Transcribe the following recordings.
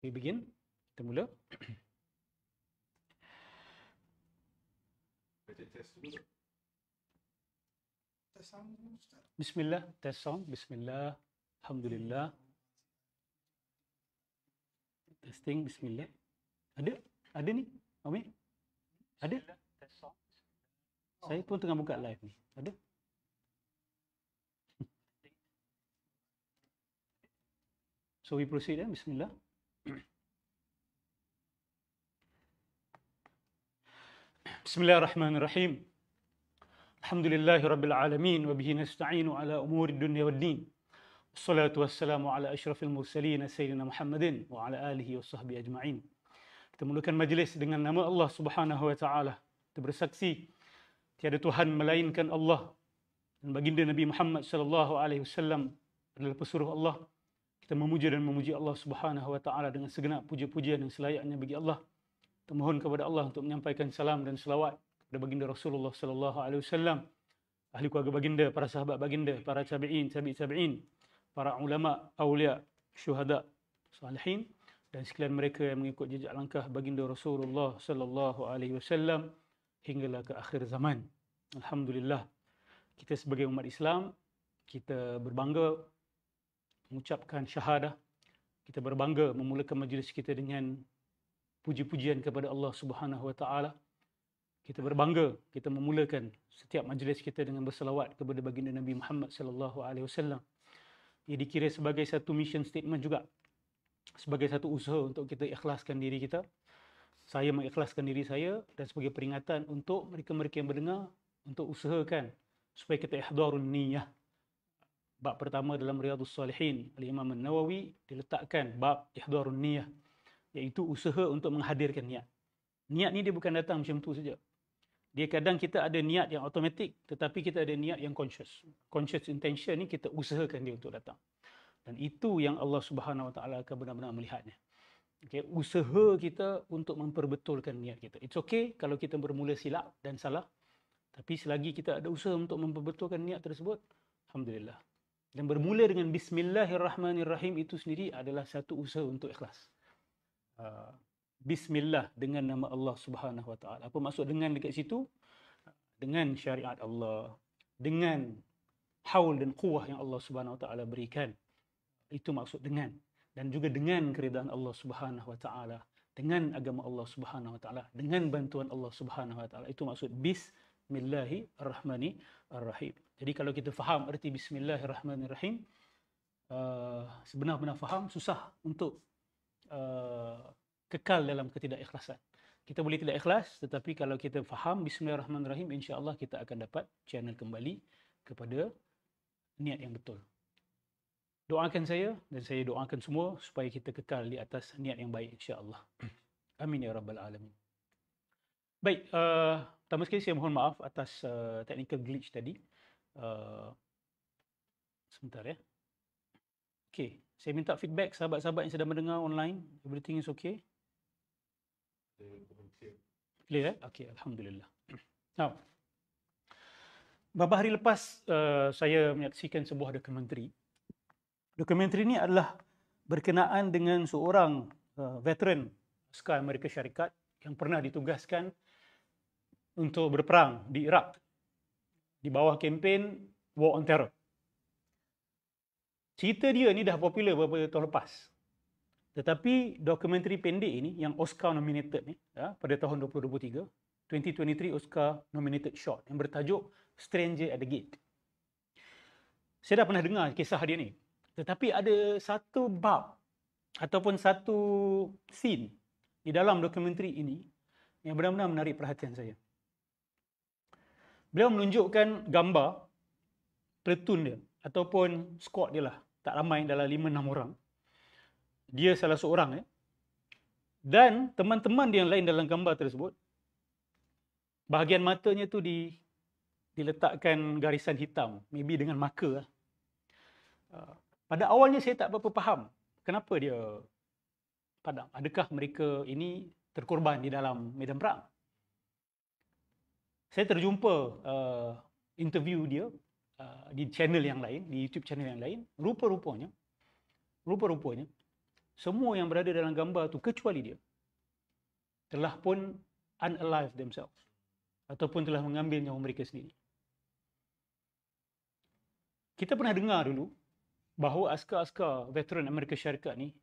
We begin. Kita mula. Bismillah, test sound. Bismillah, Alhamdulillah. Testing, Bismillah. Ada ni, Amir? Ada? Saya pun tengah buka live ni. Ada? So we proceed, Bismillah. Bismillahirrahmanirrahim. Alhamdulillahi rabbil alamin wa bihi nasta'inu ala umuri dunya waddin. Wassalatu wassalamu ala asyrafil mursalin sayyidina Muhammadin wa ala alihi wa sahbihi ajma'in. Kita mulakan majlis dengan nama Allah Subhanahu wa taala. Kita bersaksi tiada Tuhan melainkan Allah dan baginda Nabi Muhammad sallallahu alaihi wasallam adalah pesuruh Allah. Kita memuja dan memuji Allah Subhanahu wa taala dengan segenap puja-pujian yang selayaknya bagi Allah. Kita mohon kepada Allah untuk menyampaikan salam dan selawat kepada baginda Rasulullah sallallahu alaihi wasallam, ahli keluarga baginda, para sahabat baginda, para tabi'in, tabi'in, para ulama, aulia, syuhada, salihin dan sekalian mereka yang mengikut jejak langkah baginda Rasulullah sallallahu alaihi wasallam hinggalah ke akhir zaman. Alhamdulillah. Kita sebagai umat Islam, kita berbangga mengucapkan syahadah. Kita berbangga memulakan majlis kita dengan puji-pujian kepada Allah Subhanahu wa taala. Kita berbangga kita memulakan setiap majlis kita dengan berselawat kepada baginda Nabi Muhammad sallallahu alaihi wasallam. Ia dikira sebagai satu mission statement juga. Sebagai satu usaha untuk kita ikhlaskan diri kita. Saya mengikhlaskan diri saya dan sebagai peringatan untuk mereka-mereka yang mendengar untuk usahakan supaya kita ihdarun niyah. Bab pertama dalam Riyadhus Salihin, Al-Imam An-Nawawi diletakkan bab ihdarun niyah, iaitu usaha untuk menghadirkan niat. Niat ni dia bukan datang macam tu saja. Dia kadang kita ada niat yang automatik, tetapi kita ada niat yang conscious. Conscious intention ni kita usahakan dia untuk datang. Dan itu yang Allah Subhanahu wa taala akan benar-benar melihatnya. Okay, usaha kita untuk memperbetulkan niat kita. It's okay kalau kita bermula silap dan salah, tapi selagi kita ada usaha untuk memperbetulkan niat tersebut, alhamdulillah. Dan bermula dengan Bismillahirrahmanirrahim itu sendiri adalah satu usaha untuk ikhlas. Bismillah, dengan nama Allah Subhanahu wa taala. Apa maksud dengan dekat situ? Dengan syariat Allah, dengan haul dan quwwah yang Allah Subhanahu wa taala berikan. Itu maksud dengan. Dan juga dengan keridaan Allah Subhanahu wa taala, dengan agama Allah Subhanahu wa taala, dengan bantuan Allah Subhanahu wa taala. Itu maksud Bismillahirrahmanirrahim. Jadi kalau kita faham arti Bismillahirrahmanirrahim, sebenar-benar faham, susah untuk kekal dalam ketidakikhlasan. Kita boleh tidak ikhlas, tetapi kalau kita faham Bismillahirrahmanirrahim, insya-Allah kita akan dapat channel kembali kepada niat yang betul. Doakan saya dan saya doakan semua supaya kita kekal di atas niat yang baik, insya-Allah. Amin ya rabbal alamin. Baik, pertama sekali saya mohon maaf atas technical glitch tadi. Sebentar ya. Okey, saya minta feedback sahabat-sahabat yang sedang mendengar online. Everything is okay? Clear, okey, alhamdulillah. Now, beberapa hari lepas saya menyaksikan sebuah dokumentari. Dokumentari ini adalah berkenaan dengan seorang veteran askar Amerika Syarikat yang pernah ditugaskan untuk berperang di Iraq di bawah kempen War on Terror. Cerita dia ni dah popular beberapa tahun lepas. Tetapi dokumentari pendek ini yang Oscar nominated ni pada tahun 2023, 2023 Oscar nominated short yang bertajuk Stranger at the Gate. Saya dah pernah dengar kisah dia ni. Tetapi ada satu bab ataupun satu scene di dalam dokumentari ini yang benar-benar menarik perhatian saya. Beliau menunjukkan gambar platoon dia ataupun squad dia lah. Tak ramai, dalam 5-6 orang. Dia salah seorang. Dan teman-teman dia yang lain dalam gambar tersebut, bahagian matanya tu diletakkan garisan hitam. Maybe dengan marker. Pada awalnya saya tak berapa faham kenapa dia padam. Adakah mereka ini terkorban di dalam medan perang? Saya terjumpa interview dia di channel yang lain, di YouTube channel yang lain. Rupa-rupanya semua yang berada dalam gambar tu kecuali dia telah pun unalive themselves ataupun telah mengambil nyawa mereka sendiri. Kita pernah dengar dulu bahawa askar-askar veteran Amerika Syarikat ni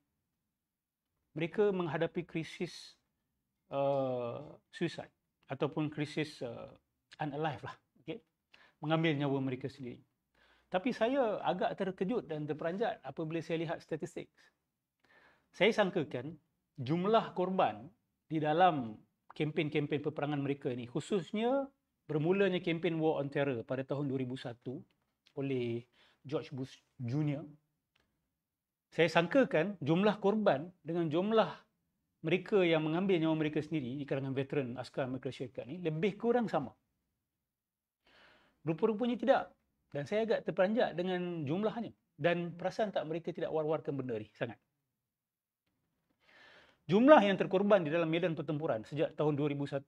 mereka menghadapi krisis suicide ataupun krisis unalive lah, okay? Mengambil nyawa mereka sendiri. Tapi saya agak terkejut dan terperanjat apabila saya lihat statistik. Saya sangkakan jumlah korban di dalam kempen-kempen peperangan mereka ni, khususnya bermulanya kempen War on Terror pada tahun 2001 oleh George Bush Jr. Saya sangkakan jumlah korban dengan jumlah mereka yang mengambil nyawa mereka sendiri di kalangan veteran askar Amerika Syarikat ni lebih kurang sama. Rupa-rupanya tidak. Dan saya agak terperanjat dengan jumlahnya. Dan perasan tak mereka tidak war-warkan benda ni sangat. Jumlah yang terkorban di dalam medan pertempuran sejak tahun 2001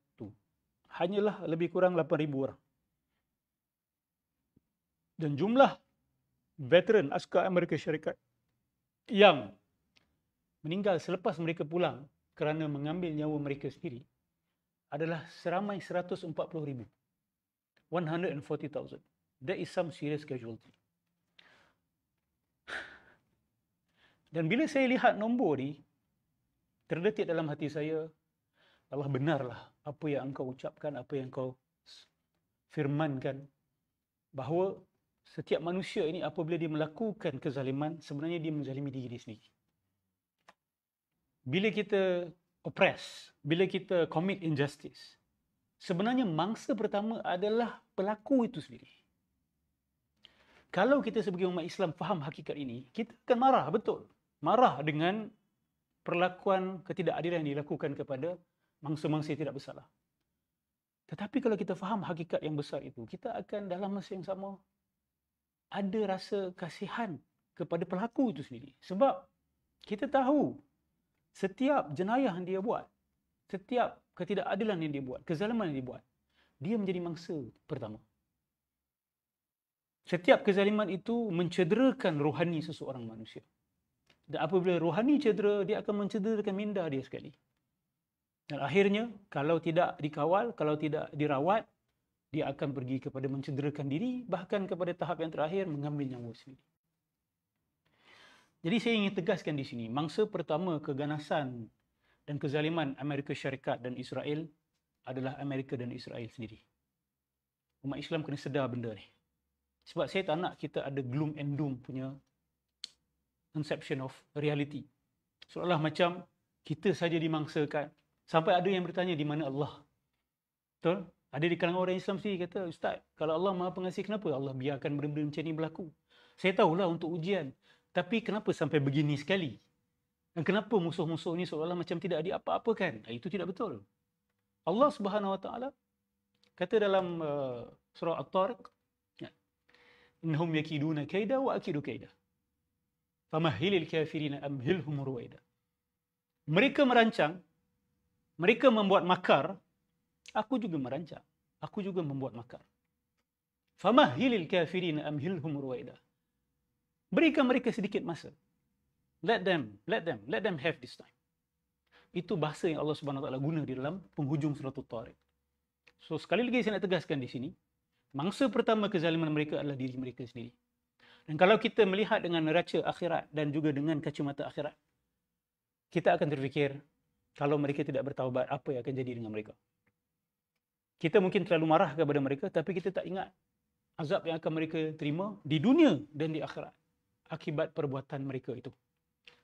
hanyalah lebih kurang 8,000 orang. Dan jumlah veteran askar Amerika Syarikat yang meninggal selepas mereka pulang kerana mengambil nyawa mereka sendiri adalah seramai 140,000. 140,000. That is some serious casualty. Dan bila saya lihat nombor ni, terdetik dalam hati saya, Allah, benarlah apa yang engkau ucapkan, apa yang engkau firmankan, bahawa setiap manusia ini apabila dia melakukan kezaliman, sebenarnya dia menzalimi diri dia sendiri. Bila kita oppress, bila kita commit injustice, sebenarnya mangsa pertama adalah pelaku itu sendiri. Kalau kita sebagai umat Islam faham hakikat ini, kita akan marah, betul. Marah dengan perlakuan ketidakadilan yang dilakukan kepada mangsa-mangsa yang tidak bersalah. Tetapi kalau kita faham hakikat yang besar itu, kita akan dalam masa yang sama ada rasa kasihan kepada pelaku itu sendiri. Sebab kita tahu setiap jenayah yang dia buat, setiap ketidakadilan yang dia buat, kezaliman yang dia buat, dia menjadi mangsa pertama. Setiap kezaliman itu mencederakan rohani seseorang manusia. Dan apabila rohani cedera, dia akan mencederakan minda dia sekali. Dan akhirnya, kalau tidak dikawal, kalau tidak dirawat, dia akan pergi kepada mencederakan diri, bahkan kepada tahap yang terakhir, mengambil nyawa sendiri. Jadi saya ingin tegaskan di sini, mangsa pertama keganasan dan kezaliman Amerika Syarikat dan Israel adalah Amerika dan Israel sendiri. Umat Islam kena sedar benda ni. Sebab saya tak nak kita ada gloom and doom punya conception of reality. Seolah macam kita saja dimangsakan. Sampai ada yang bertanya di mana Allah. Betul? Ada di kalangan orang Islam sendiri kata, Ustaz, kalau Allah Maha Pengasih, kenapa Allah biarkan benda-benda macam ni berlaku? Saya tahulah untuk ujian. Tapi kenapa sampai begini sekali? Dan kenapa musuh-musuh ni seolah-olah macam tidak diapa-apakan? Itu tidak betul. Allah Subhanahu Wa Taala kata dalam surah At-Tariq, innahum yakiduna kaida wa akidu kaida. Famahhilil kafirina amhilhum ruwaida. Mereka merancang, mereka membuat makar, aku juga merancang, aku juga membuat makar. Famahhilil kafirina amhilhum ruwaida. Berikan mereka sedikit masa. Let them have this time. Itu bahasa yang Allah Subhanahu Wa Taala guna di dalam penghujung surah At-Tariq. So sekali lagi saya nak tegaskan di sini, mangsa pertama kezaliman mereka adalah diri mereka sendiri. Dan kalau kita melihat dengan neraca akhirat dan juga dengan kacamata akhirat, kita akan terfikir, kalau mereka tidak bertaubat, apa yang akan jadi dengan mereka? Kita mungkin terlalu marah kepada mereka, tapi kita tak ingat azab yang akan mereka terima di dunia dan di akhirat akibat perbuatan mereka itu.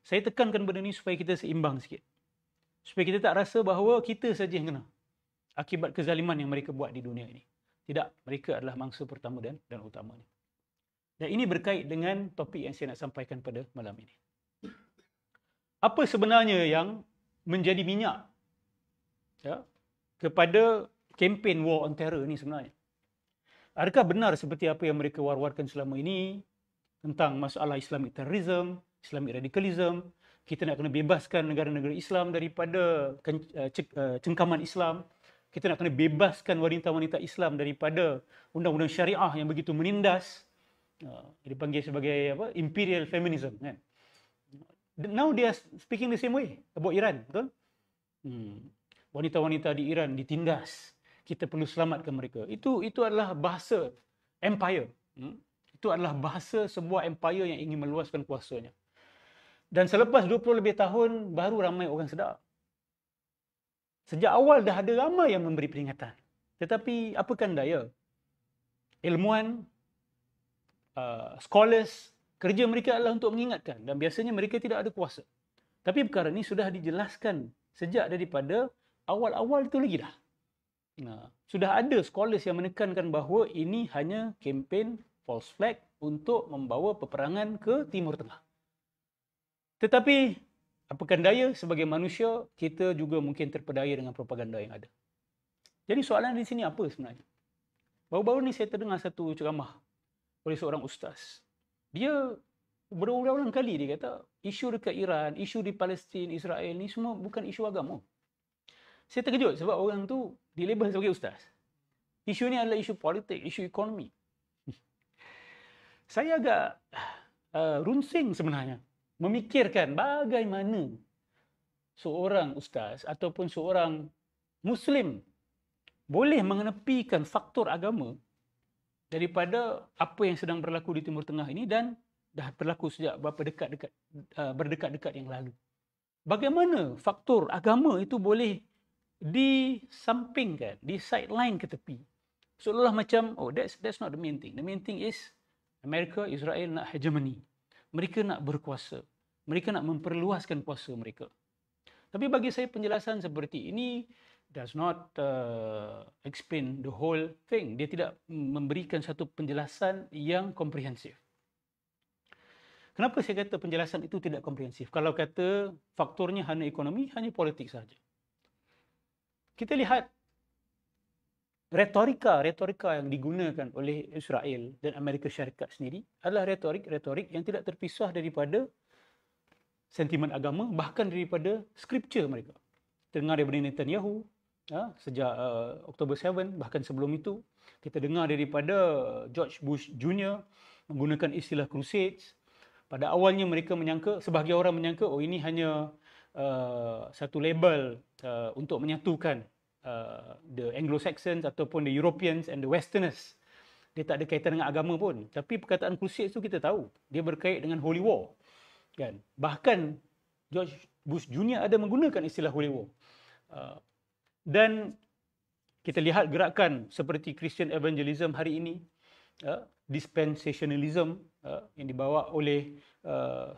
Saya tekankan benda ini supaya kita seimbang sikit. Supaya kita tak rasa bahawa kita saja yang kena akibat kezaliman yang mereka buat di dunia ini. Tidak, mereka adalah mangsa pertama dan utamanya. Dan ini berkait dengan topik yang saya nak sampaikan pada malam ini. Apa sebenarnya yang menjadi minyak kepada kempen War on Terror ini sebenarnya? Adakah benar seperti apa yang mereka war-warkan selama ini tentang masalah Islamic terrorism, Islamic radicalism, kita nak kena bebaskan negara-negara Islam daripada cengkaman Islam, kita nak kena bebaskan wanita-wanita Islam daripada undang-undang syariah yang begitu menindas, dipanggil sebagai imperial feminism, kan? Now they are speaking the same way about Iran, betul? Wanita-wanita di Iran ditindas. Kita perlu selamatkan mereka. Itu adalah bahasa empire. Itu adalah bahasa sebuah empire yang ingin meluaskan kuasanya. Dan selepas 20 lebih tahun, baru ramai orang sedar. Sejak awal dah ada ramai yang memberi peringatan. Tetapi apakan daya? Ilmuwan, scholars, kerja mereka adalah untuk mengingatkan. Dan biasanya mereka tidak ada kuasa. Tapi perkara ini sudah dijelaskan sejak daripada awal-awal itu lagi dah. Sudah ada scholars yang menekankan bahawa ini hanya kempen false flag untuk membawa peperangan ke Timur Tengah. Tetapi apakan daya, sebagai manusia, kita juga mungkin terpedaya dengan propaganda yang ada. Jadi soalan di sini apa sebenarnya? Baru-baru ni saya terdengar satu ceramah oleh seorang ustaz. Dia berulang-ulang kali dia kata, isu dekat Iran, isu di Palestin, Israel ni semua bukan isu agama. Saya terkejut sebab orang tu dilabel sebagai ustaz. Isu ni adalah isu politik, isu ekonomi. Saya agak runsing sebenarnya memikirkan bagaimana seorang ustaz ataupun seorang Muslim boleh mengenepikan faktor agama daripada apa yang sedang berlaku di Timur Tengah ini dan dah berlaku sejak berdekat-dekat yang lalu. Bagaimana faktor agama itu boleh disampingkan, di sideline ke tepi. Seolah-olah macam, that's not the main thing. The main thing is Amerika, Israel nak hegemoni. Mereka nak berkuasa. Mereka nak memperluaskan kuasa mereka. Tapi bagi saya penjelasan seperti ini does not explain the whole thing. Dia tidak memberikan satu penjelasan yang komprehensif. Kenapa saya kata penjelasan itu tidak komprehensif? Kalau kata faktornya hanya ekonomi, hanya politik sahaja. Kita lihat retorika yang digunakan oleh Israel dan Amerika Syarikat sendiri adalah retorik yang tidak terpisah daripada sentimen agama, bahkan daripada scripture mereka. Kita dengar daripada Netanyahu sejak Oktober 7, bahkan sebelum itu. Kita dengar daripada George Bush Jr. menggunakan istilah crusades. Pada awalnya mereka menyangka, sebahagian orang menyangka, ini hanya satu label untuk menyatukan the Anglo-Saxons ataupun the Europeans and the Westerners. Dia tak ada kaitan dengan agama pun. Tapi perkataan crusades tu kita tahu, dia berkait dengan Holy War. Kan? Bahkan George Bush Jr. ada menggunakan istilah Holy War. Dan kita lihat gerakan seperti Christian evangelism hari ini, dispensationalism yang dibawa oleh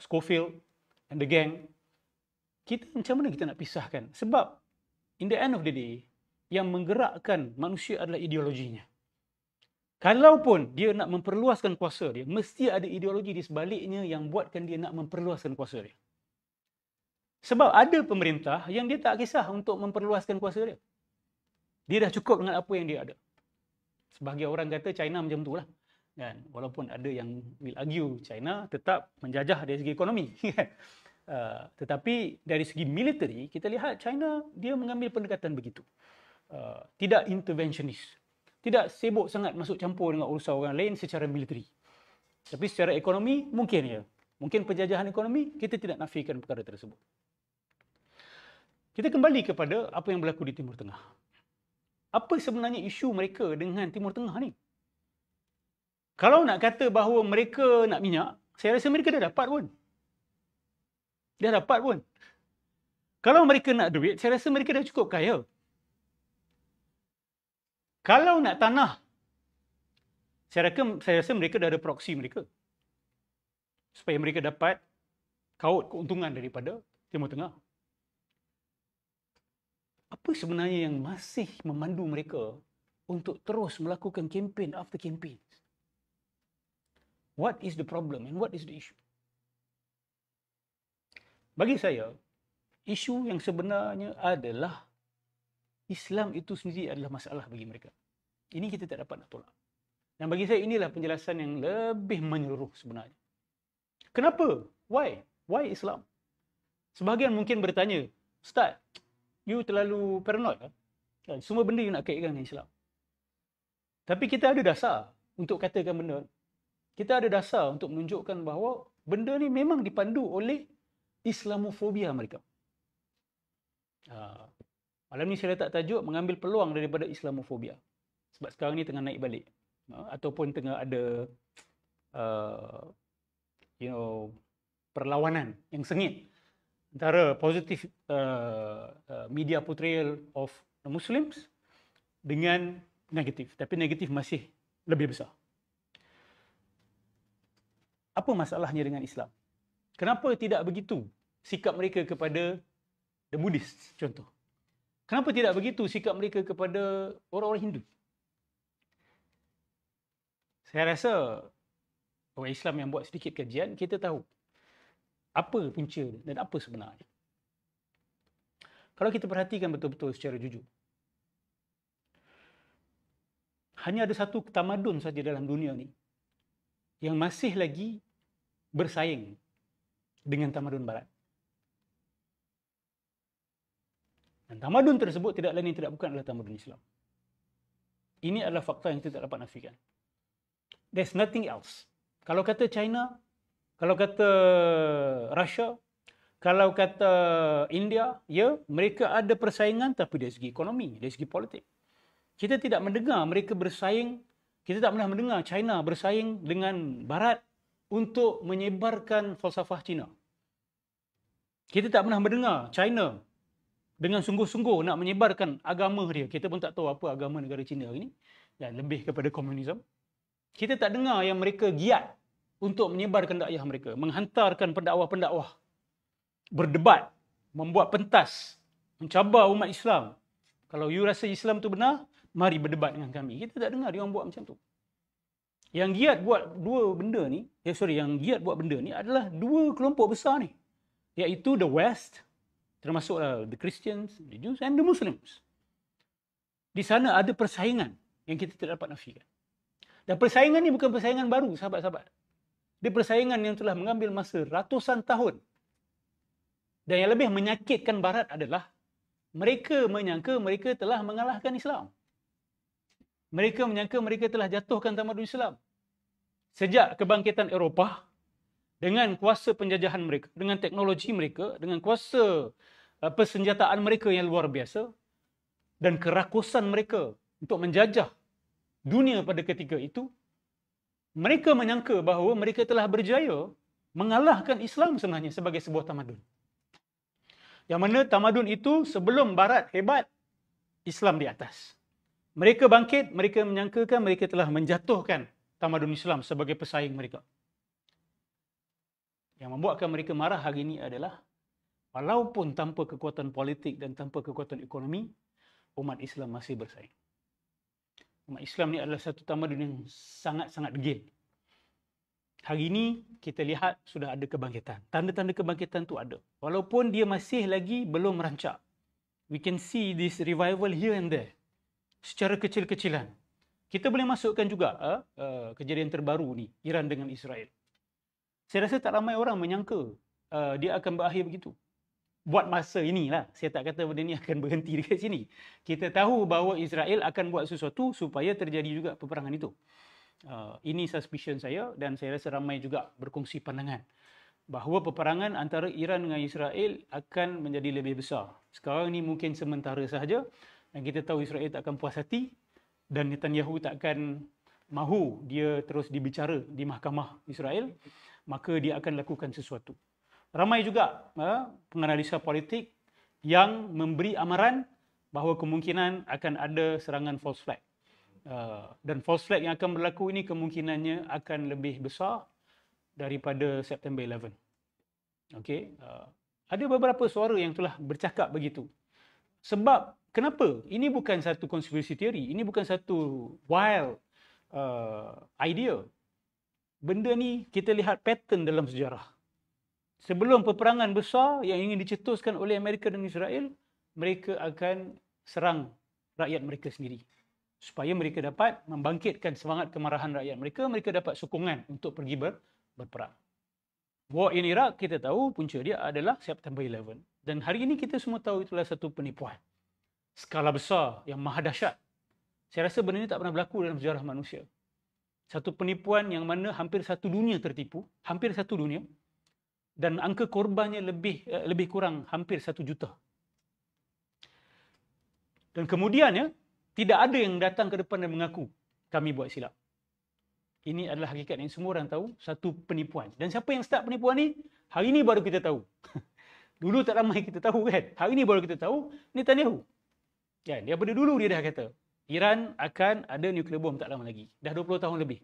Scofield and the gang. Macam mana kita nak pisahkan? Sebab in the end of the day, yang menggerakkan manusia adalah ideologinya. Kalaupun dia nak memperluaskan kuasa dia, mesti ada ideologi di sebaliknya yang buatkan dia nak memperluaskan kuasa dia. Sebab ada pemerintah yang dia tak kisah untuk memperluaskan kuasa dia. Dia dah cukup dengan apa yang dia ada. Sebahagian orang kata China macam tu lah. Kan? Walaupun ada yang will argue China tetap menjajah dari segi ekonomi. Tetapi dari segi military, kita lihat China dia mengambil pendekatan begitu. Tidak interventionis. Tidak sibuk sangat masuk campur dengan urusan orang lain secara military. Tapi secara ekonomi mungkin ya. Mungkin penjajahan ekonomi, kita tidak nafikan perkara tersebut. Kita kembali kepada apa yang berlaku di Timur Tengah. Apa sebenarnya isu mereka dengan Timur Tengah ni? Kalau nak kata bahawa mereka nak minyak, saya rasa mereka dah dapat pun. Kalau mereka nak duit, saya rasa mereka dah cukup kaya. Kalau nak tanah, saya rasa mereka dah ada proksi mereka. Supaya mereka dapat kaut keuntungan daripada Timur Tengah. Apa sebenarnya yang masih memandu mereka untuk terus melakukan campaign after campaign? What is the problem and what is the issue? Bagi saya, isu yang sebenarnya adalah Islam itu sendiri adalah masalah bagi mereka. Ini kita tak dapat nak tolak. Dan bagi saya inilah penjelasan yang lebih menyeluruh sebenarnya. Kenapa? Why? Why Islam? Sebahagian mungkin bertanya, Ustaz, you terlalu paranoid kan? Semua benda you nak kaitkan dengan Islam. Tapi kita ada dasar untuk katakan benda. Kita ada dasar untuk menunjukkan bahawa benda ni memang dipandu oleh Islamofobia mereka. Malam ni saya letak tajuk mengambil peluang daripada Islamofobia. Sebab sekarang ni tengah naik balik. Ataupun tengah ada perlawanan yang sengit antara positif media portrayal of the Muslims dengan negatif. Tapi negatif masih lebih besar. Apa masalahnya dengan Islam? Kenapa tidak begitu sikap mereka kepada the Buddhists, contoh? Kenapa tidak begitu sikap mereka kepada orang-orang Hindu? Saya rasa orang Islam yang buat sedikit kajian, kita tahu apa punca dan apa sebenarnya. Kalau kita perhatikan betul-betul secara jujur, hanya ada satu tamadun saja dalam dunia ni yang masih lagi bersaing dengan tamadun Barat. Dan tamadun tersebut tidak lain tidak bukan adalah tamadun Islam. Ini adalah fakta yang kita tak dapat nafikan. There's nothing else. Kalau kata China, kalau kata Russia, kalau kata India, ya, mereka ada persaingan tapi dari segi ekonomi, dari segi politik. Kita tidak mendengar mereka bersaing, kita tak pernah mendengar China bersaing dengan Barat untuk menyebarkan falsafah Cina. Kita tak pernah mendengar China dengan sungguh-sungguh nak menyebarkan agama dia. Kita pun tak tahu apa agama negara China ini. Dan lebih kepada komunisme. Kita tak dengar yang mereka giat untuk menyebarkan dakwah mereka. Menghantarkan pendakwah-pendakwah. Berdebat. Membuat pentas. Mencabar umat Islam. Kalau you rasa Islam tu benar, mari berdebat dengan kami. Kita tak dengar dia orang buat macam tu. Yang giat buat dua benda ni, yang giat buat benda ni adalah dua kelompok besar ni. Iaitu the West, termasuklah the Christians, the Jews and the Muslims. Di sana ada persaingan yang kita tidak dapat nafikan. Dan persaingan ni bukan persaingan baru, sahabat-sahabat. Dia persaingan yang telah mengambil masa ratusan tahun. Dan yang lebih menyakitkan Barat adalah mereka menyangka mereka telah mengalahkan Islam. Mereka menyangka mereka telah jatuhkan tamadun Islam. Sejak kebangkitan Eropah, dengan kuasa penjajahan mereka, dengan teknologi mereka, dengan kuasa persenjataan mereka yang luar biasa, dan kerakusan mereka untuk menjajah dunia pada ketika itu, mereka menyangka bahawa mereka telah berjaya mengalahkan Islam sebenarnya sebagai sebuah tamadun. Yang mana tamadun itu sebelum Barat hebat, Islam di atas. Mereka bangkit, mereka menyangkakan mereka telah menjatuhkan tamadun Islam sebagai pesaing mereka. Yang membuatkan mereka marah hari ini adalah walaupun tanpa kekuatan politik dan tanpa kekuatan ekonomi, umat Islam masih bersaing. Umat Islam ni adalah satu tamadun yang sangat-sangat degil. Hari ini kita lihat sudah ada kebangkitan. Tanda-tanda kebangkitan tu ada. Walaupun dia masih lagi belum merancak. We can see this revival here and there. Secara kecil-kecilan. Kita boleh masukkan juga kejadian terbaru ni, Iran dengan Israel. Saya rasa tak ramai orang menyangka dia akan berakhir begitu. Buat masa inilah, saya tak kata benda ni akan berhenti dekat sini. Kita tahu bahawa Israel akan buat sesuatu supaya terjadi juga peperangan itu. Ini suspicion saya dan saya rasa ramai juga berkongsi pandangan bahawa peperangan antara Iran dengan Israel akan menjadi lebih besar. Sekarang ni mungkin sementara sahaja. Dan kita tahu Israel tak akan puas hati dan Netanyahu tak akan mahu dia terus dibicara di mahkamah Israel, maka dia akan lakukan sesuatu. Ramai juga penganalisa politik yang memberi amaran bahawa kemungkinan akan ada serangan false flag. Dan false flag yang akan berlaku ini kemungkinannya akan lebih besar daripada September 11. Okey, ada beberapa suara yang telah bercakap begitu. Sebab kenapa? Ini bukan satu konspirasi teori, ini bukan satu wild idea. Benda ni kita lihat pattern dalam sejarah. Sebelum peperangan besar yang ingin dicetuskan oleh Amerika dan Israel, mereka akan serang rakyat mereka sendiri. Supaya mereka dapat membangkitkan semangat kemarahan rakyat mereka, mereka dapat sokongan untuk pergi berperang. War in Iraq, kita tahu punca dia adalah September 11. Dan hari ini kita semua tahu itulah satu penipuan. Skala besar yang maha dahsyat. Saya rasa benda ini tak pernah berlaku dalam sejarah manusia. Satu penipuan yang mana hampir satu dunia tertipu, hampir satu dunia. Dan angka korbannya lebih kurang hampir 1 juta. Dan kemudian ya, tidak ada yang datang ke depan dan mengaku kami buat silap. Ini adalah hakikat yang semua orang tahu, satu penipuan. Dan siapa yang start penipuan ni? Hari ini baru kita tahu. Dulu tak ramai kita tahu kan. Hari ini baru kita tahu, Netanyahu. Ya, daripada dulu dia dah kata, Iran akan ada nuclear bomb tak lama lagi. Dah 20 tahun lebih.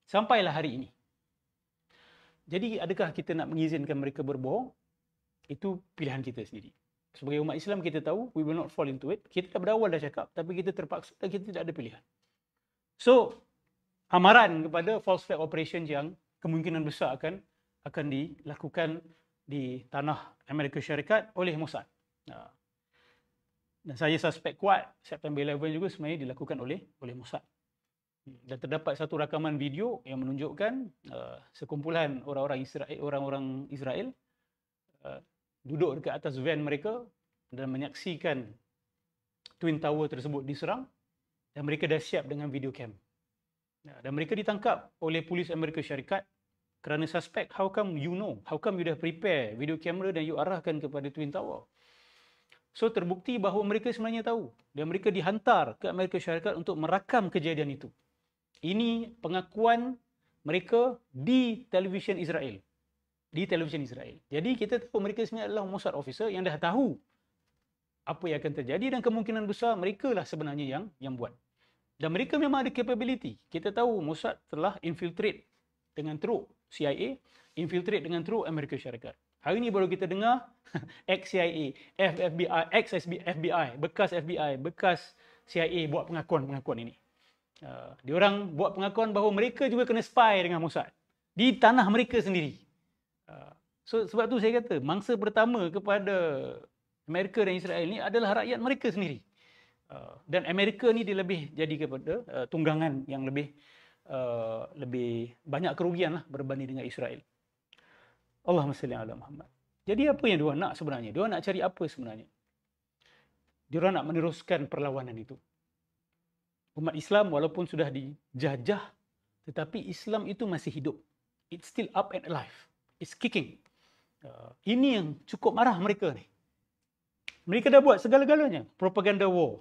Sampailah hari ini. Jadi adakah kita nak mengizinkan mereka berbohong? Itu pilihan kita sendiri. Sebagai umat Islam kita tahu, we will not fall into it. Kita dah berawal dah cakap, tapi kita terpaksa dan kita tidak ada pilihan. So, amaran kepada false flag operations yang kemungkinan besar akan dilakukan di tanah Amerika Syarikat oleh Mossad. Dan saya suspek kuat September 11 juga sebenarnya dilakukan oleh Mossad. Dan terdapat satu rakaman video yang menunjukkan sekumpulan orang-orang Israel duduk dekat atas van mereka dan menyaksikan Twin Tower tersebut diserang dan mereka dah siap dengan video cam. Dan mereka ditangkap oleh polis Amerika Syarikat kerana suspek, how come you dah prepare video camera dan you arahkan kepada Twin Tower. So terbukti bahawa mereka sebenarnya tahu dan mereka dihantar ke Amerika Syarikat untuk merakam kejadian itu. Ini pengakuan mereka di televisyen Israel. Jadi kita tahu mereka sebenarnya adalah Mossad officer yang dah tahu apa yang akan terjadi dan kemungkinan besar mereka lah sebenarnya yang buat. Dan mereka memang ada capability. Kita tahu Mossad telah infiltrate dengan teruk CIA, infiltrate dengan teruk Amerika Syarikat. Hari ini baru kita dengar ex-CIA, ex-FBI, bekas FBI, bekas CIA buat pengakuan ini. Diorang buat pengakuan bahawa mereka juga kena spy dengan Mossad di tanah mereka sendiri. So sebab tu saya kata mangsa pertama kepada Amerika dan Israel ni adalah rakyat mereka sendiri. Dan Amerika ni dia lebih jadi kepada tunggangan yang lebih banyak kerugian lah berbanding dengan Israel. Allahumma salli ala Muhammad. Jadi apa yang diorang nak sebenarnya? Diorang nak cari apa sebenarnya? Diorang nak meneruskan perlawanan itu. Umat Islam walaupun sudah dijajah, tetapi Islam itu masih hidup. It's still up and alive. It's kicking. Ini yang cukup marah mereka ni. Mereka dah buat segala-galanya. Propaganda war.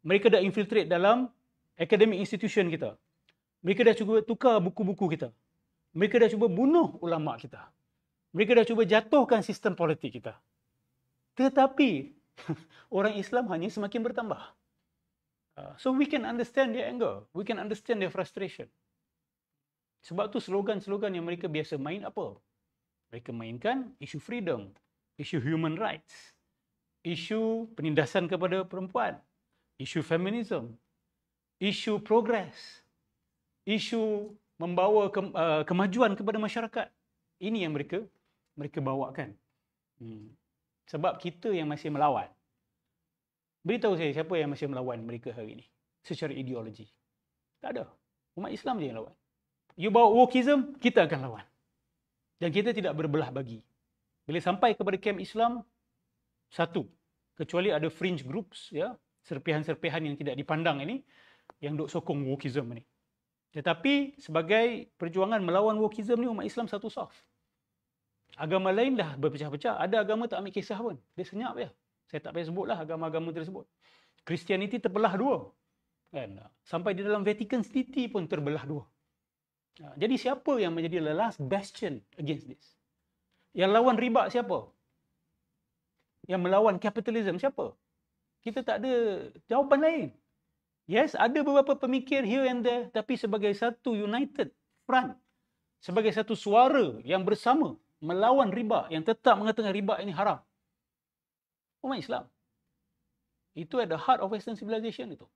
Mereka dah infiltrate dalam academic institution kita. Mereka dah cuba tukar buku-buku kita. Mereka dah cuba bunuh ulama kita. Mereka dah cuba jatuhkan sistem politik kita. Tetapi orang Islam hanya semakin bertambah. So we can understand their anger. We can understand their frustration. Sebab tu slogan-slogan yang mereka biasa main apa? Mereka mainkan isu freedom, isu human rights, isu penindasan kepada perempuan, isu feminism, isu progress, isu membawa kemajuan kepada masyarakat. Ini yang mereka bawakan. Sebab kita yang masih melawan. Beritahu saya siapa yang masih melawan mereka hari ini secara ideologi. Tak ada. Umat Islam je yang lawan. You bawa wokeism, kita akan lawan. Dan kita tidak berbelah bagi. Bila sampai kepada kamp Islam, satu, kecuali ada fringe groups, ya, serpihan-serpihan yang tidak dipandang ini, yang duk sokong wokeism ini. Tetapi sebagai perjuangan melawan wokeism ni, umat Islam satu saf. Agama lain dah berpecah-pecah. Ada agama tak ambil kisah pun. Dia senyap je. Saya tak payah sebutlah agama-agama tersebut. Kristianiti terbelah dua. Kan? Sampai di dalam Vatican City pun terbelah dua. Jadi siapa yang menjadi the last bastion against this? Yang lawan riba siapa? Yang melawan kapitalism siapa? Kita tak ada jawapan lain. Yes, ada beberapa pemikir here and there, tapi sebagai satu united front, sebagai satu suara yang bersama melawan riba, yang tetap mengatakan riba ini haram. Umat Islam. Itu at the heart of Western civilization itu.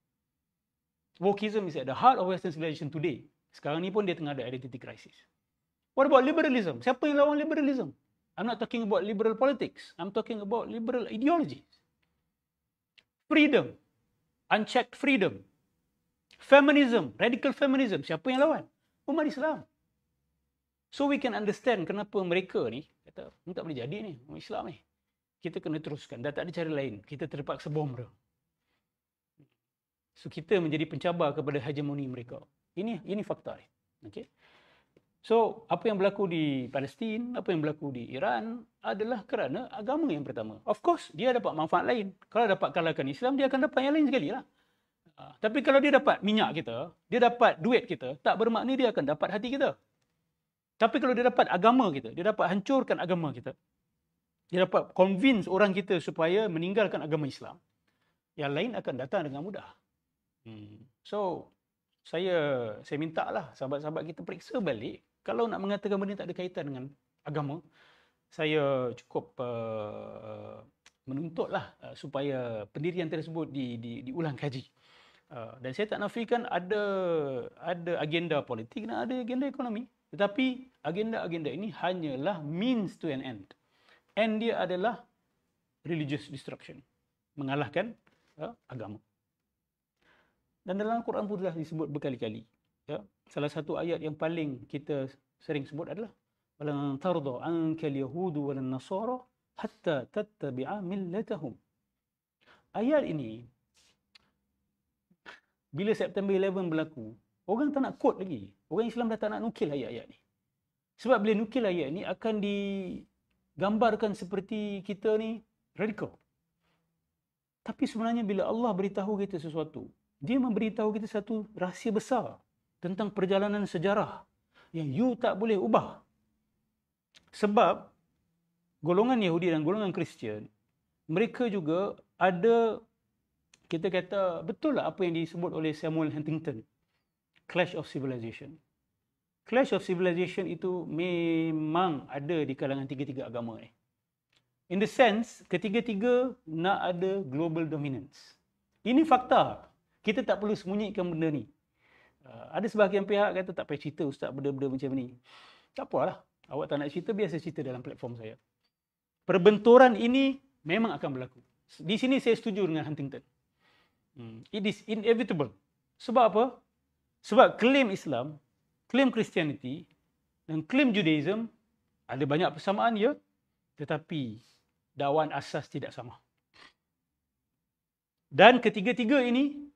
Wokeism is at the heart of Western civilization today. Sekarang ni pun dia tengah ada identity crisis. What about liberalism? Siapa yang lawan liberalism? I'm not talking about liberal politics. I'm talking about liberal ideologies. Freedom. Unchecked freedom. Feminism. Radical feminism. Siapa yang lawan? Umat Islam. So we can understand kenapa mereka ni kata, ini tak boleh jadi ni, umat Islam ni. Kita kena teruskan. Dah tak ada cara lain. Kita terpaksa bom dia. So kita menjadi pencabar kepada hegemoni mereka. Ini fakta ni. Okay? So, apa yang berlaku di Palestin, apa yang berlaku di Iran adalah kerana agama yang pertama. Of course, dia dapat manfaat lain. Kalau dapat kalahkan Islam, dia akan dapat yang lain sekali lah. Tapi kalau dia dapat minyak kita, dia dapat duit kita, tak bermakna dia akan dapat hati kita. Tapi kalau dia dapat agama kita, dia dapat hancurkan agama kita, dia dapat convince orang kita supaya meninggalkan agama Islam, yang lain akan datang dengan mudah. So, saya minta lah sahabat-sahabat kita periksa balik. Kalau nak mengatakan benda tak ada kaitan dengan agama, saya cukup menuntutlah supaya pendirian tersebut diulang kaji. Dan saya tak nafikan ada agenda politik dan ada agenda ekonomi. Tetapi agenda-agenda ini hanyalah means to an end. End dia adalah religious destruction. Mengalahkan agama. Dan dalam Al-Quran pun telah disebut berkali-kali. Ya. Salah satu ayat yang paling kita sering sebut adalah walan tarda anka al-yahudu walan nasara hatta tattabi'a millatahum. Ayat ini bila September 11 berlaku, orang tak nak quote lagi. Orang Islam dah tak nak nukil ayat-ayat ni. Sebab bila nukil ayat ni akan digambarkan seperti kita ni radikal. Tapi sebenarnya bila Allah beritahu kita sesuatu, dia memberitahu kita satu rahsia besar tentang perjalanan sejarah yang you tak boleh ubah. Sebab golongan Yahudi dan golongan Kristian, mereka juga ada, kita kata, betul lah apa yang disebut oleh Samuel Huntington, Clash of Civilization. Clash of Civilization itu memang ada di kalangan tiga-tiga agama ni. In the sense, ketiga-tiga nak ada global dominance. Ini fakta. Kita tak perlu sembunyikan benda ni. Ada sebahagian pihak kata tak payah cerita ustaz benda-benda macam ni. Tak apalah. Awak tak nak cerita, biasa cerita dalam platform saya. Perbenturan ini memang akan berlaku. Di sini saya setuju dengan Huntington. It is inevitable. Sebab apa? Sebab klaim Islam, klaim Christianity dan klaim Judaism ada banyak persamaan ya, tetapi dakwaan asas tidak sama. Dan ketiga-tiga ini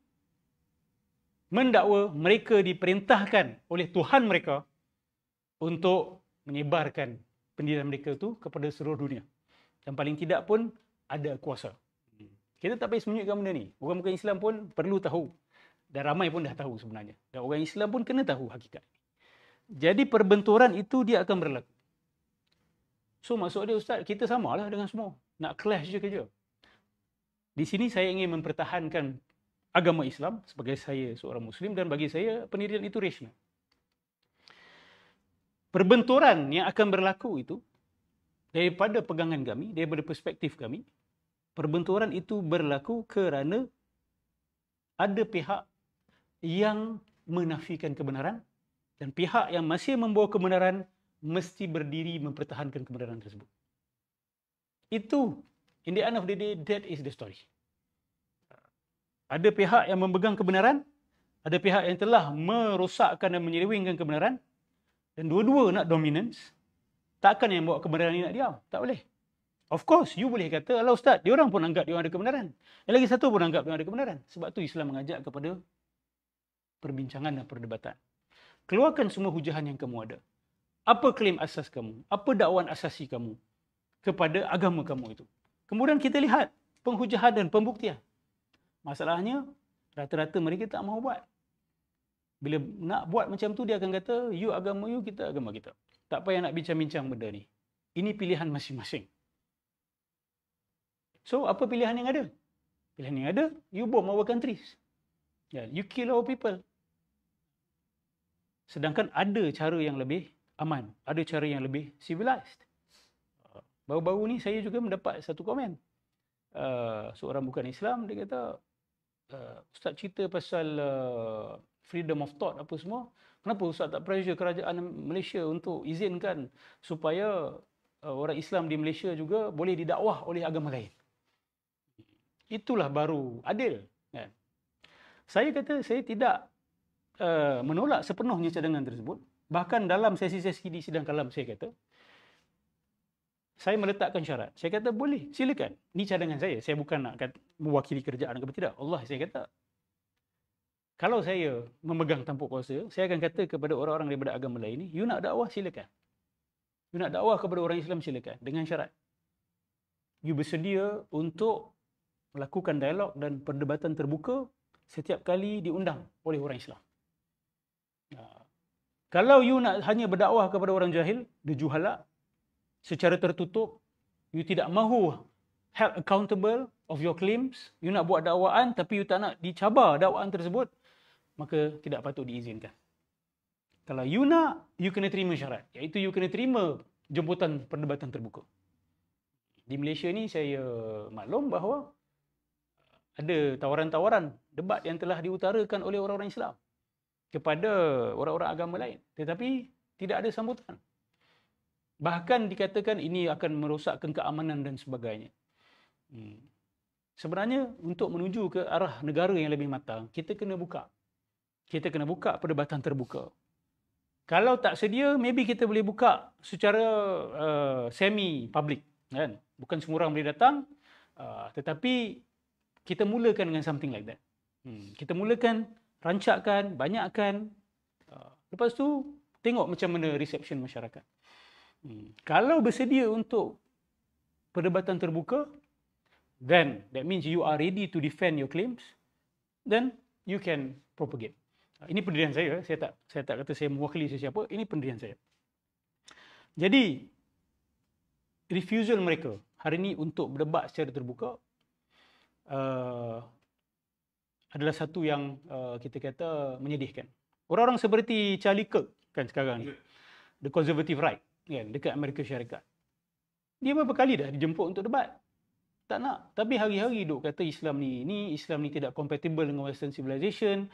mendakwa mereka diperintahkan oleh Tuhan mereka untuk menyebarkan pendirian mereka itu kepada seluruh dunia. Dan paling tidak pun ada kuasa. Kita tak payah sembunyikan benda ni. Orang bukan Islam pun perlu tahu. Dan ramai pun dah tahu sebenarnya. Dan orang Islam pun kena tahu hakikat. Jadi perbenturan itu dia akan berlaku. So maksud dia ustaz, kita samalah dengan semua. Nak clash je kerja. Di sini saya ingin mempertahankan agama Islam sebagai saya seorang Muslim, dan bagi saya pendirian itu rasional. Perbenturan yang akan berlaku itu daripada pegangan kami, daripada perspektif kami, perbenturan itu berlaku kerana ada pihak yang menafikan kebenaran dan pihak yang masih membawa kebenaran mesti berdiri mempertahankan kebenaran tersebut. Itu, in the end of the day, that is the story. Ada pihak yang memegang kebenaran, ada pihak yang telah merosakkan dan menyelewengkan kebenaran, dan dua-dua nak dominance. Takkan yang bawa kebenaran ni nak diam? Tak boleh. Of course, you boleh kata, alah ustaz, dia orang pun anggap dia orang ada kebenaran. Yang lagi satu pun anggap dia orang ada kebenaran. Sebab tu Islam mengajak kepada perbincangan dan perdebatan. Keluarkan semua hujahan yang kamu ada. Apa klaim asas kamu? Apa dakwaan asasi kamu kepada agama kamu itu? Kemudian kita lihat penghujahan dan pembuktian. Masalahnya, rata-rata mereka tak mahu buat. Bila nak buat macam tu, dia akan kata, you agama you, kita agama kita. Tak payah nak bincang-bincang benda ni. Ini pilihan masing-masing. So, apa pilihan yang ada? Pilihan yang ada, you bomb our countries. You kill our people. Sedangkan ada cara yang lebih aman. Ada cara yang lebih civilized. Baru-baru ni saya juga mendapat satu komen. Seorang bukan Islam, dia kata, Ustaz cerita pasal freedom of thought apa semua. Kenapa Ustaz tak pressure kerajaan Malaysia untuk izinkan supaya orang Islam di Malaysia juga boleh didakwah oleh agama lain? Itulah baru adil. Kan? Saya kata saya tidak menolak sepenuhnya cadangan tersebut. Bahkan dalam sesi-sesi di sidang kalam saya kata, saya meletakkan syarat. Saya kata boleh, silakan. Ini cadangan saya. Saya bukan nak mewakili kerajaan ke tidak. Allah, saya kata, Kalau saya memegang tampuk kuasa, saya akan kata kepada orang-orang daripada agama lain ni, you nak dakwah silakan. You nak dakwah kepada orang Islam silakan, dengan syarat you bersedia untuk melakukan dialog dan perdebatan terbuka setiap kali diundang oleh orang Islam. Kalau you nak hanya berdakwah kepada orang jahil, the juhala, secara tertutup, you tidak mahu held accountable of your claims, you nak buat dakwaan tapi you tak nak dicabar dakwaan tersebut, maka tidak patut diizinkan. Kalau you nak, you kena terima syarat, iaitu you kena terima jemputan perdebatan terbuka. Di Malaysia ni saya maklum bahawa ada tawaran-tawaran debat yang telah diutarakan oleh orang-orang Islam kepada orang-orang agama lain, tetapi tidak ada sambutan. Bahkan dikatakan ini akan merosakkan keamanan dan sebagainya. Sebenarnya untuk menuju ke arah negara yang lebih matang, kita kena buka. Kita kena buka perdebatan terbuka. Kalau tak sedia, maybe kita boleh buka secara semi-public, kan? Bukan semua orang boleh datang, tetapi kita mulakan dengan something like that. Kita mulakan, rancakkan, banyakkan. Lepas tu, tengok macam mana reception masyarakat. Kalau bersedia untuk perdebatan terbuka, then that means you are ready to defend your claims, then you can propagate. Ini pendirian saya. Saya tak kata saya mewakili sesiapa. Ini pendirian saya. Jadi, refusal mereka hari ini untuk berdebat secara terbuka adalah satu yang kita kata menyedihkan. Orang-orang seperti Charlie Kirk kan sekarang ni, the conservative right, kan, dekat Amerika Syarikat. Dia berapa kali dah dijemput untuk debat. Tak nak. Tapi hari-hari duk kata Islam ni tidak compatible dengan Western civilization.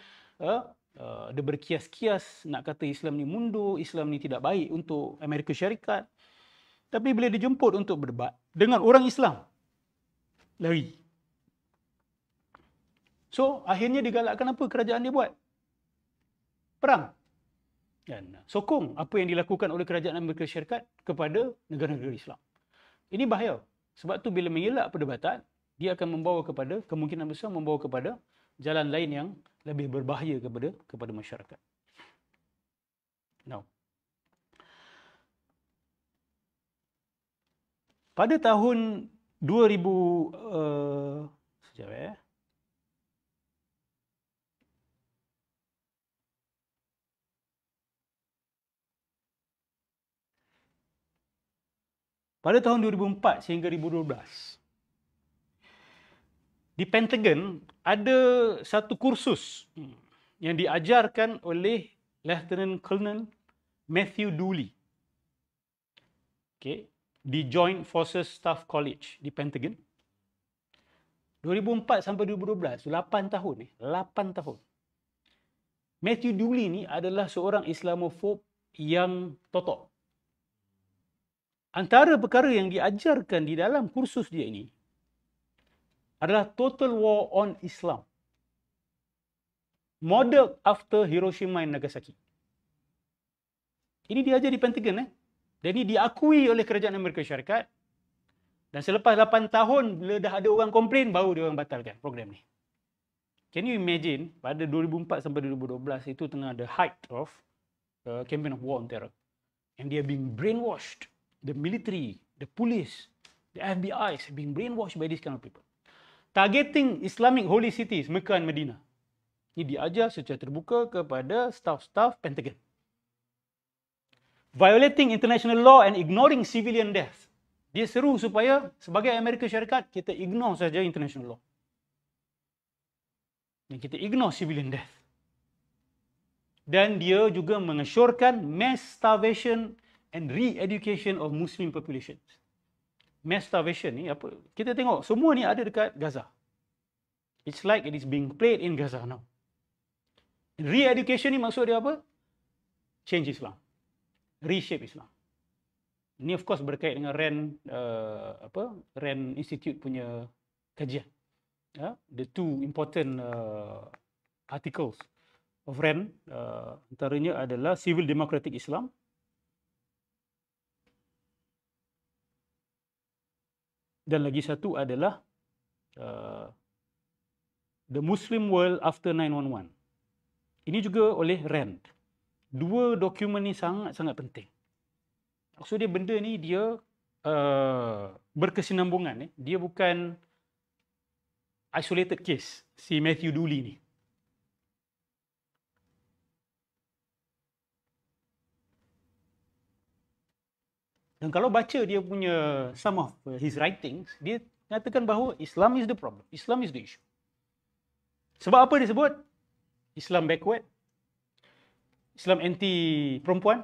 Dia berkias-kias nak kata Islam ni mundur, Islam ni tidak baik untuk Amerika Syarikat. Tapi bila dijemput untuk berdebat dengan orang Islam, lari. So, akhirnya digalakkan apa kerajaan dia buat? Perang. Dan sokong apa yang dilakukan oleh kerajaan Amerika Syarikat kepada negara-negara Islam. Ini bahaya. Sebab tu bila mengelak perdebatan, dia akan membawa kepada, kemungkinan besar membawa kepada jalan lain yang lebih berbahaya kepada masyarakat. Now, pada tahun 2000 pada tahun 2004 sehingga 2012, di Pentagon ada satu kursus yang diajarkan oleh Lieutenant Colonel Matthew Dooley, di Joint Forces Staff College di Pentagon. 2004 sampai 2012, 8 tahun ni, 8 tahun. Matthew Dooley ni adalah seorang Islamofob yang totok. Antara perkara yang diajarkan di dalam kursus dia ini adalah Total War on Islam, model after Hiroshima and Nagasaki. Ini diajar di Pentagon. Dan ini diakui oleh kerajaan Amerika Syarikat. Dan selepas 8 tahun, bila dah ada orang komplain, baru dia orang batalkan program ni. Can you imagine, pada 2004 sampai 2012, itu tengah the height of campaign of war on terror. And they are being brainwashed. The military, the police, the FBI are being brainwashed by these kind of people. Targeting Islamic holy cities, Mekah dan Madinah. Ini diajar secara terbuka kepada staff-staff Pentagon. Violating international law and ignoring civilian death. Dia seru supaya sebagai Amerika Syarikat, kita ignore saja international law. Dan kita ignore civilian death. Dan dia juga mengesyorkan mass starvation and re-education of Muslim populations. Mass starvation ni apa? Kita tengok semua ni ada dekat Gaza. It's like it is being played in Gaza now. Re-education ni maksud dia apa? Change Islam. Reshape Islam. Ini of course berkait dengan Rand Institute punya kajian. The two important articles of Rand, antaranya adalah Civil Democratic Islam dan lagi satu adalah The Muslim World After 9/11. Ini juga oleh RAND. Dua dokumen ni sangat-sangat penting. Maksud dia benda ni dia berkesinambungan. Dia bukan isolated case, si Matthew Dooley ni. Dan kalau baca dia punya some of his writings, dia nyatakan bahawa Islam is the problem. Islam is the issue. Sebab apa dia sebut? Islam backward, Islam anti perempuan,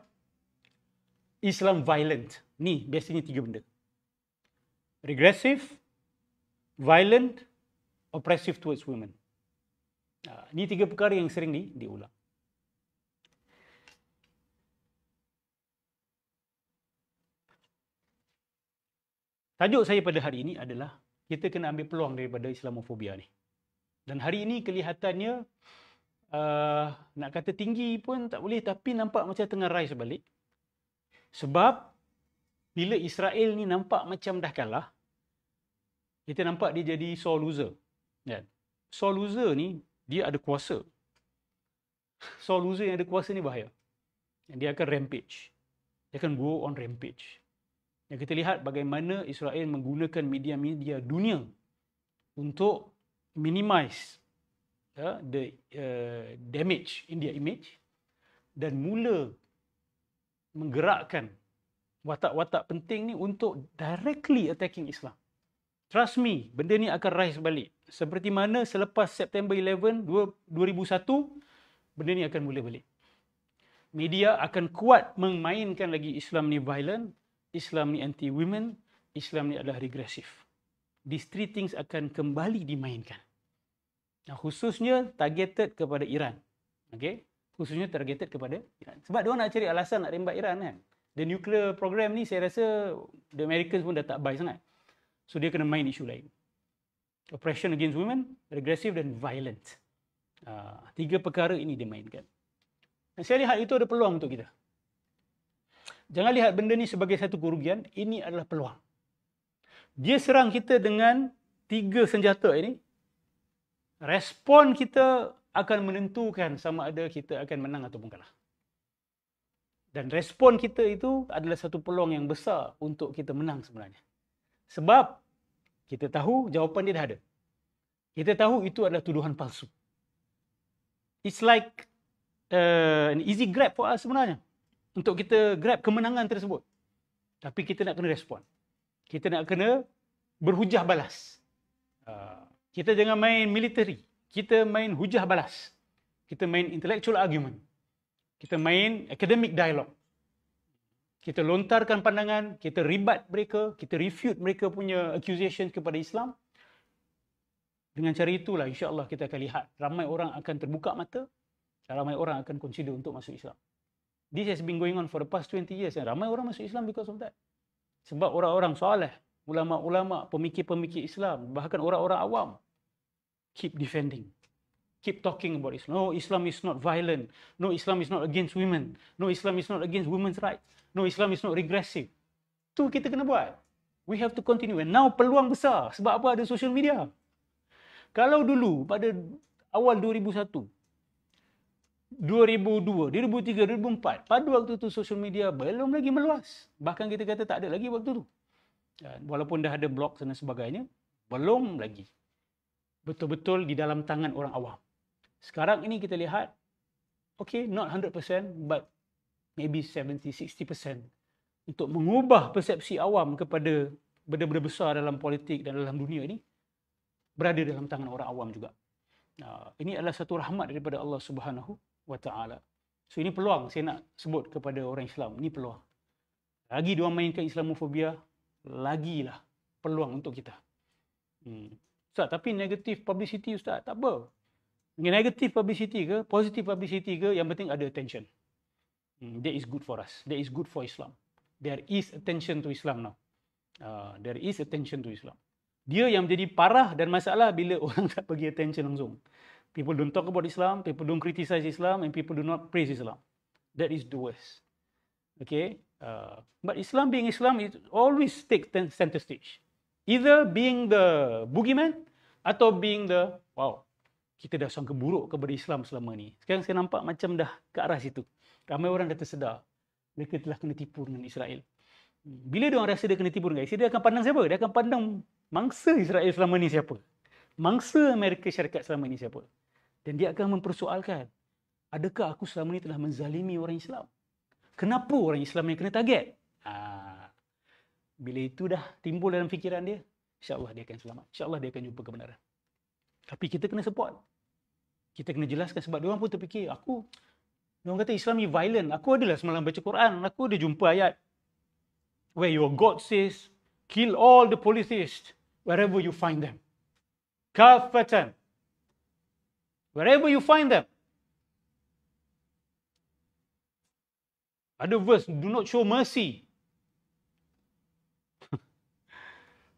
Islam violent. Ni biasanya tiga benda. Regressive, violent, oppressive towards women. Ni tiga perkara yang sering diulang. Tajuk saya pada hari ini adalah kita kena ambil peluang daripada Islamofobia ni. Dan hari ini kelihatannya nak kata tinggi pun tak boleh, tapi nampak macam tengah rise balik. Sebab bila Israel ni nampak macam dah kalah, kita nampak dia jadi sore loser. Kan? Sore loser ni dia ada kuasa. Sore loser yang ada kuasa ni bahaya. Dia akan rampage. Dia akan go on rampage. Yang kita lihat bagaimana Israel menggunakan media-media dunia untuk minimize the damage in their image dan mula menggerakkan watak-watak penting ni untuk directly attacking Islam. Trust me, benda ni akan rise balik. Seperti mana selepas September 11, 2001, benda ni akan mula balik. Media akan kuat memainkan lagi Islam ni violent, Islam ni anti-women, Islam ni adalah regresif. These three things akan kembali dimainkan. Nah, khususnya targeted kepada Iran. Okay? Khususnya targeted kepada Iran. Sebab dia nak cari alasan nak rembat Iran kan. The nuclear program ni saya rasa the Americans pun dah tak buy sangat. So dia kena main isu lain. Oppression against women, regressive dan violent. Tiga perkara ini dimainkan. Dan saya lihat itu ada peluang untuk kita. Jangan lihat benda ni sebagai satu kerugian, ini adalah peluang. Dia serang kita dengan tiga senjata ini. Respon kita akan menentukan sama ada kita akan menang ataupun kalah. Dan respon kita itu adalah satu peluang yang besar untuk kita menang sebenarnya. Sebab kita tahu jawapan dia dah ada. Kita tahu itu adalah tuduhan palsu. It's like an easy grab for us sebenarnya. Untuk kita grab kemenangan tersebut. Tapi kita nak kena respon. Kita nak kena berhujah balas. Kita jangan main military. Kita main hujah balas. Kita main intellectual argument. Kita main academic dialogue. Kita lontarkan pandangan, kita rebut mereka, kita refute mereka punya accusation kepada Islam. Dengan cara itulah insya-Allah kita akan lihat ramai orang akan terbuka mata, ramai orang akan consider untuk masuk Islam. This has been going on for the past 20 years. Ramai orang masuk Islam because of that. Sebab orang-orang soleh, ulama-ulama, pemikir-pemikir Islam, bahkan orang-orang awam, keep defending. Keep talking about Islam. No, Islam is not violent. No, Islam is not against women. No, Islam is not against women's rights. No, Islam is not regressive. Tu kita kena buat. We have to continue. And now peluang besar. Sebab apa? Ada social media. Kalau dulu pada awal 2001, 2002, 2003, 2004, pada waktu tu social media belum lagi meluas. Bahkan kita kata tak ada lagi waktu tu. Walaupun dah ada blog dan sebagainya, belum lagi betul-betul di dalam tangan orang awam. Sekarang ini kita lihat, okay, not 100%, but maybe 70-60% untuk mengubah persepsi awam kepada benda-benda besar dalam politik dan dalam dunia ini berada dalam tangan orang awam juga. Ini adalah satu rahmat daripada Allah Subhanahu wa Ta'ala. So ini peluang saya nak sebut kepada orang Islam. Ini peluang. Lagi diorang mainkan Islamofobia, lagilah peluang untuk kita. Ustaz, tapi negative publicity Ustaz, tak apa. Negative publicity ke, positive publicity ke, yang penting ada attention. That is good for us. That is good for Islam. There is attention to Islam now. There is attention to Islam. Dia yang menjadi parah dan masalah bila orang tak bagi attention langsung. People don't talk about Islam, people don't criticize Islam, and people do not praise Islam. That is the worst. Okay? But Islam being Islam, it always takes center stage. Either being the boogeyman atau being the, wow, kita dah sangka buruk kepada Islam selama ni. Sekarang saya nampak macam dah ke arah situ. Ramai orang dah tersedar mereka telah kena tipu dengan Israel. Bila dia orang rasa dia kena tipu dengan Israel, dia akan pandang siapa? Dia akan pandang mangsa Israel selama ni siapa? Mangsa Amerika Syarikat selama ni siapa? Dan dia akan mempersoalkan, adakah aku selama ni telah menzalimi orang Islam? Kenapa orang Islam yang kena target? Bila itu dah timbul dalam fikiran dia, insya-Allah dia akan selamat. Insya-Allah dia akan jumpa kebenaran. Tapi kita kena support. Kita kena jelaskan sebab dia orang pun terfikir, dia orang kata Islam ni violent. Aku adalah semalam baca Quran, aku ada jumpa ayat where your God says, kill all the polytheists wherever you find them. Kafatan. Wherever you find them. Ada verse, do not show mercy.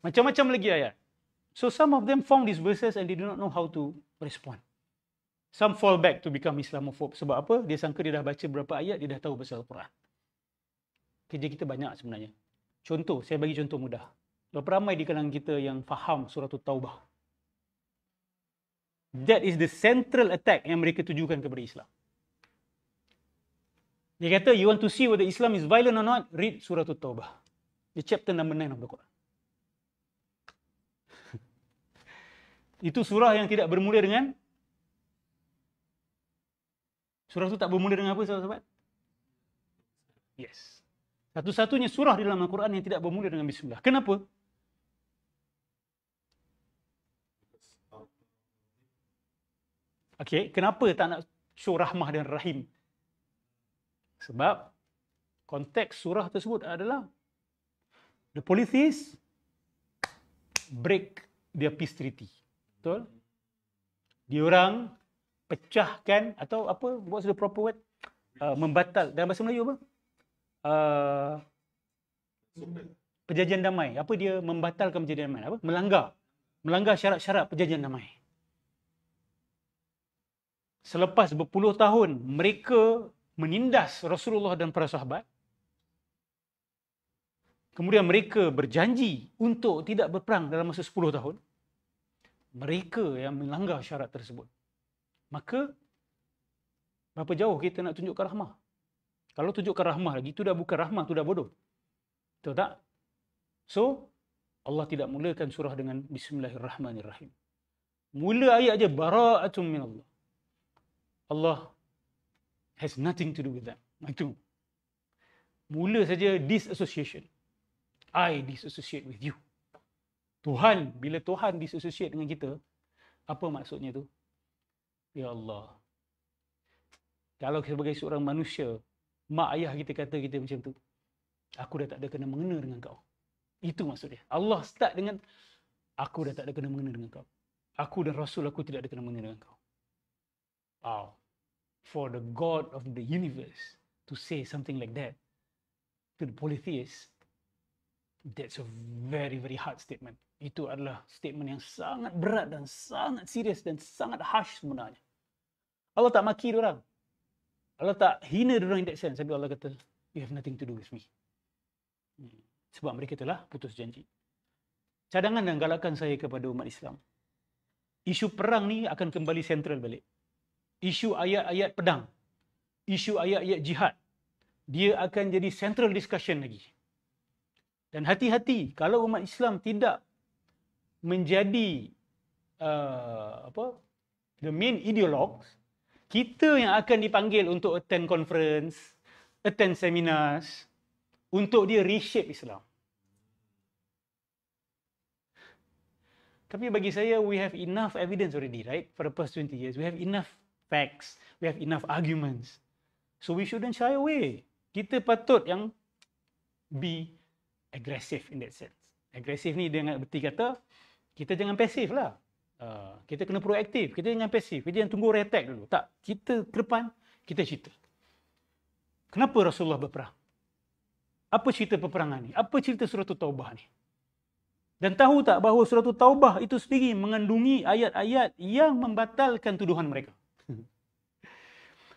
Macam-macam lagi ayat. So some of them found these verses and they do not know how to respond. Some fall back to become Islamophobe. Sebab apa? Dia sangka dia dah baca berapa ayat, dia dah tahu pasal Al-Quran. Kerja kita banyak sebenarnya. Contoh, saya bagi contoh mudah. Berapa ramai di kalangan kita yang faham surah Taubah? That is the central attack yang mereka tujukan kepada Islam. Dia kata, you want to see whether Islam is violent or not? Read surah Taubah. The chapter number 9 of the Quran. Itu surah yang tidak bermula dengan, surah itu tak bermula dengan apa, sahabat-sahabat? Yes. Satu-satunya surah di dalam Al-Quran yang tidak bermula dengan Bismillah. Kenapa? Okey, kenapa tak nak show rahmah dan rahim? Sebab konteks surah tersebut adalah the polytheists break their peace treaty. Betul? Diorang pecahkan atau apa, what's the proper word? Membatal. Dalam bahasa Melayu apa? Perjanjian damai. Apa dia membatalkan perjanjian damai? Apa? Melanggar syarat-syarat perjanjian damai. Selepas berpuluh tahun mereka menindas Rasulullah dan para sahabat, kemudian mereka berjanji untuk tidak berperang dalam masa 10 tahun, mereka yang melanggar syarat tersebut. Maka berapa jauh kita nak tunjukkan rahmah? Kalau tunjukkan rahmah lagi, itu dah bukan rahmah, itu dah bodoh. Betul tak? So, Allah tidak mulakan surah dengan Bismillahirrahmanirrahim. Mula ayat je, bara'atun minallah. Allah has nothing to do with that. Itu. Mula saja disassociation. I disassociate with you. Tuhan, bila Tuhan disassociate dengan kita, apa maksudnya tu? Ya Allah. Kalau sebagai seorang manusia, mak ayah kita kata kita macam tu, aku dah tak ada kena mengena dengan kau. Itu maksudnya. Allah start dengan, aku dah tak ada kena mengena dengan kau. Aku dan Rasul aku tidak ada kena mengena dengan kau. Wow. For the God of the universe to say something like that to the polytheists, that's a very, very hard statement. Itu adalah statement yang sangat berat dan sangat serius dan sangat harsh sebenarnya. Allah tak maki diorang. Allah tak hina diorang in that sense. Tapi Allah kata, you have nothing to do with me. Sebab mereka telah putus janji. Cadangan dan galakan saya kepada umat Islam. Isu perang ni akan kembali sentral balik. Isu ayat-ayat pedang. Isu ayat-ayat jihad. Dia akan jadi central discussion lagi. Dan hati-hati kalau umat Islam tidak menjadi the main ideologues, kita yang akan dipanggil untuk attend conference, attend seminars, untuk dia reshape Islam. Tapi bagi saya, we have enough evidence already, right? For the past 20 years, we have enough facts, we have enough arguments. So we shouldn't shy away. Kita patut yang be aggressive in that sense. Aggressive ni dengan berarti kata, kita jangan pasif lah. Kita kena proaktif. Kita jangan pasif. Kita jangan tunggu orang attack dulu. Tak. Kita ke depan, kita cerita. Kenapa Rasulullah berperang? Apa cerita peperangan ni? Apa cerita surah Taubah ni? Dan tahu tak bahawa surah Taubah itu sendiri mengandungi ayat-ayat yang membatalkan tuduhan mereka.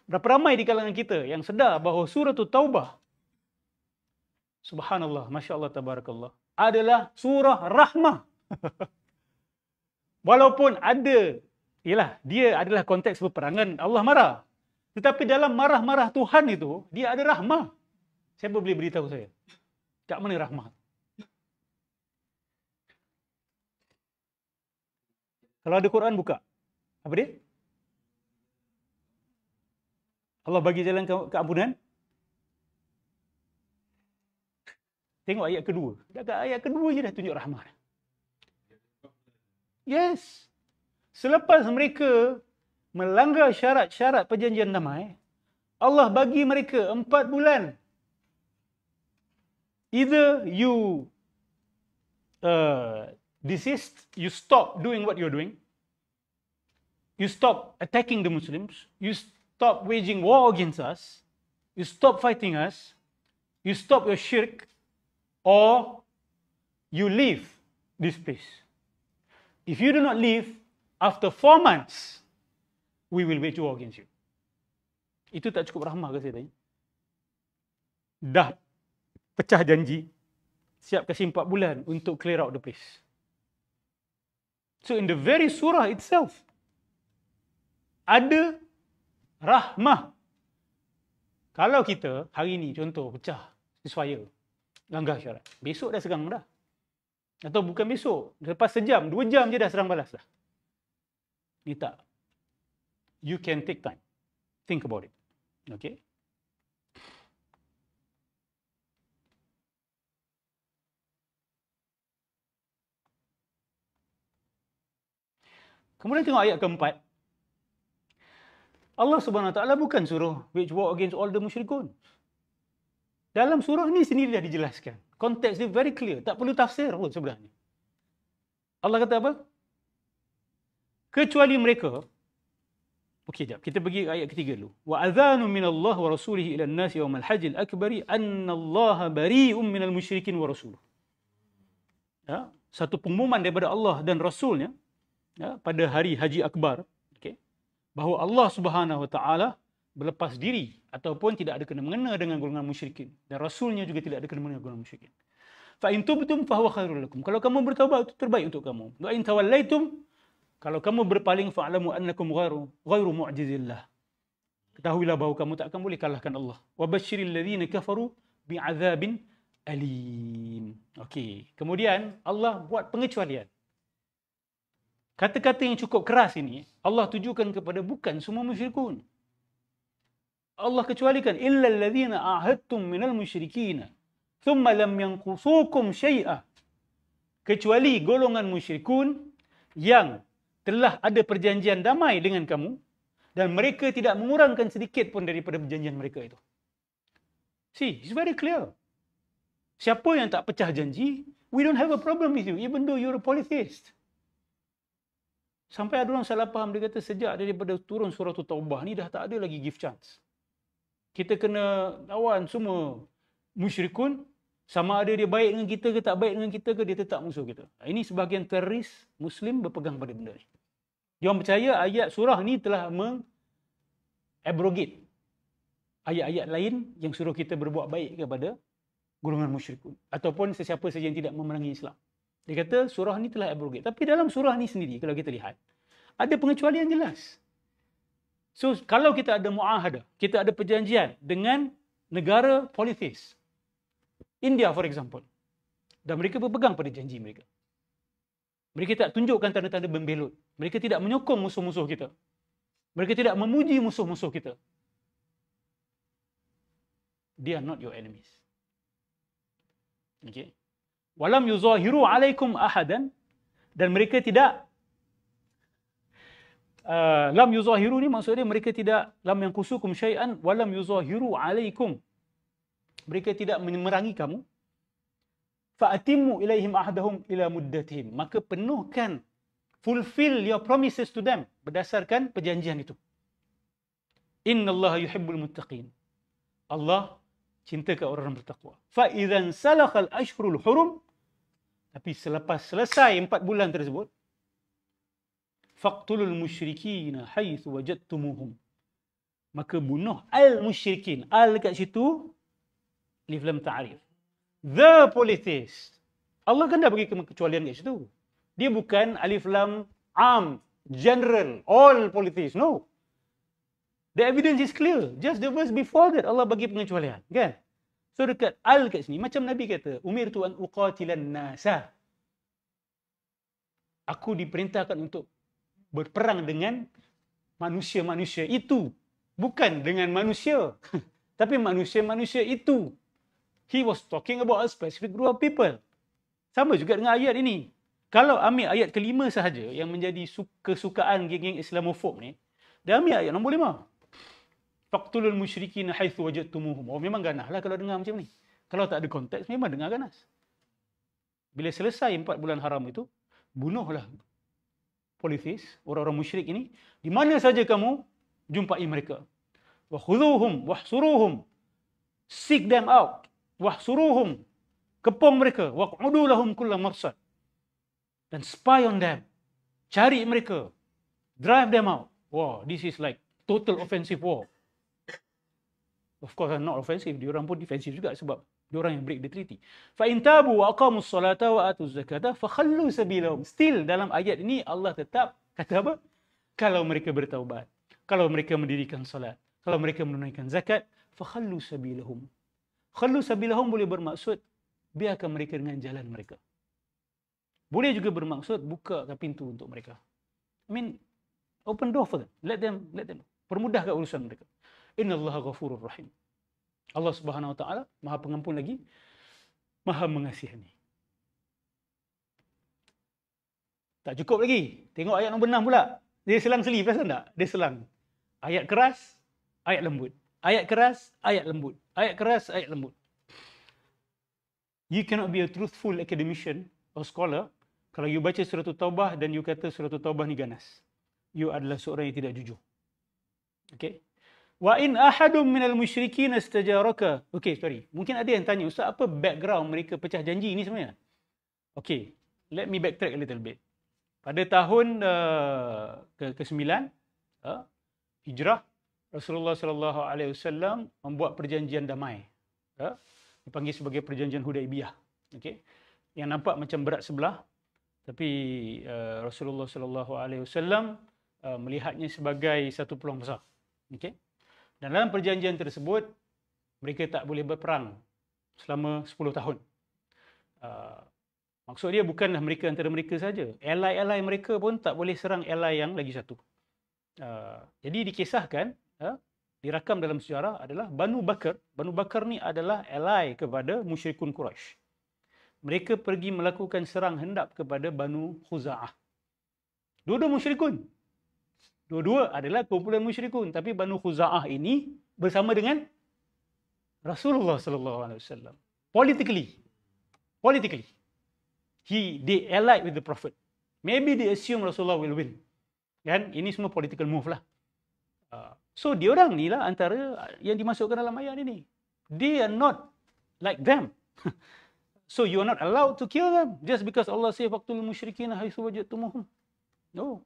Berapa ramai di kalangan kita yang sedar bahawa surah Taubah, subhanallah, Masya Allah, tabarakallah, adalah surah rahmah. Walaupun ada Ialah, dia adalah konteks peperangan, Allah marah. Tetapi dalam marah-marah Tuhan itu, dia ada rahmah. Siapa boleh beritahu saya? Kat mana rahmah? Kalau ada Quran, buka. Apa dia? Allah bagi jalan keampunan. Tengok ayat kedua. Dekat ayat kedua je dah tunjuk rahmah. Yes. Selepas mereka melanggar syarat-syarat perjanjian damai, Allah bagi mereka 4 bulan. Either you desist, you stop doing what you're doing, you stop attacking the Muslims, you stop waging war against us, you stop fighting us, you stop your shirk, or you leave this place. If you do not leave, after 4 months, we will wage war against you. Itu tak cukup rahmah ke saya tanya? Dah pecah janji, siap kasih 4 bulan untuk clear out the place. So in the very surah itself, ada rahmah. Kalau kita hari ni contoh pecah ceasefire, langgar syarat, besok dah serang dah. Atau bukan besok, lepas sejam, 2 jam je dah serang balas dah. Ni tak. You can take time. Think about it. Okay? Kemudian tengok ayat keempat. Allah Subhanahu Wa Taala bukan suruh wage war against all the musyrikun. Dalam surah ni sendiri dah dijelaskan. Konteks dia very clear. Tak perlu tafsir pun sebenarnya. Allah kata apa? Kecuali mereka. Okey, jap. Kita pergi ayat ketiga dulu. Wa adhanu minallah wa rasulihi ila an-nasi yawmal hajjil akbari annallaha bari'um minal musyrikin wa rasuluh. Ya, satu pengumuman daripada Allah dan Rasulnya, ya, pada hari Haji Akbar, okay, bahawa Allah Subhanahu Wa Taala berlepas diri ataupun tidak ada kena-mengena dengan golongan musyrikin, dan Rasulnya juga tidak ada kena-mengena dengan golongan musyrikin. Fa in tubtum fa huwa khairul lakum. Kalau kamu bertaubat, itu terbaik untuk kamu. Wa in tawallaitum, kalau kamu berpaling, fa'lamu annakum ghairu mu'jizillah. Ketahuilah bahawa kamu tak akan boleh kalahkan Allah. Wa basyiril ladzina kafaru bi'adzabin alim. Okey, kemudian Allah buat pengecualian. Kata-kata yang cukup keras ini Allah tujukan kepada bukan semua musyrikun. Allah kecualikan illal ladzina ahadtum minal musyrikin thumma lam yanqusukum syai'a. Kecuali golongan musyrikun yang telah ada perjanjian damai dengan kamu dan mereka tidak mengurangkan sedikit pun daripada perjanjian mereka itu. See, it's very clear. Siapa yang tak pecah janji, we don't have a problem with you even though you're a polytheist. Sampai ada orang salah faham, dia kata sejak daripada turun surah Taubah ni dah tak ada lagi give chance. Kita kena lawan semua musyrikun, sama ada dia baik dengan kita ke tak baik dengan kita ke, dia tetap musuh kita. Ini sebahagian teroris Muslim berpegang pada benda ni. Dia orang percaya ayat surah ni telah abrogate ayat-ayat lain yang suruh kita berbuat baik kepada golongan musyrikun ataupun sesiapa saja yang tidak memerangi Islam. Dia kata surah ni telah abrogate. Tapi dalam surah ni sendiri, kalau kita lihat, ada pengecualian jelas. So, kalau kita ada mu'ahadah, kita ada perjanjian dengan negara polytheist, India for example, dan mereka berpegang pada janji mereka. Mereka tak tunjukkan tanda-tanda membelut. Mereka tidak menyokong musuh-musuh kita. Mereka tidak memuji musuh-musuh kita. They are not your enemies. Okay. Walam yuzahiru alaikum ahadan, dan mereka tidak lam yuzahiru ni maksudnya mereka tidak lam yanqusukum syai'an walam yuzahiru alaikum. Mereka tidak memerangi kamu. Fa'atimmu ilaihim ahadahum ila muddatihim. Maka penuhkan, fulfill your promises to them berdasarkan perjanjian itu. Innallaha yuhibbul muttaqin. Allah cinta ke orang bertakwa. Fa idzan salakhal ashhurul hurum, tapi selepas selesai 4 bulan tersebut, faqtulul musyrikina haitsu wajadtumuhum. Maka bunuh al-musyrikin. Al kat situ alif lam ta'rif. The polytheist. Allah kan dah bagi kecualian kat situ. Dia bukan alif lam am general, all politics. No. The evidence is clear. Just the verse before that, Allah bagi pengecualian. Kan? So dekat al kat sini, macam Nabi kata, umirtu an uqatilan nasa. Aku diperintahkan untuk berperang dengan manusia-manusia itu. Bukan dengan manusia. Tapi manusia-manusia itu. He was talking about a specific group of people. Sama juga dengan ayat ini. Kalau ambil ayat kelima sahaja yang menjadi kesukaan geng-geng Islamofob ni, dia ambil ayat nombor 5. Faqtulul musyrikin haitsu wajadtumuhum. Oh, memang ganas lah kalau dengar macam ni. Kalau tak ada konteks, memang dengar ganas. Bila selesai 4 bulan haram itu, bunuhlah politis, orang-orang musyrik ini, di mana saja kamu jumpai mereka. Wa khudhuhum wahsuruhum. Seek them out. Wahsuruhum. Kepung mereka. Waq'udu lahum kulla marsad. Dan spy on them. Cari mereka. Drive them out. Wow, this is like total offensive war. Of course, not offensive. Diorang pun defensive juga sebab diorang yang break the treaty. Fa in tabu wa aqamus salata wa atuz zakata fa khallu sabilahum. Still dalam ayat ini Allah tetap kata apa? Kalau mereka bertaubat, kalau mereka mendirikan salat, kalau mereka menunaikan zakat, fa khallu sabilahum. Khallu sabilahum boleh bermaksud biarkan mereka dengan jalan mereka. Boleh juga bermaksud buka pintu untuk mereka. I mean, open door for them. Let them permudahkan urusan mereka. Innallaha ghafurur rahim. Allah Subhanahu wa taala Maha Pengampun lagi Maha Mengasihani. Tak cukup lagi. Tengok ayat nombor 6 pula. Dia selang-seli, perasan tak? Dia selang. Ayat keras, ayat lembut. Ayat keras, ayat lembut. Ayat keras, ayat lembut. You cannot be a truthful academician or scholar kalau you baca surah Taubah dan you kata surah Taubah ni ganas. You adalah seorang yang tidak jujur. Okay? Wa in ahadum minal musyrikin istajaraka. Okay, sorry. Mungkin ada yang tanya, Ustaz, apa background mereka pecah janji ni sebenarnya? Okay, let me backtrack a little bit. Pada tahun ke-9 Hijrah, Rasulullah sallallahu alaihi wasallam membuat perjanjian damai. Dipanggil sebagai perjanjian Hudaibiyah. Okay? Yang nampak macam berat sebelah, tapi Rasulullah sallallahu alaihi wasallam melihatnya sebagai satu peluang besar. Okay? Dan dalam perjanjian tersebut, mereka tak boleh berperang selama 10 tahun. Maksud dia bukanlah mereka antara mereka saja. Ally-ally mereka pun tak boleh serang ally yang lagi satu. Jadi dikisahkan, dirakam dalam sejarah adalah Banu Bakar. Banu Bakar ni adalah ally kepada musyrikun Quraisy. Mereka pergi melakukan serang hendap kepada Banu Khuza'ah. Dua-dua musyrikun. Dua-dua adalah kumpulan musyrikun, tapi Banu Khuza'ah ini bersama dengan Rasulullah sallallahu alaihi wasallam. Politically, they allied with the Prophet. Maybe they assume Rasulullah will win. Kan? Ini semua political move lah. So diorang ni lah antara yang dimasukkan dalam ayat ini. They are not like them. So you are not allowed to kill them just because Allah say faqtul musyrikin haitsu wajadtumuhum. No.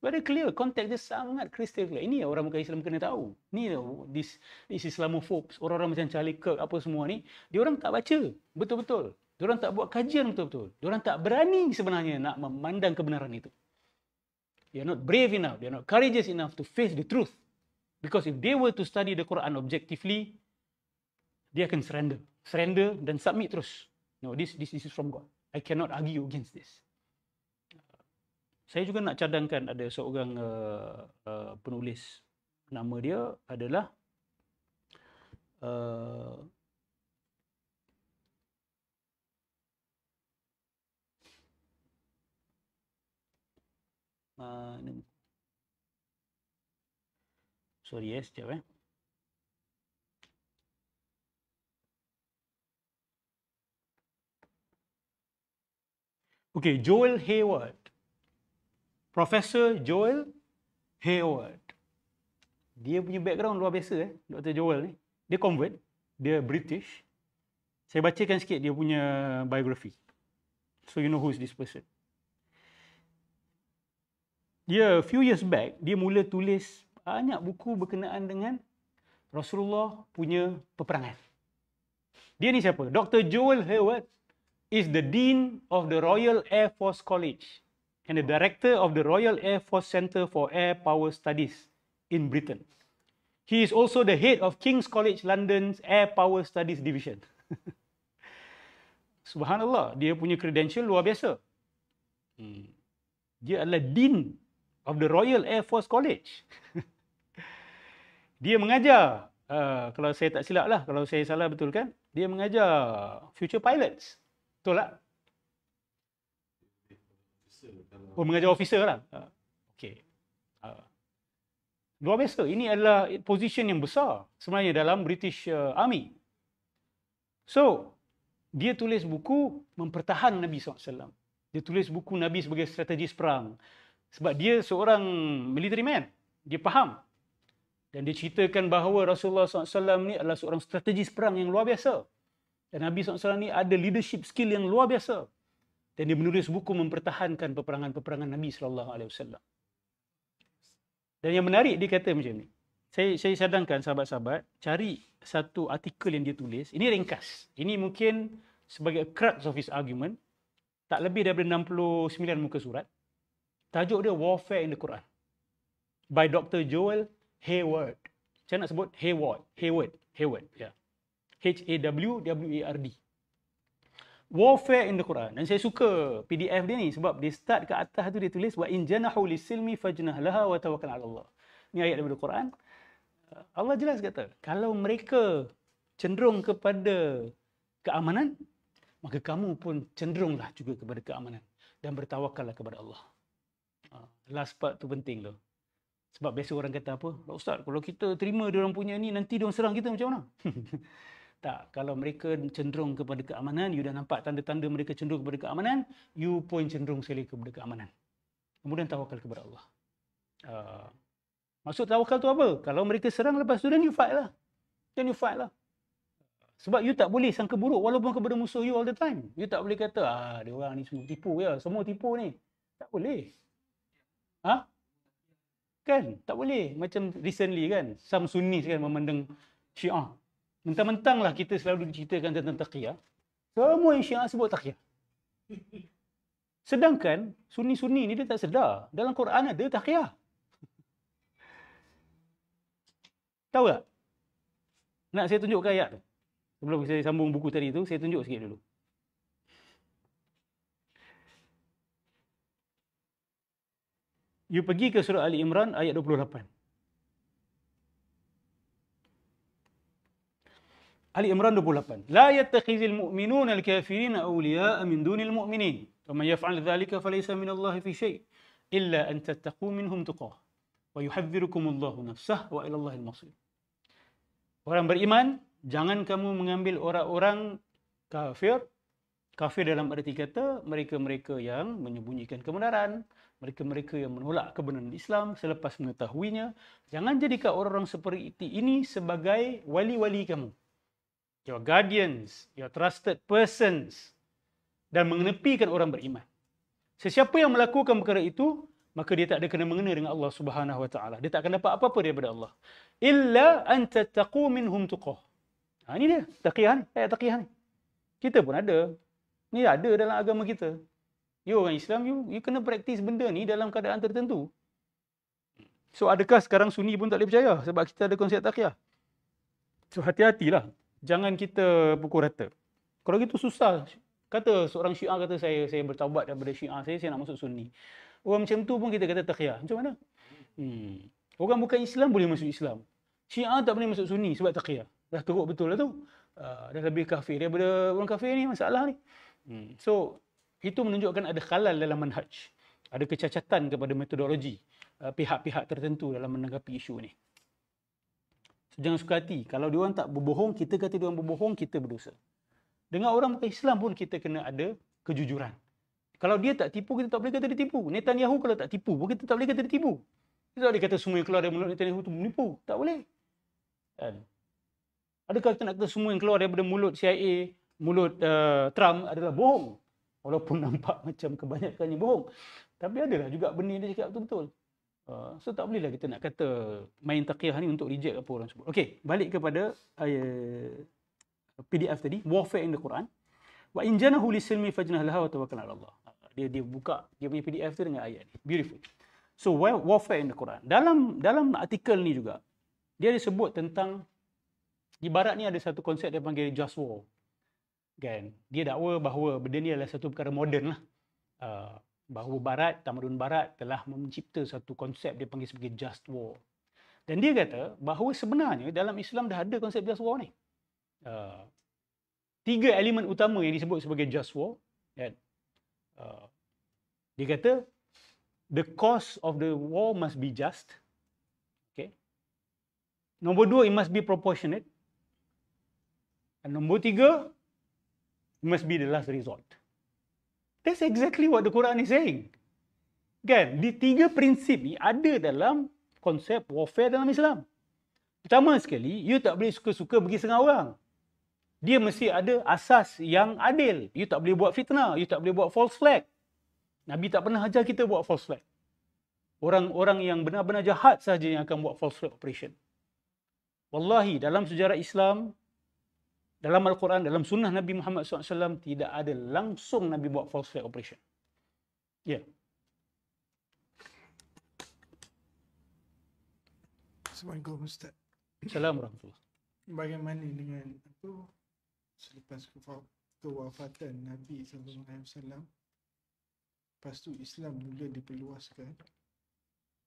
Very clear, konteks dia sangat crystal clear. Ini orang bukan Islam kena tahu. Ni this Islamophobes, orang-orang macam Charlie Kirk apa semua ni, diorang tak baca betul-betul. Diorang tak buat kajian betul-betul. Diorang tak berani sebenarnya nak memandang kebenaran itu. They are not brave enough, they are not courageous enough to face the truth. Because if they were to study the Quran objectively, dia akan surrender dan submit terus. No, this is from God. I cannot argue against this. Saya juga nak cadangkan ada seorang penulis, nama dia adalah sorry sekejap Okay, Joel Hayward. Profesor Joel Hayward. Dia punya background luar biasa Dr. Joel ni. Dia convert, dia British. Saya bacakan sikit dia punya biografi. So you know who is this person. Dia few years back, dia mula tulis banyak buku berkenaan dengan Rasulullah punya peperangan. Dia ni siapa? Dr. Joel Hayward is the Dean of the Royal Air Force College. and the director of the Royal Air Force Centre for Air Power Studies in Britain. He is also the head of King's College London's Air Power Studies Division. Subhanallah, dia punya credential luar biasa. Dia adalah Dean of the Royal Air Force College. Dia mengajar, kalau saya tak silap lah, kalau saya salah betul kan, dia mengajar future pilots. Betul tak? Oh, mengajar officer lah. Okey. Luar biasa. Ini adalah position yang besar sebenarnya dalam British Army. So, dia tulis buku mempertahan Nabi SAW. Dia tulis buku Nabi sebagai strategis perang. Sebab dia seorang military man. Dia faham. Dan dia ceritakan bahawa Rasulullah SAW ni adalah seorang strategis perang yang luar biasa. Dan Nabi SAW ni ada leadership skill yang luar biasa. Dan dia menulis buku mempertahankan peperangan-peperangan Nabi SAW. Dan yang menarik dia kata macam ni. Saya cadangkan sahabat-sahabat, cari satu artikel yang dia tulis. Ini ringkas. Ini mungkin sebagai crux of his argument. Tak lebih daripada 69 muka surat. Tajuk dia Warfare in the Quran. By Dr. Joel Hayward. Saya nak sebut Hayward. Yeah. H-A-W-W-A-R-D. Warfare in the Quran. Dan saya suka PDF dia ni sebab dia start kat atas tu dia tulis wa in janahu lisilmi fajnah laha wa tawakkal 'ala Allah. Ni ayat daripada Quran. Allah jelas kata, kalau mereka cenderung kepada keamanan, maka kamu pun cenderunglah juga kepada keamanan dan bertawakallah kepada Allah. Last part tu penting tu. Sebab biasa orang kata apa? Ustaz, kalau kita terima dia orang punya ni, nanti dia orang serang kita macam mana? Tak, kalau mereka cenderung kepada keamanan, you dah nampak tanda-tanda mereka cenderung kepada keamanan, you pun cenderung sekali kepada keamanan. Kemudian tawakal kepada Allah. Maksud tawakal tu apa? Kalau mereka serang lepas tu, then you fight lah. Sebab you tak boleh sangka buruk walaupun kepada musuh you all the time. You tak boleh kata, dia orang ni semua tipu ya, semua tipu ni. Tak boleh. Kan? Tak boleh. Macam recently kan, some Sunnis kan memandang Syiah. Mentang-mentang lah kita selalu diceritakan tentang taqiyah. Semua yang Syiah sebut taqiyah. Sedangkan Sunni-Sunni ni dia tak sedar. Dalam Quran ada taqiyah. Tahu tak? Nak saya tunjukkan ayat tu. Sebelum saya sambung buku tadi tu, saya tunjuk sikit dulu. You pergi ke surah Ali Imran ayat 28. Ali Imran 28. La yattakhizul mu'minuna al-kafirina awliya'a min dunil mu'minin. Wa man yaf'al dhalika falaysa min Allah fi syai' illa an tattaqu minhum tuqah. Wa yuhadhdhirukumullahu nafsah wa ila Allahil masir. Orang beriman, jangan kamu mengambil orang-orang kafir. Kafir dalam arti kata, mereka-mereka yang menyembunyikan kebenaran, mereka-mereka yang menolak kebenaran Islam selepas mengetahuinya. Jangan jadikan orang-orang seperti ini sebagai wali-wali kamu. Your guardians, your trusted persons. Dan mengenepikan orang beriman. Sesiapa yang melakukan perkara itu, maka dia tak ada kena mengena dengan Allah Subhanahu Wa Taala. Dia tak akan dapat apa-apa daripada Allah. Illa an tattaqu minhum tuqah. Ini dia, taqiyah ni, ayat taqiyah ni. Kita pun ada. Ni ada dalam agama kita. You orang Islam, you kena praktis benda ni dalam keadaan tertentu. So adakah sekarang Sunni pun tak boleh percaya sebab kita ada konsep taqiyah? So hati-hatilah. Jangan kita pukul rata. Kalau gitu susah. Kata seorang Syiah kata saya bertaubat daripada Syiah saya nak masuk Sunni. Orang macam tu pun kita kata taqiyah. Macam mana? Orang bukan Islam boleh masuk Islam. Syiah tak boleh masuk Sunni sebab taqiyah. Dah teruk betul lah tu. Dah lebih kafir daripada orang kafir ni masalah ni. So itu menunjukkan ada khalal dalam manhaj. Ada kecacatan kepada metodologi pihak-pihak tertentu dalam menanggapi isu ni. So, jangan suka hati. Kalau diorang tak berbohong, kita kata diorang berbohong, kita berdosa. Dengan orang bukan Islam pun kita kena ada kejujuran. Kalau dia tak tipu, kita tak boleh kata dia tipu. Netanyahu kalau tak tipu pun kita tak boleh kata dia tipu. Kita tak boleh kata semua yang keluar dari mulut Netanyahu itu menipu. Tak boleh. Adakah kita nak kata semua yang keluar daripada mulut CIA, mulut Trump adalah bohong? Walaupun nampak macam kebanyakannya bohong. Tapi adalah juga benda dia cakap betul-betul. So tak bolehlah kita nak kata main taqiyah ni untuk reject apa orang sebut. Okey, balik kepada PDF tadi, Warfare in the Quran. Wa in janahu lisilmi fajnah laha wa tawakkal 'ala Allah. Dia buka dia punya PDF tu dengan ayat ni. Beautiful. So warfare in the Quran. Dalam artikel ni juga dia disebut tentang ibarat ni ada satu konsep dia panggil just war. Kan? Dia dakwa bahawa benda ni adalah satu perkara moden lah. Bahawa tamadun barat telah mencipta satu konsep dia panggil sebagai just war. Dan dia kata bahawa sebenarnya dalam Islam dah ada konsep just war ni. 3 elemen utama yang disebut sebagai just war. Kan? Dia kata the cause of the war must be just. Okay. Nombor 2, it must be proportionate. Dan nombor 3, it must be the last resort. That's exactly what the Quran is saying. Kan? Di 3 prinsip ni ada dalam konsep warfare dalam Islam. Pertama sekali, you tak boleh suka-suka pergi setengah orang. Dia mesti ada asas yang adil. You tak boleh buat fitnah, you tak boleh buat false flag. Nabi tak pernah ajar kita buat false flag. Orang-orang yang benar-benar jahat saja yang akan buat false flag operation. Wallahi, dalam sejarah Islam, dalam Al-Quran, dalam sunnah Nabi Muhammad SAW, tidak ada langsung Nabi buat false flag operation. Ya. Yeah. Assalamualaikum Ustaz. Assalamualaikum. Bagaimana dengan selepas kewafatan Nabi SAW, lepas tu Islam mula diperluaskan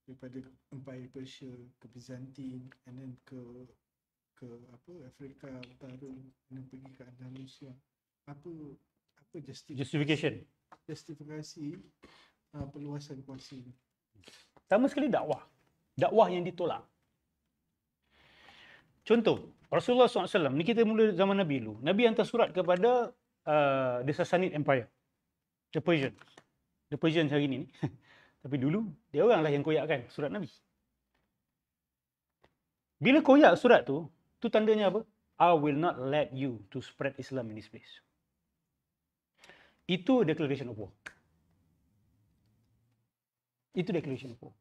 daripada Empire Persia ke Byzantine, and then ke Afrika Utara, dan pergi ke Andalusia. Apa Justification. Justifikasi perluasan kuasa ini? Pertama sekali dakwah yang ditolak. Contoh, Rasulullah SAW, ni kita mula zaman Nabi dulu. Nabi hantar surat kepada the Sassanid Empire, the Persians hari ni. Tapi dulu, dia oranglah yang koyakkan surat Nabi. Bila koyak surat tu tandanya apa? I will not let you to spread Islam in this place. Itu declaration of war. Itu declaration of war.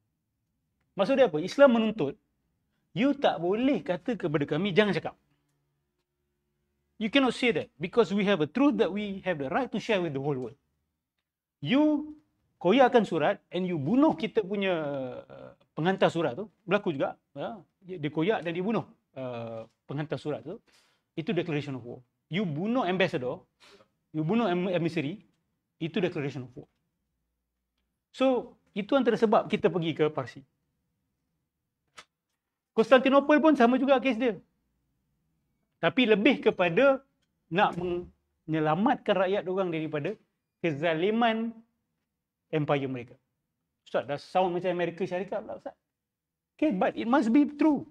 Maksud dia apa? Islam menuntut, you tak boleh kata kepada kami, jangan cakap. You cannot say that because we have a truth that we have the right to share with the whole world. You koyakkan surat and you bunuh kita punya penghantar surat tu, berlaku juga. Ya, dia koyak dan dia bunuh penghantar surat tu. Itu declaration of war. You bunuh ambassador, you bunuh emissary, itu declaration of war. So, itu antara sebab kita pergi ke Parsi. Konstantinopel pun sama juga kes dia. Tapi lebih kepada nak menyelamatkan rakyat orang daripada kezaliman empire mereka. Ustaz, dah sound macam Amerika Syarikat pula Ustaz. Okay, but it must be true.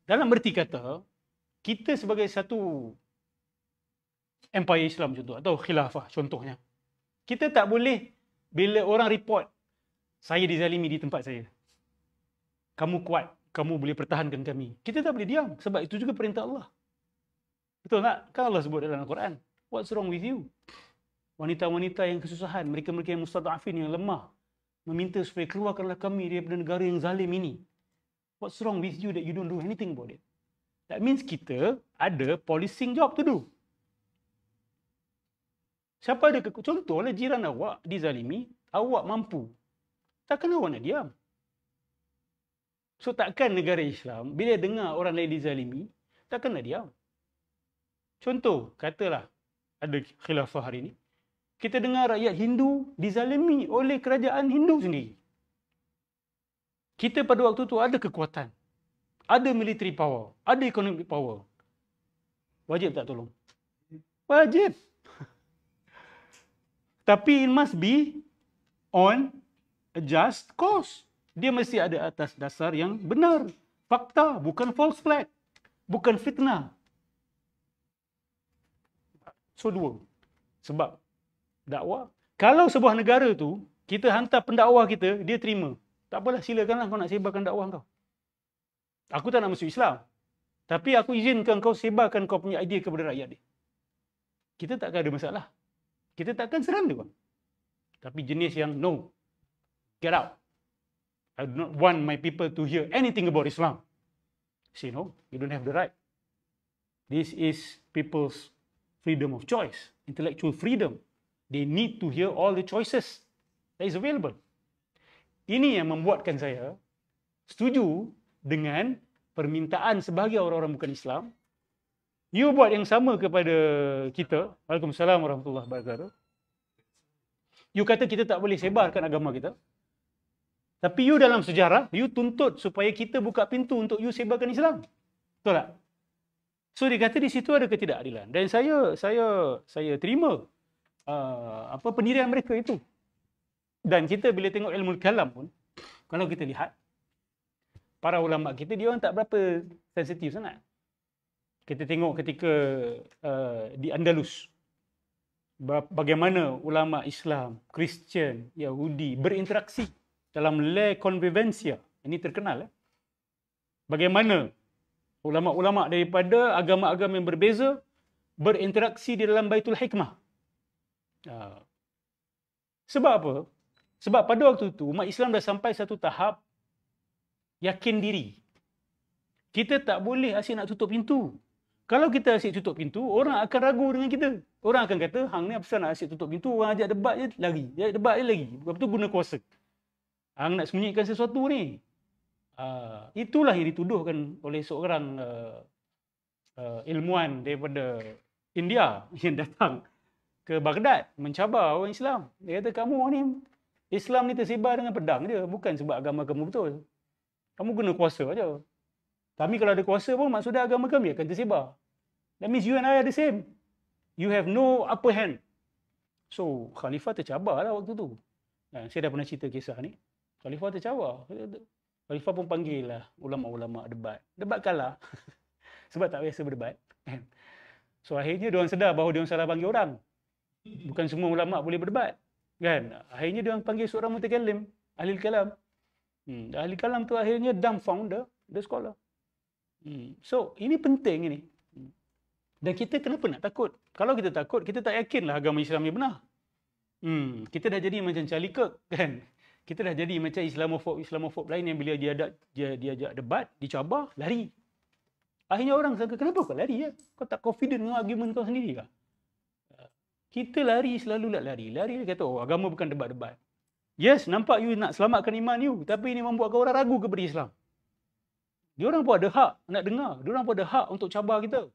Dalam berti kata, kita sebagai satu empire Islam contoh, atau khilafah contohnya, kita tak boleh bila orang report, saya dizalimi di tempat saya, kamu kuat, kamu boleh pertahankan kami. Kita tak boleh diam, sebab itu juga perintah Allah. Betul tak? Kan Allah sebut dalam Al-Quran, what's wrong with you? Wanita-wanita yang kesusahan, mereka-mereka yang mustad'afin, yang lemah, meminta supaya keluarkanlah kami daripada negara yang zalim ini. What's wrong with you that you don't do anything about it? That means kita ada policing job to do. Siapa ada contohlah jiran awak dizalimi, awak mampu. Takkan awak nak diam? So takkan negara Islam bila dengar orang lain dizalimi, takkan nak diam? Contoh, katalah ada khilafah hari ini, kita dengar rakyat Hindu dizalimi oleh kerajaan Hindu sendiri. Kita pada waktu tu ada kekuatan, ada military power, ada economic power. Wajib tak tolong? Wajib. Tapi it must be on a just cause. Dia mesti ada atas dasar yang benar. Fakta, bukan false flag. Bukan fitnah. So dua. Sebab dakwah. Kalau sebuah negara tu, kita hantar pendakwah kita, dia terima. Tak apalah, silakanlah kau nak sebarkan dakwah kau. Aku tak nak masuk Islam. Tapi aku izinkan kau sebarkan kau punya idea kepada rakyat dia. Kita takkan ada masalah. Kita takkan serang dia. Tapi jenis yang no. Get out. I do not want my people to hear anything about Islam. Say no, you don't have the right. This is people's freedom of choice, intellectual freedom. They need to hear all the choices that is available. Ini yang membuatkan saya setuju dengan permintaan sebahagian orang-orang bukan Islam. You buat yang sama kepada kita. Waalaikumsalam warahmatullahi wabarakatuh. You kata kita tak boleh sebarkan agama kita. Tapi you dalam sejarah, you tuntut supaya kita buka pintu untuk you sebarkan Islam. Betul tak? So dia kata di situ ada ketidakadilan. Dan saya terima pendirian mereka itu. Dan kita bila tengok ilmu kalam pun, kalau kita lihat, para ulama kita, dia orang tak berapa sensitif sangat. Kita tengok ketika di Andalus, bagaimana ulama Islam, Kristian, Yahudi berinteraksi dalam La Convivencia. Ini terkenal. Bagaimana ulama-ulama daripada agama-agama yang berbeza berinteraksi di dalam Baitul Hikmah. Sebab apa? Sebab pada waktu itu, umat Islam dah sampai satu tahap yakin diri. Kita tak boleh asyik nak tutup pintu. Kalau kita asyik tutup pintu, orang akan ragu dengan kita. Orang akan kata, hang ni apa nak asyik tutup pintu, orang ajak debat je lari. Ajak debat je lagi. Lepas tu guna kuasa. Hang nak sembunyikan sesuatu ni. Itulah yang dituduhkan oleh seorang ilmuwan daripada India yang datang ke Baghdad mencabar orang Islam. Dia kata, kamu ni Islam ni tersebar dengan pedang je, bukan sebab agama kamu betul. Kamu guna kuasa aja. Kami kalau ada kuasa pun maksudnya agama kami akan tersebar. That means you and I are the same. You have no upper hand. So khalifah tercabar lah waktu tu. Saya dah pernah cerita kisah ni. Khalifah tercabar. Khalifah pun panggil lah ulama-ulama debat. Debat kalah. Sebab tak biasa berdebat. So akhirnya diorang sedar bahawa diorang salah panggil orang. Bukan semua ulama boleh berdebat. Kan? Akhirnya diorang panggil seorang mutakallim, ahli kalam. Ahli kalam tu akhirnya dumbfound the scholar. So ini penting ini. Dan kita kenapa nak takut? Kalau kita takut, kita tak yakinlah agama Islam ni benar. Kita dah jadi macam Charlie Kirk, kan? Kita dah jadi macam Islamofob lain yang bila dia ajak debat, dicabar, lari. Akhirnya orang sangka, kenapa kau lari? Kau tak confident dengan argument kau sendiri kah? Kita lari, selalu nak lari. Lari dia kata, agama bukan debat-debat. Yes, nampak you nak selamatkan iman you, tapi ini membuatkan orang ragu kepada Islam. Diorang pun ada hak nak dengar. Diorang pun ada hak untuk cabar kita.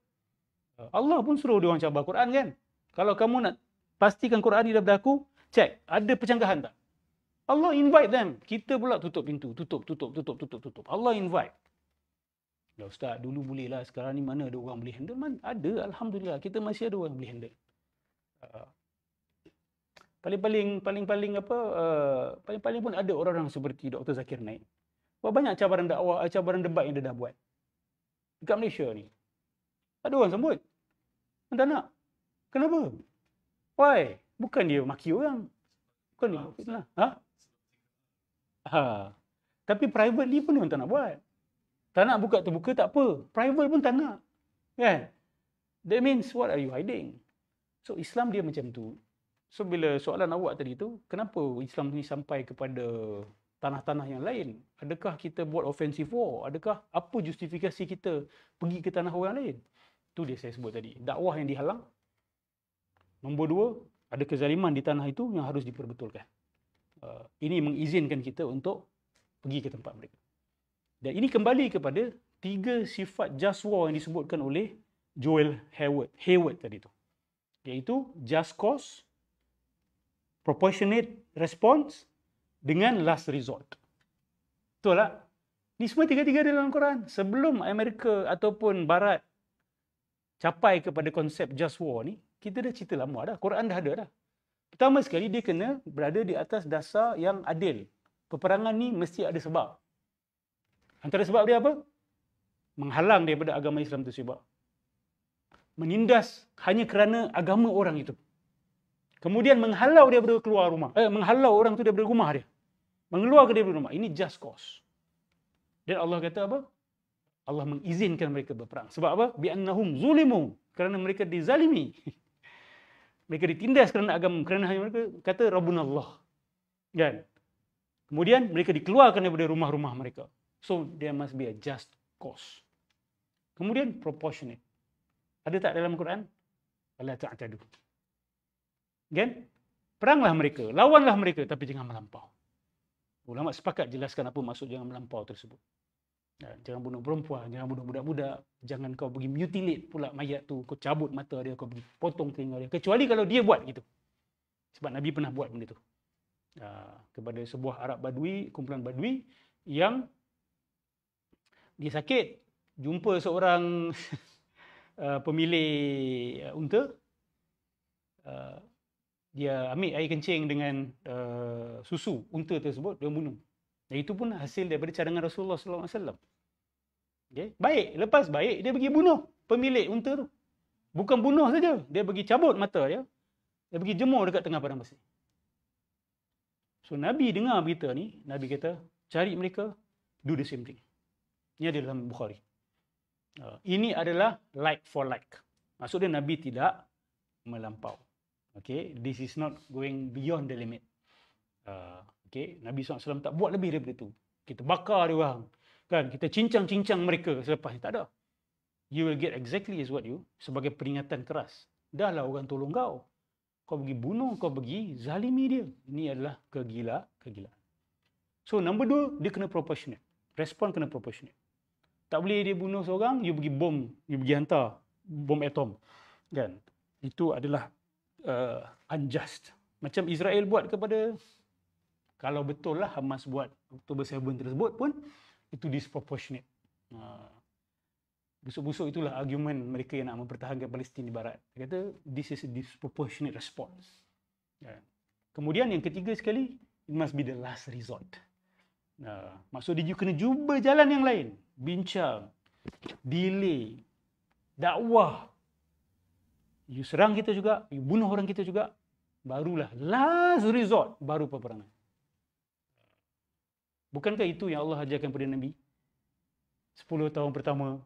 Allah pun suruh diorang cabar Quran, kan? Kalau kamu nak pastikan Quran ni daripada aku, cek, ada percanggahan tak? Allah invite them. Kita pula tutup pintu. Tutup. Allah invite. Ya Ustaz, dulu boleh lah. Sekarang ni mana ada orang boleh handle? Ada, Alhamdulillah. Kita masih ada orang boleh handle. Paling-paling pun ada orang seperti Dr. Zakir Naik. Banyak cabaran dakwah, cabaran debat yang dia dah buat. Dekat Malaysia ni. Ada orang sambut. Tak nak. Kenapa? Why? Bukan dia maki orang. Bukan dia fitnah. Tapi privately pun dia tak nak buat. Tak nak buka terbuka, tak apa. Private pun tak nak. Kan? That means, what are you hiding? So, Islam dia macam tu. So, bila soalan awak tadi tu, kenapa Islam ni sampai kepada tanah-tanah yang lain? Adakah kita buat offensive war? Adakah apa justifikasi kita pergi ke tanah orang lain? Itu dia saya sebut tadi. Dakwah yang dihalang. Nombor dua, ada kezaliman di tanah itu yang harus diperbetulkan. Ini mengizinkan kita untuk pergi ke tempat mereka. Dan ini kembali kepada 3 sifat just war yang disebutkan oleh Joel Hayward tadi tu. Iaitu just cause, proportionate response dengan last resort. Betul tak? Ini semua 3-3 dalam Quran. Sebelum Amerika ataupun Barat capai kepada konsep just war ni, kita dah cerita lama dah. Quran dah ada dah. Pertama sekali, dia kena berada di atas dasar yang adil. Peperangan ni mesti ada sebab. Antara sebab dia apa? Menghalang daripada agama Islam tersebar. Menindas hanya kerana agama orang itu. Kemudian menghalau dia daripada keluar rumah. Menghalau orang tu daripada rumah dia. Mengeluarkan dia daripada rumah. Ini just cause. Dan Allah kata apa? Allah mengizinkan mereka berperang. Sebab apa? Bi'annahum zulimu. Kerana mereka dizalimi. Mereka ditindas kerana agama. Kerana hanya mereka kata Rabbunallah. Kan? Kemudian mereka dikeluarkan daripada rumah-rumah mereka. So, there must be a just cause. Kemudian, proportionate. Ada tak dalam Quran? Wala ta'tadu. Kan? peranglah mereka, lawanlah mereka, tapi jangan melampau. Ulama sepakat jelaskan apa maksud jangan melampau tersebut. Jangan bunuh perempuan, jangan bunuh budak-budak, jangan kau pergi mutilate pula mayat tu, kau cabut mata dia, kau pergi potong telinga dia. Kecuali kalau dia buat gitu. Sebab Nabi pernah buat benda tu. Kepada sebuah Arab Badui, kumpulan Badui yang dia sakit, jumpa seorang pemilik unta, dia ambil air kencing dengan susu unta tersebut, dia bunuh. Dan itu pun hasil daripada cadangan Rasulullah SAW. Okay. Baik, lepas baik, dia pergi bunuh pemilik unta tu. Bukan bunuh saja, dia pergi cabut mata dia, dia pergi jemur dekat tengah padang pasir. So Nabi dengar berita ni, Nabi kata, cari mereka, do the same thing. Ini ada dalam Bukhari. Ini adalah like for like. Maksudnya Nabi tidak melampau. Okay, this is not going beyond the limit. Okay, Nabi SAW tak buat lebih daripada itu. Kita bakar dia orang, kan? Kita cincang-cincang mereka selepas ni. Tak ada. You will get exactly as what you, sebagai peringatan keras. Dahlah orang tolong kau. Kau pergi bunuh, kau pergi zalimi dia. Ini adalah kegilaan. So, number 2, dia kena proportionate. Respon kena proportionate. Tak boleh dia bunuh seorang, you pergi bom, you pergi hantar bom atom. Kan? Itu adalah unjust. Macam Israel buat kepada, kalau betul lah Hamas buat Oktober 7 tersebut pun, itu disproportionate. Busuk-busuk itulah argumen mereka yang nak mempertahankan Palestin di Barat. Dia kata, this is a disproportionate response. Kemudian yang ketiga sekali, it must be the last resort. Maksudnya you kena cuba jalan yang lain. Bincang, delay, dakwah. You serang kita juga, you bunuh orang kita juga, barulah last resort, baru peperangan. Bukankah itu yang Allah ajarkan pada Nabi? 10 tahun pertama,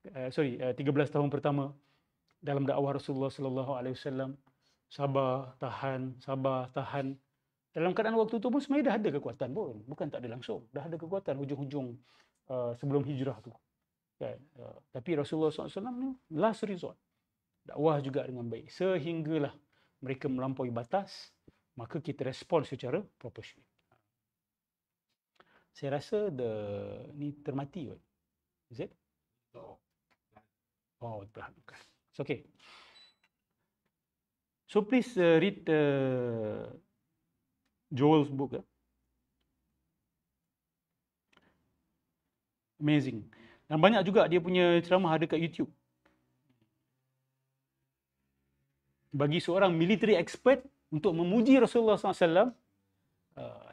13 tahun pertama dalam dakwah Rasulullah sallallahu alaihi wasallam, sabar, tahan. Dalam keadaan waktu itu pun sebenarnya dah ada kekuatan pun, bukan tak ada langsung, dah ada kekuatan hujung-hujung sebelum hijrah tu. Kan? Tapi Rasulullah SAW ni last resort. Dakwah juga dengan baik. Sehinggalah mereka melampaui batas, maka kita respon secara proporsional. Saya rasa ni termati. Is it? Oh, okay. It's okay. So please read Joel's book. Amazing. Dan banyak juga dia punya ceramah ada kat YouTube. Bagi seorang military expert untuk memuji Rasulullah SAW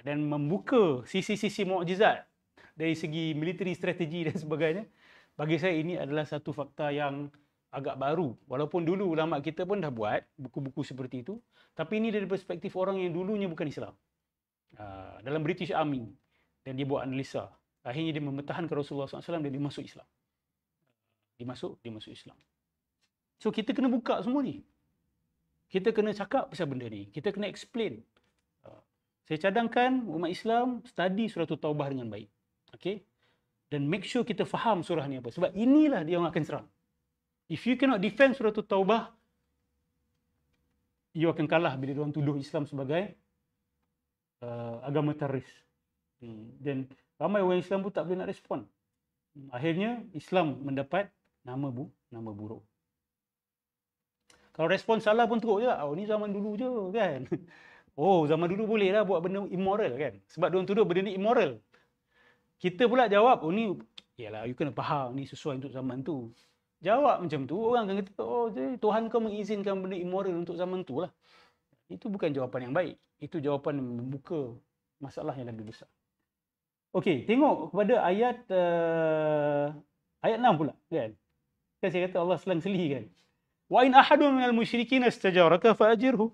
dan membuka sisi-sisi mukjizat dari segi military strategi dan sebagainya, bagi saya ini adalah satu fakta yang agak baru. Walaupun dulu ulama kita pun dah buat buku-buku seperti itu, tapi ini dari perspektif orang yang dulunya bukan Islam. Dalam British Army, dan dia buat analisa. Akhirnya dia mempertahankan Rasulullah SAW dan dia masuk Islam. Dia masuk Islam. So kita kena buka semua ni. Kita kena cakap pasal benda ni. Kita kena explain. Saya cadangkan umat Islam study surah Taubah dengan baik. Okay? Dan make sure kita faham surah ni apa. Sebab inilah dia yang akan serang. If you cannot defend surah Taubah, you akan kalah bila diorang tuduh Islam sebagai agama teroris. Dan ramai orang Islam pun tak boleh nak respon. Akhirnya Islam mendapat nama buruk. Kalau respon salah pun teruk je. Oh, ni zaman dulu je kan. Oh, zaman dulu boleh lah buat benda immoral kan. Sebab diorang tuduh benda ni immoral. Kita pula jawab, oh ni, yalah, you kena faham ni sesuai untuk zaman tu. Jawab macam tu, orang akan kata, oh Tuhan kau mengizinkan benda immoral untuk zaman tu lah. Itu bukan jawapan yang baik. Itu jawapan yang membuka masalah yang lebih besar. Okey, tengok kepada ayat 6 pula kan. Kan saya kata Allah selang-seli kan. Wa in ahadun minal musyrikin istajaraka fa'ajirhu.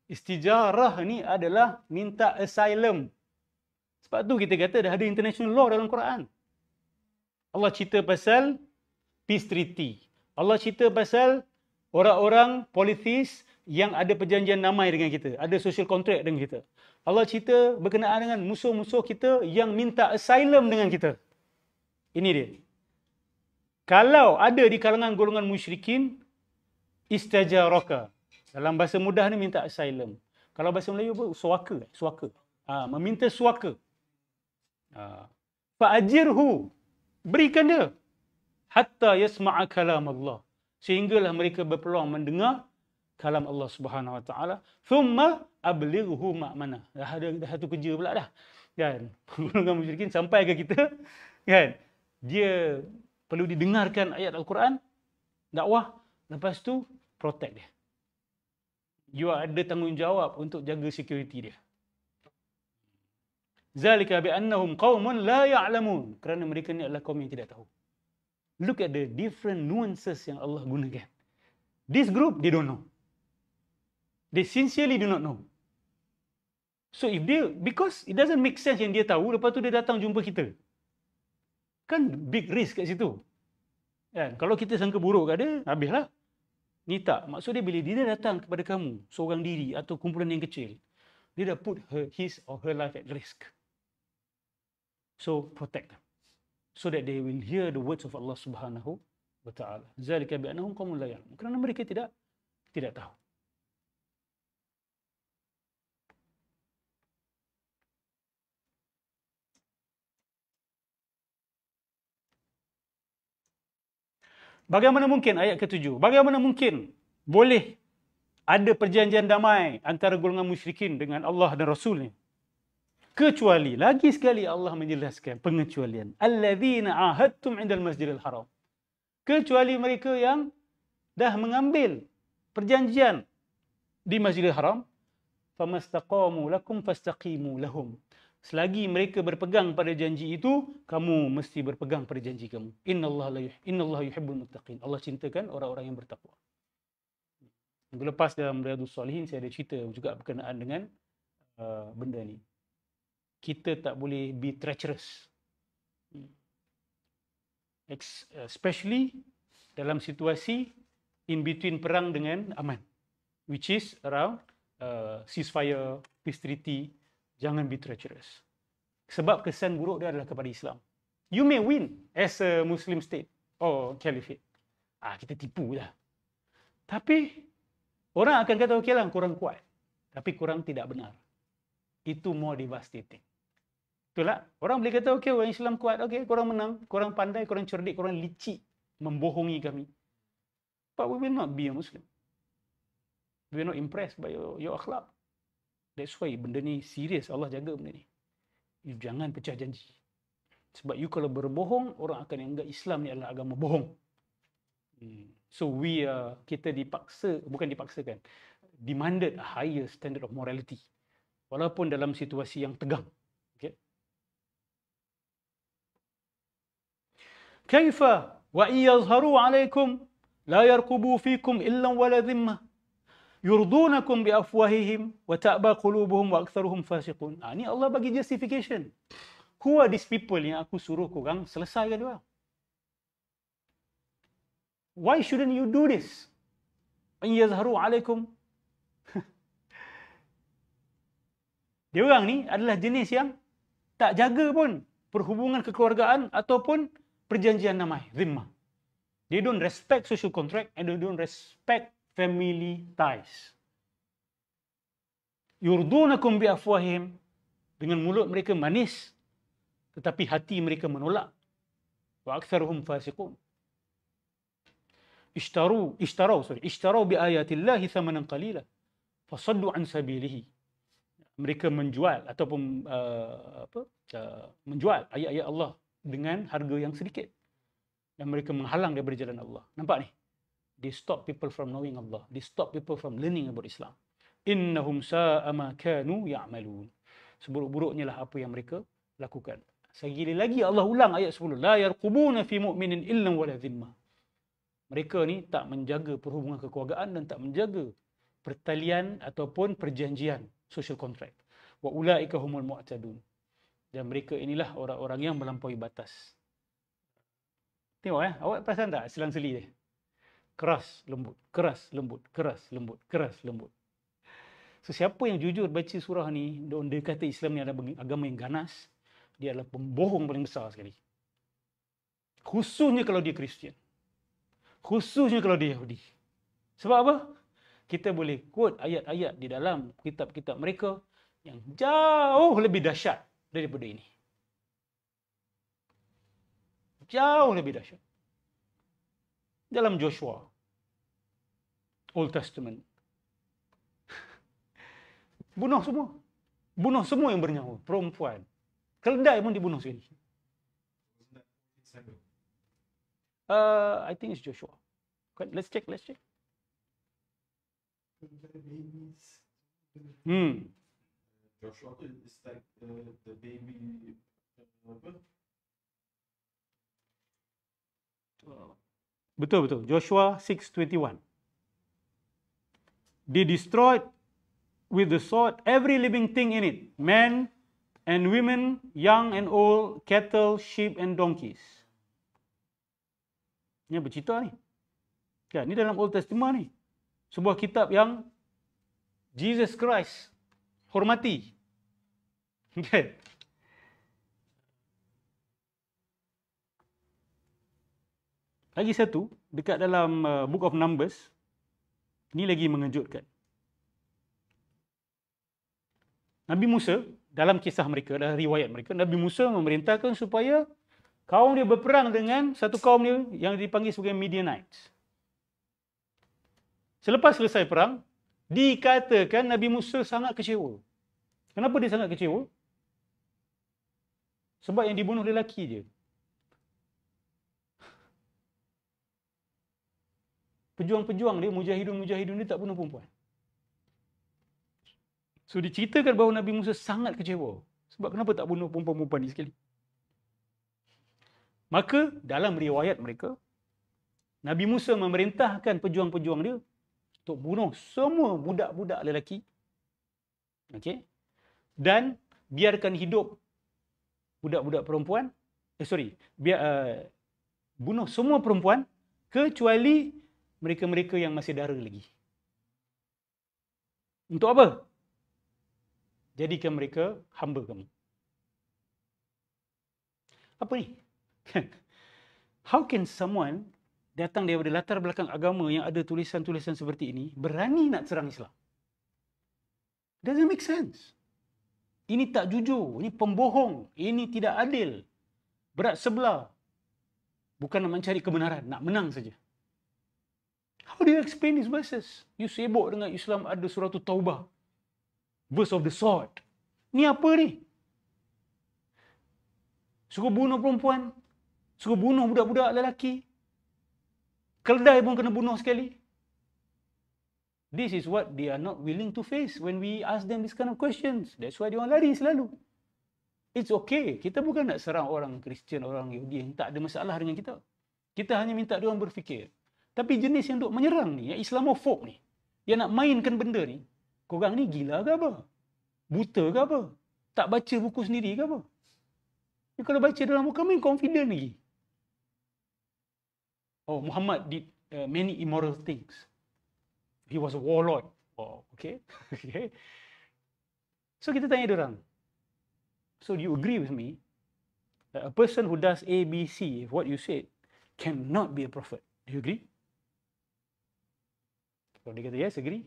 Istijarah ni adalah minta asylum. Sebab tu kita kata dah ada international law dalam Quran. Allah cerita pasal peace treaty. Allah cerita pasal orang-orang politis yang ada perjanjian damai dengan kita, ada social contract dengan kita. Allah cerita berkenaan dengan musuh-musuh kita yang minta asylum dengan kita. Ini dia. Kalau ada di kalangan golongan musyrikin, istajaraka, Dalam bahasa mudah ni minta asylum. Kalau bahasa Melayu apa? Suaka. Suaka. Meminta suaka. Fa'ajirhu. Berikan dia. Hatta yasma'a kalam Allah. Sehinggalah mereka berpeluang mendengar kalam Allah Subhanahu Wa Taala. Thumma ablighu ma'mana. Dah satu kerja pula dah. Kan? Golongan musyrikin sampai ke kita, kan? Dia perlu didengarkan ayat Al-Quran, dakwah, lepas tu protect dia. You ada tanggungjawab untuk jaga security dia. Zalika bi annahum qaumun la ya'lamun. Kerana mereka ni adalah kaum yang tidak tahu. Look at the different nuances yang Allah gunakan. This group, they don't know. They sincerely do not know. So if dia, because it doesn't make sense yang dia tahu, lepas tu dia datang jumpa kita. Kan big risk kat situ. Kan? Kalau kita sangka buruk kat dia, habislah. Ni tak. Maksud dia bila dia datang kepada kamu, seorang diri atau kumpulan yang kecil, dia dah put his or her life at risk. So protect them. So that they will hear the words of Allah Subhanahu Wa Taala. Zalika bi annahum qaumun la ya'lamun. Kerana mereka tidak tahu. Bagaimana mungkin ayat ke-7? Bagaimana mungkin boleh ada perjanjian damai antara golongan musyrikin dengan Allah dan Rasulnya? Kecuali, lagi sekali Allah menjelaskan pengecualian. Alladzina ahadtum indal masjidil haram. Kecuali mereka yang dah mengambil perjanjian di Masjidil Haram. Famastaqamu lakum fastaqimu lahum. Selagi mereka berpegang pada janji itu, kamu mesti berpegang pada janji kamu. Innallaha yuhibbul muttaqin. Allah cintakan orang-orang yang bertakwa. Minggu lepas dalam Riyadhus Shalihin saya ada cerita juga berkenaan dengan benda ni. Kita tak boleh be treacherous. Especially dalam situasi in between perang dengan aman. Which is around ceasefire, peace treaty. Jangan be treacherous. Sebab kesan buruk dia adalah kepada Islam. You may win as a Muslim state or caliphate. Kita tipu lah. Tapi orang akan kata, okey lah, korang kuat. Tapi korang tidak benar. Itu more devastating. Itulah. Orang boleh kata, okey, orang Islam kuat. Okey, korang menang. Korang pandai, korang cerdik, korang licik. Membohongi kami. But we will not be a Muslim. We are not impressed by your akhlak. That's why benda ni serius. Allah jaga benda ni. You jangan pecah janji. Sebab you kalau berbohong, orang akan anggap Islam ni adalah agama bohong. So kita dipaksa, bukan dipaksakan, demanded a higher standard of morality. Walaupun dalam situasi yang tegang. Okay? Kaifa wa iyazharu alaikum la yarqubu fikum illa wala dhimmah. Yurdunakum bi afwahihim wa ta'ba qulubuhum wa aktsaruhum fasiqun. Ni Allah bagi justification. Who are these people yang aku suruh korang selesaikan dia? Why shouldn't you do this? In yazharu alaikum. Dia orang ni adalah jenis yang tak jaga pun perhubungan kekeluargaan ataupun perjanjian damai, zimmah. They don't respect social contract and they don't respect family ties. Yurdunakum bi afwahihim. Dengan mulut mereka manis, tetapi hati mereka menolak. Wa aktsaruhum fasiqun. Ishtarau bi ayatillahi thamanan qalila fasaddu an sabilihi. Mereka menjual ataupun menjual ayat-ayat Allah dengan harga yang sedikit. Dan mereka menghalang daripada jalan Allah. Nampak ni? They stop people from knowing Allah. They stop people from learning about Islam. Innahum sa'a ma kanu ya'malun. Seburuk-buruknya lah apa yang mereka lakukan. Sekali lagi Allah ulang ayat 10. La yarqubuna fi mu'minin illa wala dhimmah. Mereka ni tak menjaga perhubungan kekeluargaan dan tak menjaga pertalian ataupun perjanjian, social contract. Wa ulaika humul mu'tadun. Dan mereka inilah orang-orang yang melampaui batas. Tengok awak perasan tak selang-seli dia? Keras, lembut, keras, lembut, keras, lembut, keras, lembut. So, siapa yang jujur baca surah ni, dia kata Islam ni adalah agama yang ganas, dia adalah pembohong paling besar sekali. Khususnya kalau dia Kristian. Khususnya kalau dia Yahudi. Sebab apa? kita boleh quote ayat-ayat di dalam kitab-kitab mereka yang jauh lebih dahsyat daripada ini. Jauh lebih dahsyat. Dalam Joshua, Old Testament. Bunuh semua. Bunuh semua yang bernyawa. Perempuan. Keledai pun dibunuh sekali. I think it's Joshua. Let's check. Joshua tu is like the baby apa? Betul. Joshua 6:21. They destroyed with the sword every living thing in it, men and women, young and old, cattle, sheep and donkeys. Ini bercerita ni. Kan, ni dalam Old Testament ni. Sebuah kitab yang Jesus Christ hormati. Okay. Lagi satu, dekat dalam Book of Numbers, ni lagi mengejutkan. Nabi Musa, dalam kisah mereka, dalam riwayat mereka, Nabi Musa memerintahkan supaya kaum dia berperang dengan satu kaum dia yang dipanggil sebagai Midianites. Selepas selesai perang, dikatakan Nabi Musa sangat kecewa. Kenapa dia sangat kecewa? Sebab yang dibunuh lelaki je. Pejuang-pejuang dia, mujahidun dia tak bunuh perempuan. So diceritakan bahawa Nabi Musa sangat kecewa. Sebab kenapa tak bunuh perempuan-perempuan ni sekali? Maka dalam riwayat mereka, Nabi Musa memerintahkan pejuang-pejuang dia untuk bunuh semua budak-budak lelaki. Okey. Dan biarkan hidup budak-budak perempuan. Bunuh semua perempuan kecuali mereka-mereka yang masih dara lagi. Untuk apa? Jadikan mereka hamba kamu. Apa ni? How can someone datang daripada latar belakang agama yang ada tulisan-tulisan seperti ini berani nak serang Islam? Doesn't make sense. Ini tak jujur, ini pembohong, ini tidak adil. Berat sebelah. Bukan nak mencari kebenaran, nak menang saja. How do you explain these verses? You sibuk dengan Islam ada surah Taubah. Verse of the sword. Ni apa ni? Suruh bunuh perempuan. Suruh bunuh budak-budak lelaki. Keledai pun kena bunuh sekali. This is what they are not willing to face when we ask them this kind of questions. That's why dia orang lari selalu. It's okay. Kita bukan nak serang orang Kristian, orang Yahudi yang tak ada masalah dengan kita. Kita hanya minta dia orang berfikir. Tapi jenis yang duk menyerang ni, yang Islamophobe ni, yang nak mainkan benda ni, korang ni gila ke apa? Buta ke apa? Tak baca buku sendiri ke apa? You kalau baca dalam buku, main confident lagi. Oh, Muhammad did many immoral things. He was a warlord. Oh, okay. Okay. So kita tanya dia orang. So do you agree with me that a person who does A, B, C, what you said, cannot be a prophet? Do you agree? Kalau dia kata yes, agree.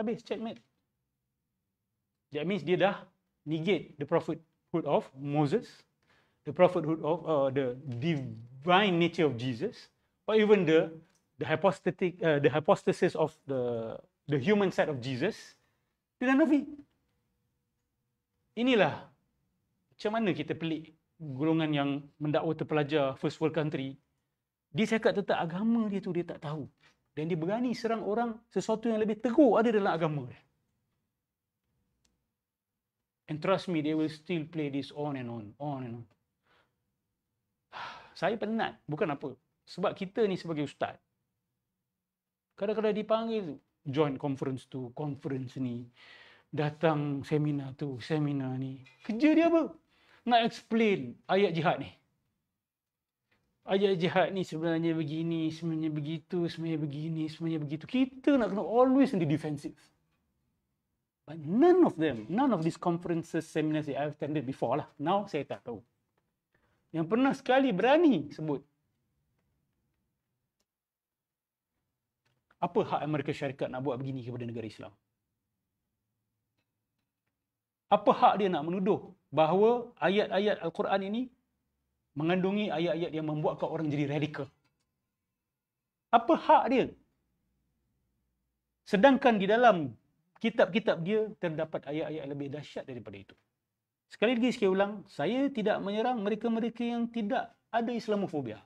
Habis, checkmate. That means dia dah negate the prophethood of Moses, the prophethood of the divine nature of Jesus, or even the hypostasis of the human side of Jesus. Dia dah nafi. Inilah macam mana kita pelik golongan yang mendakwa terpelajar first world country. Dia cakap tentang agama dia tu dia tak tahu. Dan dia berani serang orang sesuatu yang lebih teruk ada dalam agama dia. And trust me, they will still play this on and on. Saya penat, bukan apa. Sebab kita ni sebagai ustaz, kadang-kadang dipanggil join conference tu, conference ni, datang seminar tu, seminar ni. Kerja dia apa? Nak explain ayat jihad ni. Ayat jihad ni sebenarnya begini, sebenarnya begitu, sebenarnya begini, sebenarnya begitu. Kita nak kena always in the defensive. But none of these conferences, seminars that I've attended before lah. Now saya tak tahu. Yang pernah sekali berani sebut. Apa hak Amerika Syarikat nak buat begini kepada negara Islam? Apa hak dia nak menuduh bahawa ayat-ayat Al-Quran ini mengandungi ayat-ayat yang membuatkan orang jadi radikal? Apa hak dia? Sedangkan di dalam kitab-kitab dia terdapat ayat-ayat lebih dahsyat daripada itu. Sekali lagi saya ulang, saya tidak menyerang mereka-mereka yang tidak ada Islamofobia.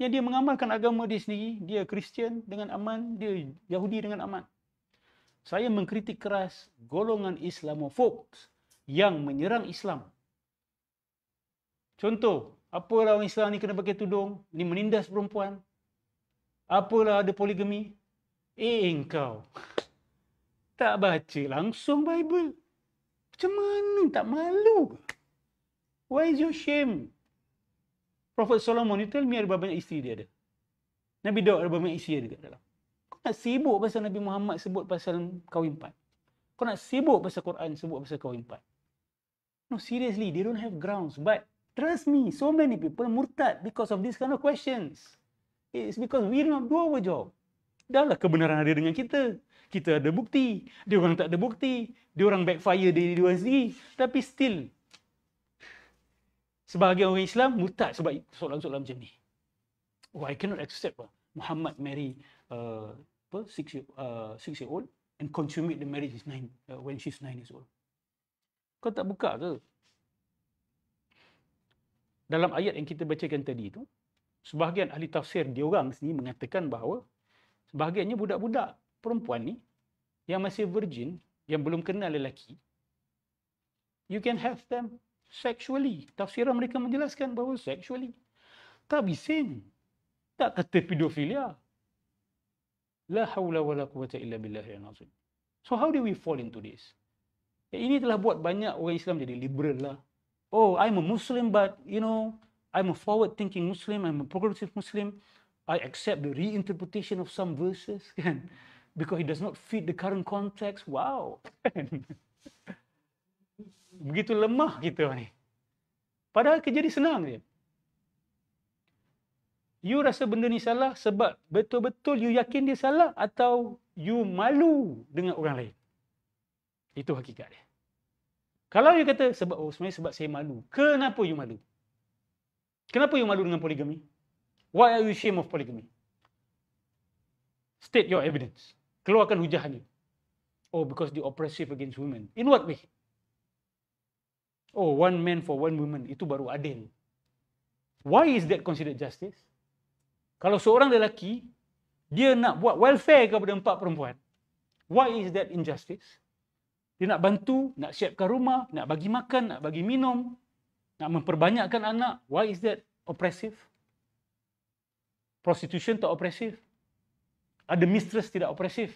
Yang dia mengamalkan agama dia sendiri, dia Kristian dengan aman, dia Yahudi dengan aman. Saya mengkritik keras golongan Islamofobes yang menyerang Islam. Contoh, apalah orang Islam ni kena pakai tudung, ni menindas perempuan. Apalah ada poligami. Engkau tak baca langsung Bible. Macam mana? Tak malu ke? Why is your shame? Prophet Solomon, you tell me ada berapa banyak isteri dia ada? Nabi Daud ada berapa banyak isteri dia dekat dalam? Kau nak sibuk pasal Nabi Muhammad sebut pasal kahwin 4? Kau nak sibuk pasal Quran sebut pasal kahwin 4? No, seriously, they don't have grounds. But trust me, so many people murtad because of this kind of questions. It's because we don't do our job. Dah lah kebenaran ada dengan kita. Kita ada bukti. Dia orang tak ada bukti. Dia orang backfire diri dia orang sendiri. Tapi still, sebahagian orang Islam murtad sebab soalan-soalan macam ni. Oh, I cannot accept Muhammad marry 6-year-old and consummate the marriage when she's 9 years old. Kau tak buka ke? Dalam ayat yang kita bacakan tadi tu, sebahagian ahli tafsir dia orang sendiri mengatakan bahawa sebahagiannya budak-budak perempuan ni yang masih virgin, yang belum kenal lelaki, you can have them sexually. Tafsiran mereka menjelaskan bahawa sexually. Tak bising. Tak kata pedofilia. La hawla wa la quwata illa billahi al-azim. So how do we fall into this? Ini telah buat banyak orang Islam jadi liberal lah. Oh, I'm a Muslim but, I'm a forward-thinking Muslim, I'm a progressive Muslim. I accept the reinterpretation of some verses, kan? Because it does not fit the current context. Wow. Begitu lemah kita ni. Padahal kerja dia senang je. You rasa benda ni salah sebab betul-betul you yakin dia salah atau you malu dengan orang lain. Itu hakikat dia. Kalau you kata sebenarnya sebab saya malu. Kenapa you malu? Kenapa you malu dengan poligami? Why are you ashamed of polygamy? State your evidence. Keluarkan hujahnya. Oh, because they're oppressive against women. In what way? Oh, one man for one woman. Itu baru adil. Why is that considered justice? Kalau seorang lelaki, dia nak buat welfare kepada 4 perempuan. Why is that injustice? Dia nak bantu, nak siapkan rumah, nak bagi makan, nak bagi minum, nak memperbanyakkan anak. Why is that oppressive? Prostitution tak opresif. Ada mistress tidak opresif.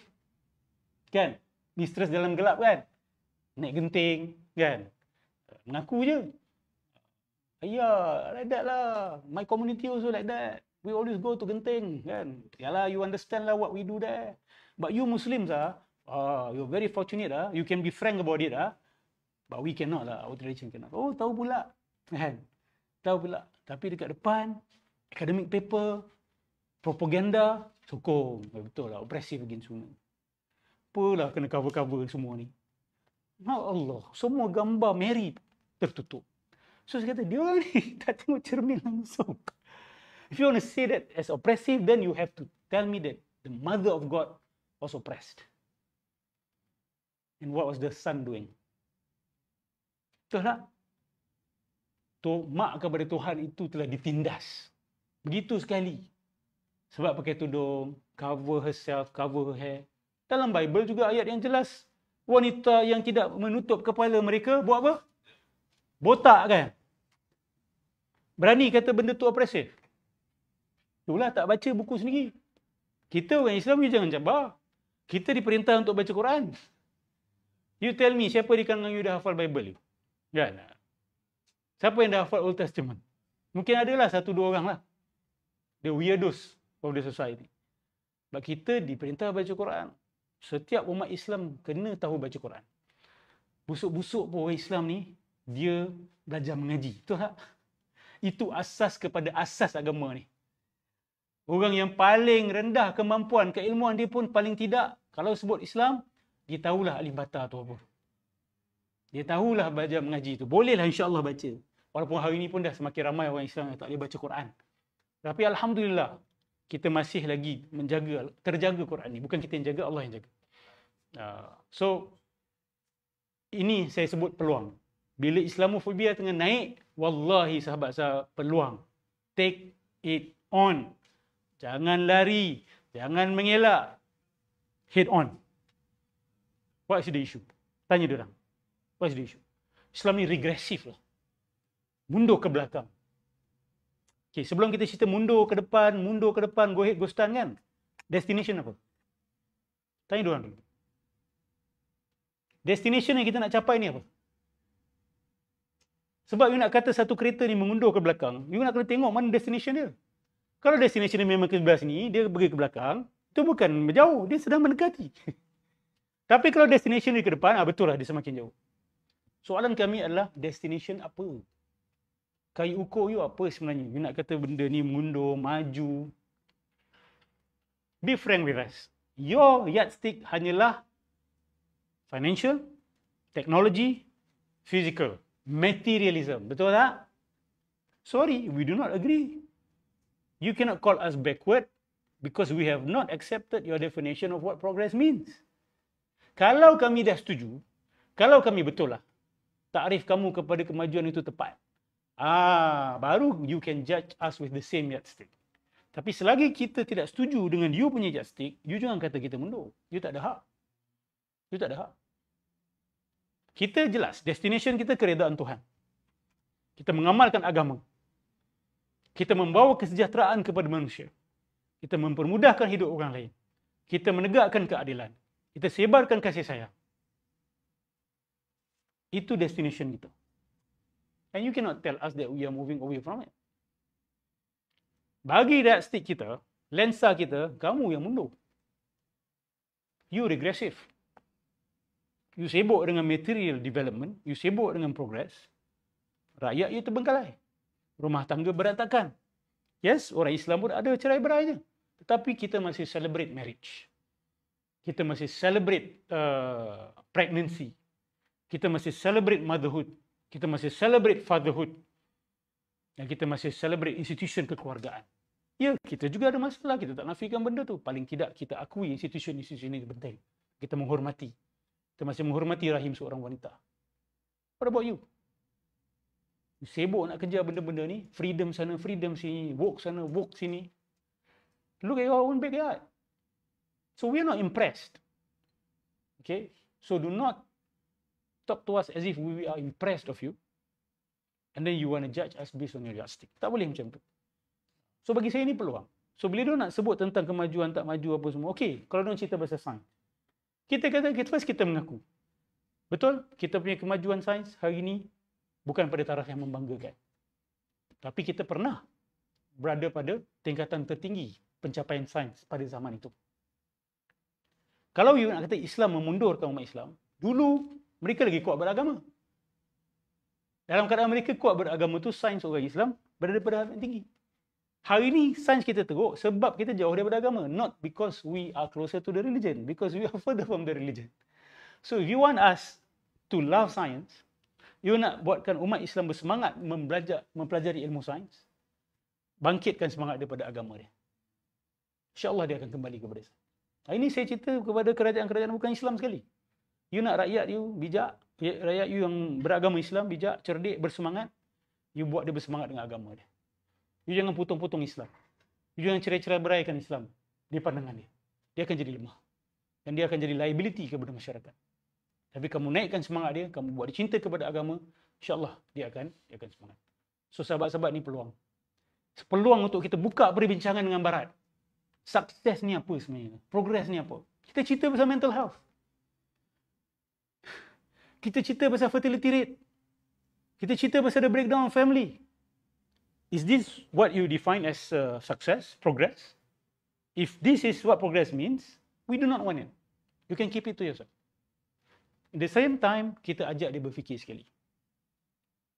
Kan? Mistress dalam gelap kan? Naik genting. Kan? Mengaku je. Like that lah. My community also like that. We always go to genting. Kan? Yalah, you understand lah what we do there. But you Muslims you're very fortunate You can be frank about it But we cannot lah. Our tradition cannot. Oh, tahu pula. Kan? Tahu pula. Tapi dekat depan, academic paper, propaganda, sokong. Betul lah, oppressive against women. Apalah kena cover-cover semua ni. Ya Allah, semua gambar Mary tertutup. So saya kata, dia orang ni tak tengok cermin langsung. If you want to say that as oppressive, then you have to tell me that the mother of God was oppressed. And what was the son doing? Betul tak? Mak kepada Tuhan itu telah ditindas. Begitu sekali. Sebab pakai tudung, cover herself, cover her hair. Dalam Bible juga ayat yang jelas. Wanita yang tidak menutup kepala mereka, buat apa? Botak kan? Berani kata benda tu opresif. Itulah tak baca buku sendiri. Kita orang Islam ni jangan cabar. Kita diperintah untuk baca Quran. You tell me, siapa di kalangan you dah hafal Bible? Kan? Siapa yang dah hafal Old Testament? Mungkin adalah 1-2 orang lah. The weirdos of the society. Sebab kita diperintah baca Quran. Setiap umat Islam kena tahu baca Quran. Busuk-busuk pun orang Islam ni, dia belajar mengaji. Betul tak? Itu asas kepada asas agama ni. Orang yang paling rendah kemampuan, keilmuan dia pun paling tidak, kalau sebut Islam, dia tahulah Alif Bata tu apa. Dia tahulah belajar mengaji tu. Bolehlah insya-Allah baca. Walaupun hari ini pun dah semakin ramai orang Islam yang tak boleh baca Quran. Tapi alhamdulillah, kita masih lagi terjaga Quran ni. Bukan kita yang jaga, Allah yang jaga. So, ini saya sebut peluang. Bila Islamofobia tengah naik, wallahi sahabat saya, peluang. Take it on. Jangan lari, jangan mengelak. Head on. What is the issue? Tanya dia orang. What is the issue? Islam ni regresif lah. Mundur ke belakang. Okay, sebelum kita cerita mundur ke depan, go ahead, go stand kan? Destination apa? Tanya dia orang dulu. Destination yang kita nak capai ni apa? Sebab you nak kata satu kereta ni mengundur ke belakang, you nak kena tengok mana destination dia. Kalau destination dia memang ke sebelah sini, dia pergi ke belakang, itu bukan berjauh, dia sedang mendekati. Tapi kalau destination dia ke depan, betul lah dia semakin jauh. Soalan kami adalah destination apa? Kayu ukur you apa sebenarnya? You nak kata benda ni mengundur, maju. Be frank with us. Your yardstick hanyalah financial, technology, physical, materialism. Betul tak? Sorry, we do not agree. You cannot call us backward because we have not accepted your definition of what progress means. Kalau kami dah setuju, kalau kami betul lah, takrif kamu kepada kemajuan itu tepat, baru you can judge us with the same yardstick. Tapi selagi kita tidak setuju dengan you punya yardstick, you jangan kata kita mundur. You tak ada hak. You tak ada hak. Kita jelas, destination kita keredaan Tuhan. Kita mengamalkan agama. Kita membawa kesejahteraan kepada manusia. Kita mempermudahkan hidup orang lain. Kita menegakkan keadilan. Kita sebarkan kasih sayang. Itu destination kita. And you cannot tell us that we are moving away from it. Bagi yardstick kita, lensa kita, kamu yang mundur. You regressive. You sibuk dengan material development, you sibuk dengan progress, rakyat you terbengkalai. Rumah tangga berantakan. Yes, orang Islam pun ada cerai berainya. Tetapi kita masih celebrate marriage. Kita masih celebrate pregnancy. Kita masih celebrate motherhood. Kita masih celebrate fatherhood. Dan kita masih celebrate institution kekeluargaan. Ya, kita juga ada masalah. Kita tak nafikan benda tu. Paling tidak kita akui institution-institution ini penting. Kita menghormati. Kita masih menghormati rahim seorang wanita. What about you? You sibuk nak kejar benda-benda ni. Freedom sana, freedom sini. Woke sana, woke sini. Look at your own backyard. So we are not impressed. Okay? So do not talk to us as if we are impressed of you. And then you want to judge us based on your yardstick. Tak boleh macam tu. So bagi saya ni peluang. So bila dia nak sebut tentang kemajuan, tak maju apa semua. Okay, kalau dia cerita pasal sains. Kita kata, first kita mengaku. Betul, kita punya kemajuan sains hari ini bukan pada taraf yang membanggakan. Tapi kita pernah berada pada tingkatan tertinggi pencapaian sains pada zaman itu. Kalau you nak kata Islam memundurkan umat Islam, dulu mereka lagi kuat beragama. Dalam keadaan mereka kuat beragama tu, sains orang Islam berada pada taraf yang tinggi. Hari ini sains kita teruk sebab kita jauh daripada agama. Not because we are closer to the religion. Because we are further from the religion. So if you want us to love science, you nak buatkan umat Islam bersemangat mempelajari ilmu sains, bangkitkan semangat daripada agama dia. InsyaAllah dia akan kembali kepada sains. Hari ini saya cerita kepada kerajaan-kerajaan bukan Islam sekali. You nak rakyat you bijak, rakyat you yang beragama Islam bijak, cerdik, bersemangat, you buat dia bersemangat dengan agama dia. You jangan potong-potong Islam. You jangan cerai-cerai beraikan Islam di pandangan dia. Dia akan jadi lemah. Dan dia akan jadi liability kepada masyarakat. Tapi kamu naikkan semangat dia, kamu buat dia cinta kepada agama, insya-Allah dia akan semangat. So sahabat-sahabat ni peluang. Peluang untuk kita buka perbincangan dengan barat. Sukses ni apa sebenarnya? Progress ni apa? Kita cerita pasal mental health. Kita cerita pasal fertility rate. Kita cerita pasal the breakdown of family. Is this what you define as success, progress? If this is what progress means, we do not want it. You can keep it to yourself. At the same time, kita ajak dia berfikir sekali.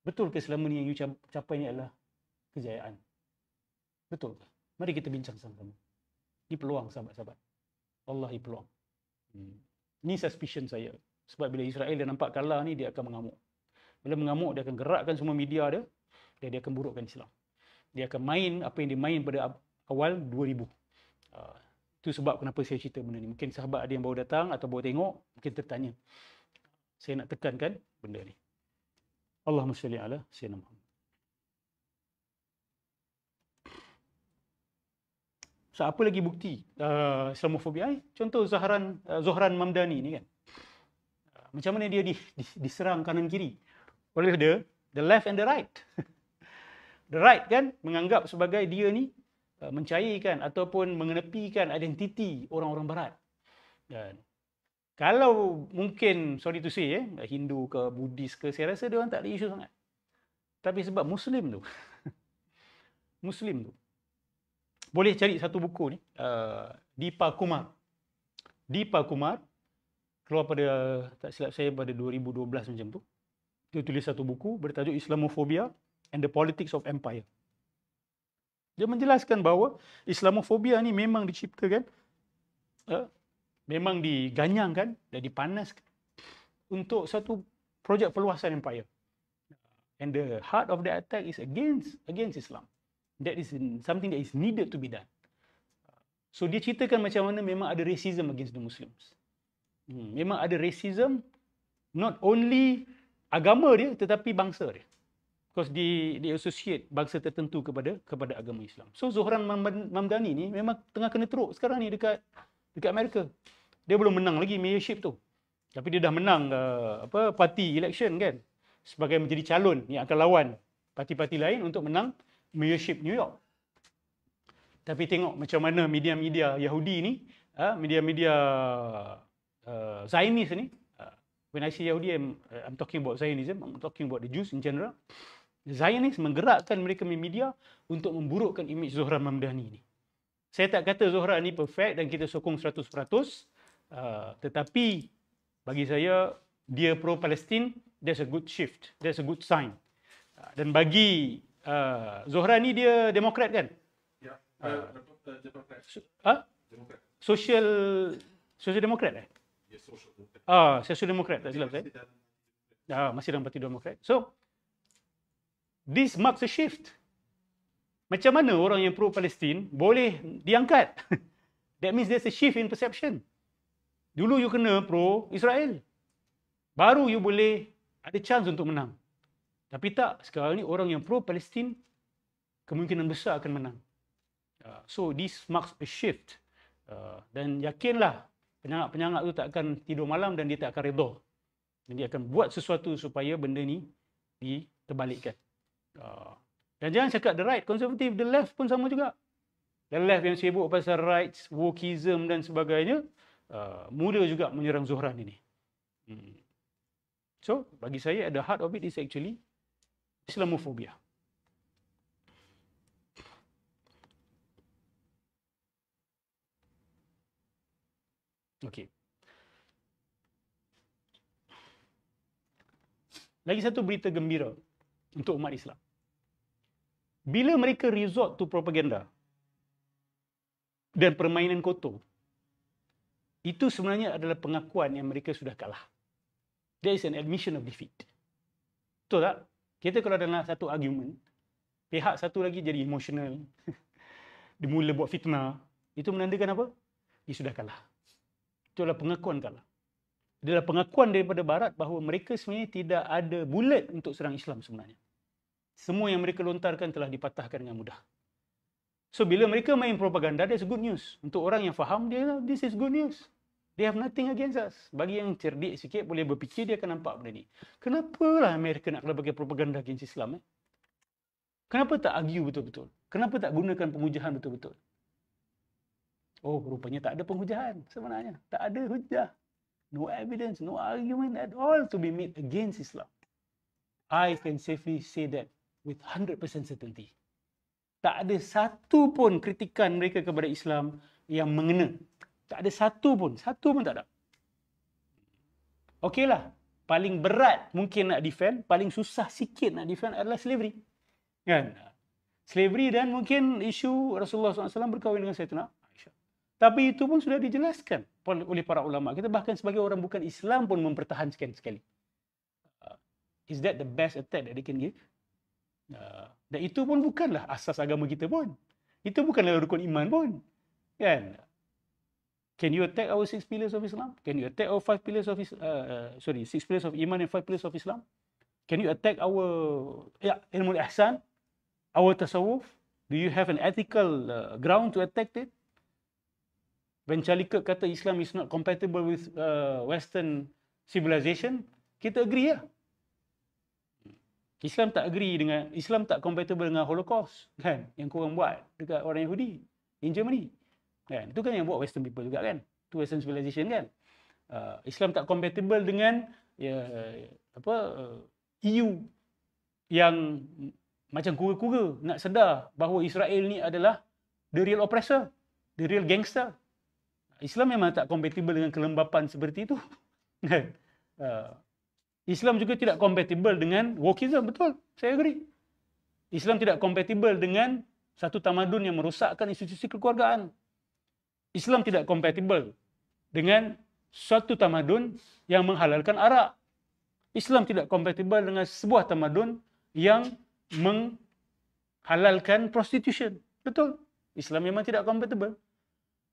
Betul ke selama ni yang you capai ni adalah kejayaan? Betul ke? Mari kita bincang sama-sama. Ini peluang sahabat-sahabat. Wallahi peluang. Ini suspicion saya. Sebab bila Israel dia nampak kalah ni, dia akan mengamuk. Bila mengamuk, dia akan gerakkan semua media dia, dan dia akan burukkan Islam. Dia akan main apa yang dia main pada awal 2000. Itu sebab kenapa saya cerita benda ni. Mungkin sahabat ada yang baru datang atau baru tengok, mungkin tertanya. Saya nak tekankan benda ni. Allahumma salli ala sayyidina Muhammad. So, apa lagi bukti Islamofobia? Contoh Zohran Mamdani ni kan. Macam mana dia diserang kanan kiri oleh the left and the right. The right kan menganggap sebagai dia ni mencairkan ataupun mengenepikan identiti orang-orang barat. Dan kalau mungkin, sorry to say, Hindu ke Buddhis ke, saya rasa dia orang tak ada isu sangat. Tapi sebab Muslim tu, Muslim tu, boleh cari satu buku ni, Deepa Kumar. Deepa Kumar keluar pada, tak silap saya, pada 2012 macam tu. Dia tulis satu buku bertajuk Islamophobia and the Politics of Empire. Dia menjelaskan bahawa Islamofobia ni memang diciptakan, memang diganyangkan dan dipanaskan untuk satu projek perluasan empire. And the heart of the attack is against Islam. That is something that is needed to be done. So dia ceritakan macam mana memang ada racism against the Muslims. Memang ada racism, not only agama dia tetapi bangsa dia. Because dia associate bangsa tertentu kepada agama Islam. So Zohran Mamdani ni memang tengah kena teruk sekarang ni dekat Amerika. Dia belum menang lagi mayorship tu. Tapi dia dah menang party election kan. Sebagai menjadi calon yang akan lawan parti-parti lain untuk menang mayorship New York. Tapi tengok macam mana media-media Yahudi ni, media-media Zionis ni, when I say Yahudi, I'm talking about Zionism, I'm talking about the Jews in general. Zionis menggerakkan mereka media untuk memburukkan imej Zohran Mamdani ni. Saya tak kata Zohran ni perfect dan kita sokong 100%, tetapi bagi saya dia pro-Palestin, that's a good shift, that's a good sign. Dan bagi Zohran ni dia Demokrat kan? Ya, Demokrat. Demokrat. Social Demokrat Ya, Social Demokrat. Social Demokrat tak silap saya. Masih dalam Parti Demokrat. So, this marks a shift. Macam mana orang yang pro-Palestin boleh diangkat? That means there's a shift in perception. Dulu you kena pro-Israel. Baru you boleh ada chance untuk menang. Tapi tak, sekarang ni orang yang pro-Palestin kemungkinan besar akan menang. So this marks a shift. Dan yakinlah penyangat-penyangat tu tak akan tidur malam dan dia tak akan redha. Dan dia akan buat sesuatu supaya benda ni diterbalikkan. Dan jangan cakap the right, konservatif, the left pun sama juga. The left yang sibuk pasal rights, wokeism dan sebagainya, mula juga menyerang Zohran ini. So, bagi saya, the heart of it is actually Islamophobia. Okey. Lagi satu berita gembira untuk umat Islam. Bila mereka resort to propaganda dan permainan kotor, itu sebenarnya adalah pengakuan yang mereka sudah kalah. There is an admission of defeat. Betul tak? Kita kalau dalam satu argument, pihak satu lagi jadi emotional, dia mula buat fitnah, itu menandakan apa? Dia sudah kalah. Itu adalah pengakuan kalah. Dia adalah pengakuan daripada Barat bahawa mereka sebenarnya tidak ada bullet untuk serang Islam sebenarnya. Semua yang mereka lontarkan telah dipatahkan dengan mudah. So bila mereka main propaganda, that's good news. Untuk orang yang faham, dia this is good news. They have nothing against us. Bagi yang cerdik sikit, boleh berfikir, dia akan nampak benda ni. Kenapalah Amerika nak pakai propaganda against Islam? Kenapa tak argue betul-betul? Kenapa tak gunakan pengujahan betul-betul? Oh, rupanya tak ada pengujahan sebenarnya. Tak ada hujah. No evidence, no argument at all to be made against Islam. I can safely say that with 100% certainty. Tak ada satu pun kritikan mereka kepada Islam yang mengena. Tak ada satu pun tak ada. Okeylah, paling berat mungkin nak defend, paling susah sikit nak defend adalah slavery. Kan? slavery dan mungkin isu Rasulullah SAW berkahwin dengan Sayyidina Aisyah. Tapi itu pun sudah dijelaskan oleh para ulama. Kita bahkan sebagai orang bukan Islam pun mempertahankan sekali. Is that the best attack that they can give? Dan itu pun bukanlah asas agama kita pun. Itu bukanlah rukun iman pun. Kan? Can you attack our 6 pillars of Islam? Can you attack our 5 pillars of 6 pillars of iman and 5 pillars of Islam? Can you attack our ilmul ihsan? Our tasawuf? Do you have an ethical ground to attack it? When Charlie Kirk kata Islam is not compatible with Western civilization, kita agree lah. Islam tak compatible dengan Holocaust, kan? Yang korang buat dekat orang Yahudi in Germany. Kan? Itu kan yang buat Western people juga kan? Itu Western civilization kan? Islam tak compatible dengan EU yang macam kura-kura nak sedar bahawa Israel ni adalah the real oppressor, the real gangster. Islam memang tak compatible dengan kelembapan seperti itu. Islam juga tidak compatible dengan wokeism, betul. Saya agree. Islam tidak compatible dengan satu tamadun yang merosakkan institusi kekeluargaan. Islam tidak compatible dengan suatu tamadun yang menghalalkan arak. Islam tidak compatible dengan sebuah tamadun yang menghalalkan prostitution. Betul. Islam memang tidak compatible.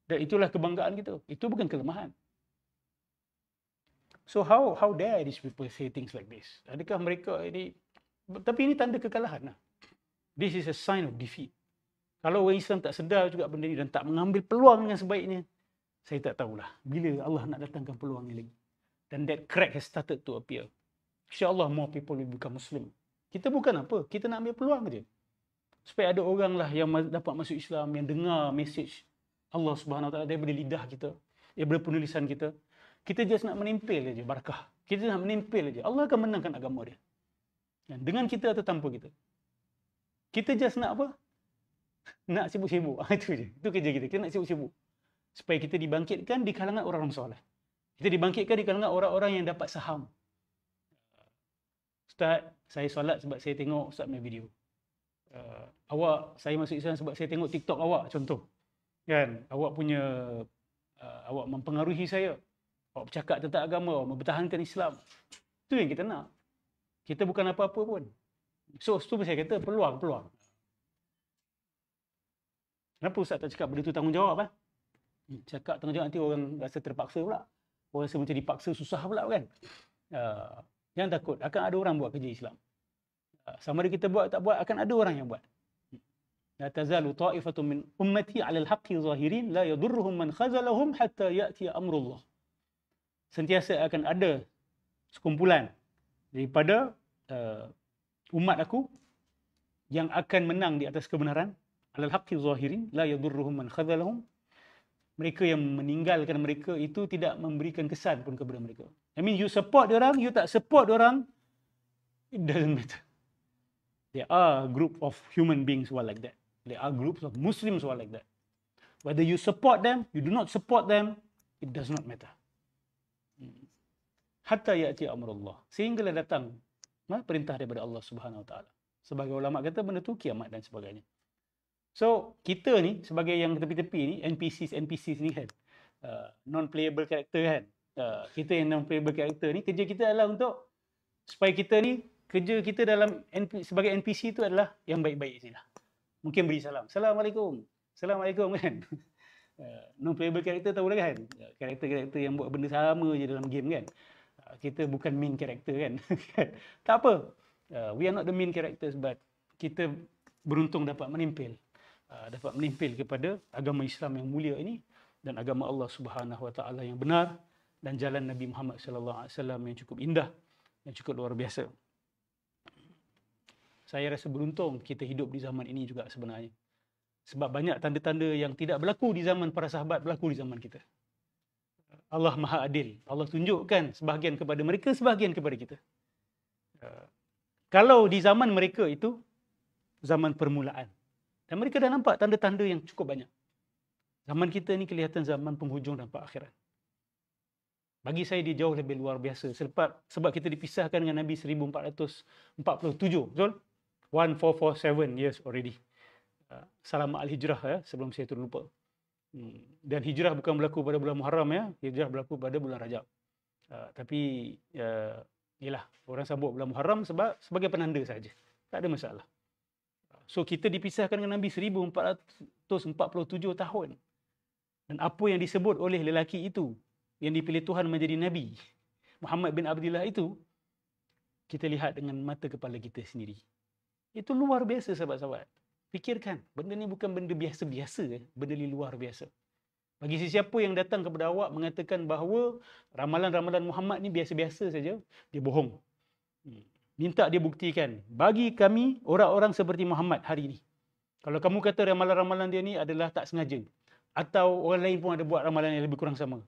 Dan itulah kebanggaan kita. Itu bukan kelemahan. So how dare these people say things like this? Adakah mereka ini... Tapi ini tanda kekalahan lah. This is a sign of defeat. Kalau orang Islam tak sedar juga benda ni dan tak mengambil peluang dengan sebaiknya, saya tak tahulah bila Allah nak datangkan peluang ni lagi. Dan that crack has started to appear. InsyaAllah more people will become Muslim. Kita bukan apa, kita nak ambil peluang je. Supaya ada orang lah yang dapat masuk Islam, yang dengar message Allah Subhanahu Wa Taala daripada lidah kita, daripada penulisan kita. Kita just nak menempel aja barakah. Kita nak menempel aja. Allah akan menangkan agama dia. Dengan kita atau tanpa kita. Kita just nak apa? Nak sibuk-sibuk. Itu je. Itu kerja kita. Kita nak sibuk-sibuk. Supaya kita dibangkitkan di kalangan orang-orang soleh. Kita dibangkitkan di kalangan orang-orang yang dapat saham. Ustaz, saya solat sebab saya tengok Ustaz punya video. Saya masuk Islam sebab saya tengok TikTok awak, contoh. Kan? Awak mempengaruhi saya. Awak bercakap tentang agama, awak mempertahankan Islam. Itu yang kita nak. Kita bukan apa-apa pun. So, itu saya kata peluang. Kenapa Ustaz tak cakap benda tu tanggungjawab? Cakap tanggungjawab nanti orang rasa terpaksa pula. Orang rasa macam dipaksa susah pula kan. Jangan takut, akan ada orang buat kerja Islam. Sama ada kita buat tak buat, akan ada orang yang buat. La tazalu ta'ifatun min ummati 'alal haqqi zahirin la yadurruhum man khazalahum hatta ya'ti amrullah. Sentiasa akan ada sekumpulan daripada umat aku yang akan menang di atas kebenaran. 'Alal haqqi zahirin la yadurruhum man khazalahum. Mereka yang meninggalkan mereka itu tidak memberikan kesan pun kepada mereka. I mean, you support orang, you tak support orang, it doesn't matter. There are a group of human beings who are like that. There are groups of Muslims who are like that. Whether you support them, you do not support them, it does not matter. Hatta ya'ti amrullah. Sehinggalah datang perintah daripada Allah Subhanahu Wa Taala. Sebagai ulama kata benda tu kiamat dan sebagainya. So, kita ni sebagai yang tepi-tepi ni, NPCs ni kan, non-playable character kan. Kita yang non-playable character ni, kerja kita adalah untuk supaya kita ni, kerja kita dalam sebagai NPC tu adalah yang baik-baik je lah. Mungkin beri salam. Assalamualaikum. Assalamualaikum kan. Non-playable character tahu dah kan. Karakter-karakter yang buat benda sama je dalam game kan. Kita bukan main character kan. Tak apa. We are not the main characters, but kita beruntung dapat menempel. Kepada agama Islam yang mulia ini dan agama Allah Subhanahu Wa Taala yang benar dan jalan Nabi Muhammad sallallahu alaihi wasallam yang cukup indah, yang cukup luar biasa. Saya rasa beruntung kita hidup di zaman ini juga sebenarnya. Sebab banyak tanda-tanda yang tidak berlaku di zaman para sahabat berlaku di zaman kita. Allah Maha Adil. Allah tunjukkan sebahagian kepada mereka, sebahagian kepada kita. Kalau di zaman mereka itu zaman permulaan. Dan mereka dah nampak tanda-tanda yang cukup banyak. Zaman kita ni kelihatan zaman penghujung dan akhirat. Bagi saya dia jauh lebih luar biasa. Sebab kita dipisahkan dengan Nabi 1447. Betul? 1447 years already. Salam al-hijrah ya, sebelum saya terlupa. Dan hijrah bukan berlaku pada bulan Muharram ya, hijrah berlaku pada bulan Rajab. Tapi ialah orang sebut bulan Muharram sebagai penanda saja. Tak ada masalah. So kita dipisahkan dengan Nabi 1447 tahun. Dan apa yang disebut oleh lelaki itu yang dipilih Tuhan menjadi Nabi, Muhammad bin Abdullah itu, kita lihat dengan mata kepala kita sendiri. Itu luar biasa sahabat-sahabat. Fikirkan, benda ni bukan benda biasa-biasa, benda ni luar biasa. Bagi sesiapa yang datang kepada awak mengatakan bahawa ramalan-ramalan Muhammad ni biasa-biasa saja, dia bohong. Minta dia buktikan. Bagi kami, orang-orang seperti Muhammad hari ini, kalau kamu kata ramalan-ramalan dia ni adalah tak sengaja, atau orang lain pun ada buat ramalan yang lebih kurang sama,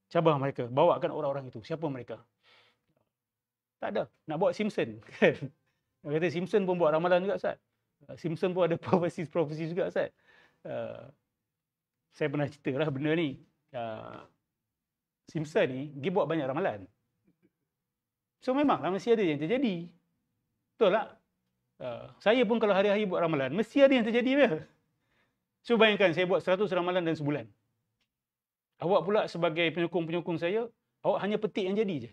cabar mereka, bawakan orang-orang itu. Siapa mereka? Tak ada. Nak buat Simpson, kan? Dia kata Simpson pun buat ramalan juga, Ustaz. Simpson pun ada profesi juga, Ustaz. Saya pernah cerita lah benda ni. Simpson ni, dia buat banyak ramalan. So memanglah mesti ada yang terjadi. Betul tak? Saya pun kalau hari-hari buat ramalan, mesti ada yang terjadi dia. So bayangkan saya buat 100 ramalan dalam sebulan. Awak pula sebagai penyokong-penyokong saya, awak hanya petik yang jadi je.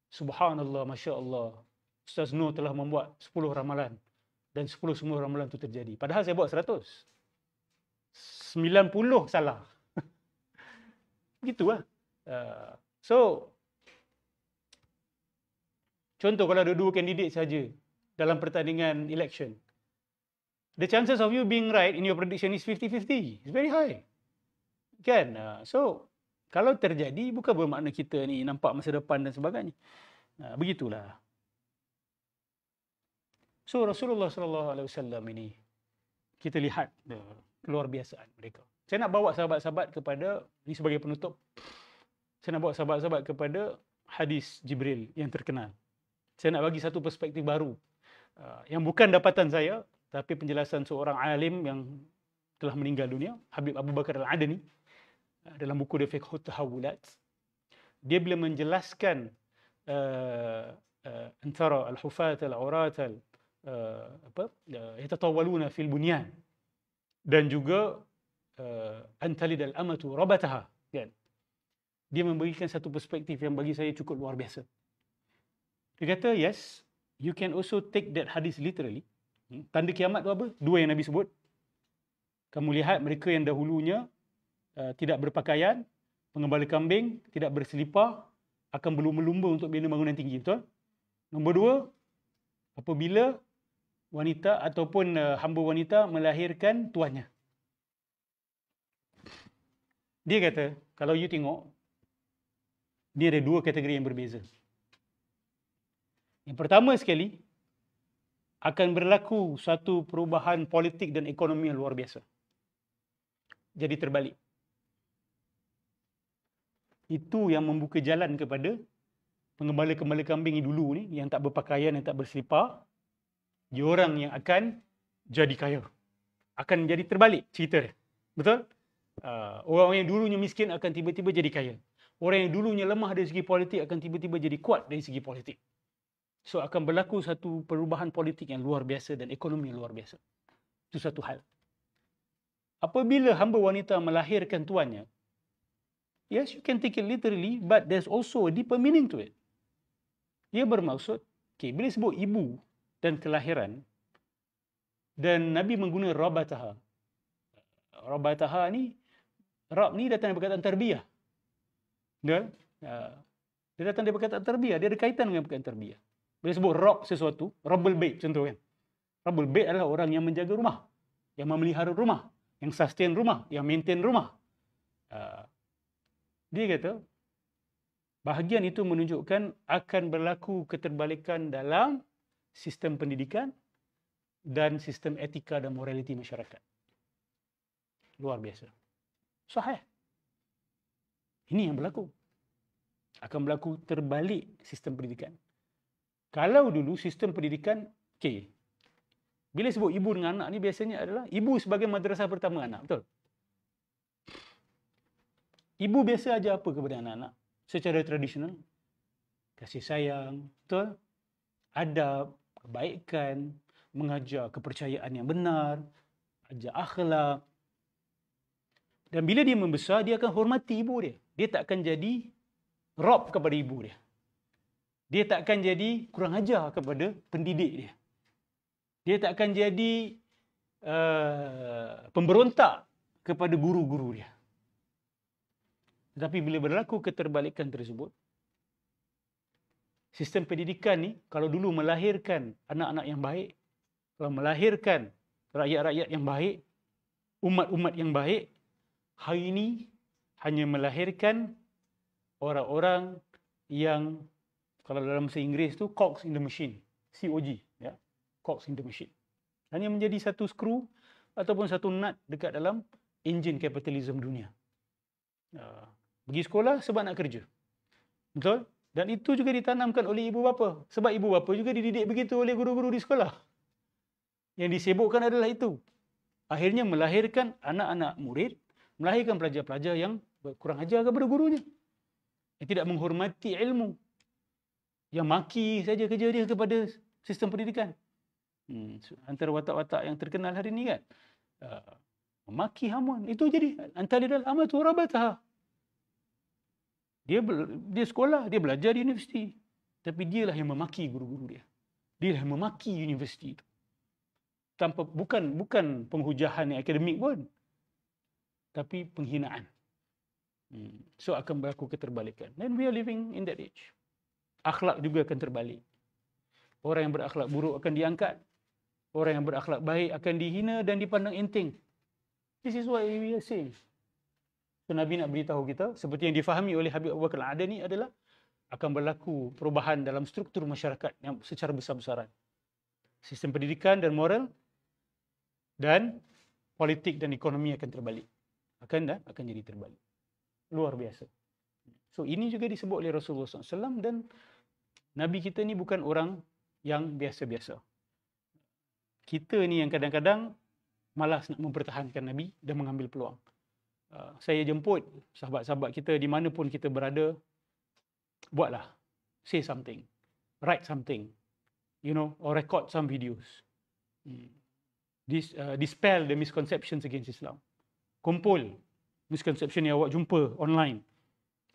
Subhanallah, Masya Allah. Ustaz Nur telah membuat 10 ramalan. Dan 10 semua ramalan itu terjadi. Padahal saya buat 100. 90 salah. Begitulah. So, contoh kalau ada 2 kandidat saja dalam pertandingan election, the chances of you being right in your prediction is 50-50. It's very high. Kan? So, kalau terjadi, bukan bermakna kita ni nampak masa depan dan sebagainya. Begitulah. So, Rasulullah SAW ini, kita lihat keluar biasaan mereka. Saya nak bawa sahabat-sahabat kepada, ini sebagai penutup, saya nak bawa sahabat-sahabat kepada hadis Jibril yang terkenal. Saya nak bagi satu perspektif baru, yang bukan dapatan saya, tapi penjelasan seorang alim yang telah meninggal dunia, Habib Abu Bakar Al-Adani, dalam buku dia Fiqhut Tahawulat. Dia bila menjelaskan antara al-hufat al-urat yatatawaluna fil bunyan, dan juga antalid al-amatu rabataha, kan? Dia memberikan satu perspektif yang bagi saya cukup luar biasa. Dia kata, yes, you can also take that hadis literally. Tanda kiamat tu apa? 2 yang Nabi sebut. Kamu lihat mereka yang dahulunya tidak berpakaian, pengembala kambing, tidak berselipar, akan berlumba-lumba untuk bina bangunan tinggi. Betul? Nombor 2, apabila wanita ataupun hamba wanita melahirkan tuannya. Dia kata, kalau you tengok, dia ada 2 kategori yang berbeza. Yang pertama sekali, akan berlaku satu perubahan politik dan ekonomi yang luar biasa. Jadi terbalik. Itu yang membuka jalan kepada pengembala-pengembala kambing yang dulu ni, yang tak berpakaian, yang tak berselipar, dia orang yang akan jadi kaya. Akan jadi terbalik cerita dia. Betul? Orang yang dulunya miskin akan tiba-tiba jadi kaya. Orang yang dulunya lemah dari segi politik akan tiba-tiba jadi kuat dari segi politik. So akan berlaku satu perubahan politik yang luar biasa dan ekonomi yang luar biasa. Itu satu hal. Apabila hamba wanita melahirkan tuannya, yes, you can take it literally, but there's also a deeper meaning to it. Dia bermaksud, bila sebut ibu dan kelahiran, dan Nabi menggunakan rabataha. Rabataha ni, rab ni datang dari perkataan tarbiyah. Dia datang dari perkataan tarbiyah, dia ada kaitan dengan perkataan tarbiyah. Bila sebut rab sesuatu, Rabbul Bait contoh kan. Rabbul Bait adalah orang yang menjaga rumah, yang memelihara rumah, yang sustain rumah, yang maintain rumah. Dia kata, bahagian itu menunjukkan akan berlaku keterbalikan dalam sistem pendidikan dan sistem etika dan moraliti masyarakat. Luar biasa. Sahih. Ini yang berlaku. Akan berlaku terbalik sistem pendidikan. Kalau dulu sistem pendidikan, bila sebut ibu dengan anak ni biasanya adalah ibu sebagai madrasah pertama anak, betul? Ibu biasa ajar apa kepada anak-anak? Secara tradisional, kasih sayang, betul? Adab, kebaikan, mengajar kepercayaan yang benar, ajar akhlak. Dan bila dia membesar, dia akan hormati ibu dia. Dia tak akan jadi rob kepada ibu dia. Dia tak akan jadi kurang ajar kepada pendidik dia. Dia tak akan jadi pemberontak kepada guru-guru dia. Tetapi bila berlaku keterbalikan tersebut, sistem pendidikan ni kalau dulu melahirkan anak-anak yang baik, kalau melahirkan rakyat-rakyat yang baik, umat-umat yang baik, hari ini hanya melahirkan orang-orang yang, kalau dalam bahasa Inggeris tu, cogs in the machine, COG, ya, cogs in the machine. Hanya menjadi satu skru ataupun satu nut dekat dalam enjin kapitalisme dunia. Pergi sekolah sebab nak kerja. Betul? Dan itu juga ditanamkan oleh ibu bapa. Sebab ibu bapa juga dididik begitu oleh guru-guru di sekolah. Yang disebutkan adalah itu. Akhirnya melahirkan anak-anak murid, melahirkan pelajar-pelajar yang kurang ajar kepada gurunya. Yang tidak menghormati ilmu. Yang maki saja kerja dia kepada sistem pendidikan. Antara watak-watak yang terkenal hari ini kan. Memaki hamun. Itu jadi antara amatu rabataha. Dia sekolah, dia belajar di universiti. Tapi dialah yang memaki guru-guru dia. Dialah yang memaki universiti itu. Tanpa bukan penghujahan yang akademik pun. Tapi penghinaan. So akan berlaku keterbalikan. And we are living in that age. Akhlak juga akan terbalik. Orang yang berakhlak buruk akan diangkat. Orang yang berakhlak baik akan dihina dan dipandang enteng. This is what we are saying. So, Nabi nak beritahu kita, seperti yang difahami oleh Habib Abu Bakar Al-Adani adalah akan berlaku perubahan dalam struktur masyarakat yang secara besar-besaran. Sistem pendidikan dan moral dan politik dan ekonomi akan terbalik. Akan jadi terbalik. Luar biasa. So ini juga disebut oleh Rasulullah SAW, dan Nabi kita ni bukan orang yang biasa-biasa. Kita ni yang kadang-kadang malas nak mempertahankan Nabi dan mengambil peluang. Saya jemput sahabat-sahabat kita di mana pun kita berada, buatlah, say something, write something, or record some videos. Dispel the misconceptions against Islam. Kumpul misconception yang awak jumpa online.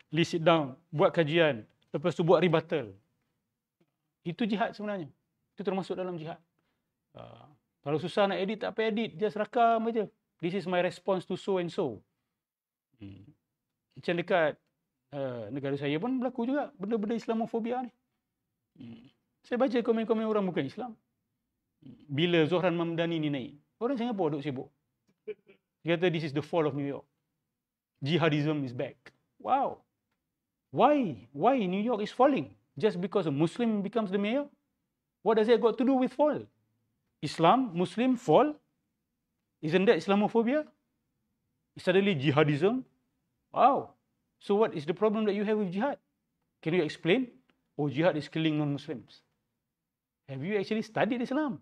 List it down, buat kajian, lepas tu buat rebuttal. Itu jihad sebenarnya. Itu termasuk dalam jihad. Kalau susah nak edit, tak payah edit, just rakam aja. This is my response to so and so. Macam dekat negara saya pun berlaku juga benda-benda Islamofobia ni. Saya baca komen-komen orang bukan Islam. Bila Zohran Mamdani ni naik, orang Singapura duk sibuk. Dia kata this is the fall of New York. Jihadism is back. Wow. Why? Why New York is falling? Just because a Muslim becomes the mayor? What does that got to do with fall? Islam, Muslim, fall? Isn't that Islamophobia? Suddenly jihadism? Wow. So what is the problem that you have with jihad? Can you explain? Oh, jihad is killing non-Muslims. Have you actually studied Islam?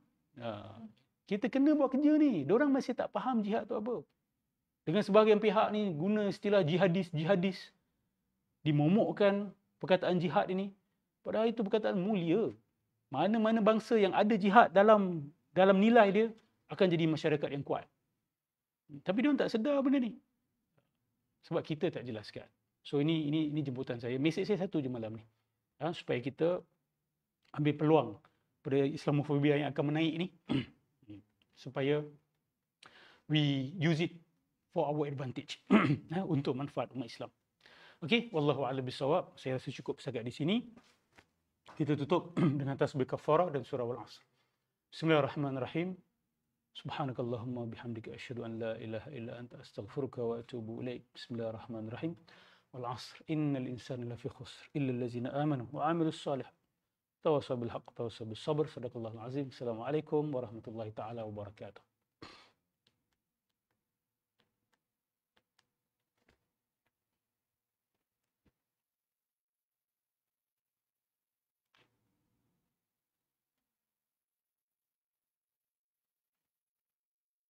Kita kena buat kerja ni. Diorang masih tak faham jihad tu apa. Dengan sebahagian pihak ni guna istilah jihadis. Dimomokkan perkataan jihad ini. Padahal itu perkataan mulia. Mana-mana bangsa yang ada jihad dalam nilai dia akan jadi masyarakat yang kuat. Tapi dia tak sedar benda ni. Sebab kita tak jelaskan. So ini jemputan saya. Mesej saya satu je malam ni. Supaya kita ambil peluang pada Islamofobia yang akan menaik ni. Supaya we use it for our advantage. Untuk manfaat umat Islam. Okey, wallahu a'lam bissawab. Saya rasa cukup setakat di sini. Kita tutup dengan tasbih kafarah dan surah Al-Asr. Bismillahirrahmanirrahim. Subhanakallahumma bihamdika asyhadu an la ilaha illa anta astaghfiruka wa atubu ilaik. Bismillahirrahmanirrahim. Wal 'asr innal insana lafi khusr illa allazina amanu wa 'amilus shalihat. Tawassaw bil haqq tawassaw bis sabr. Sadaqallahul azim. Assalamualaikum warahmatullahi taala wabarakatuh.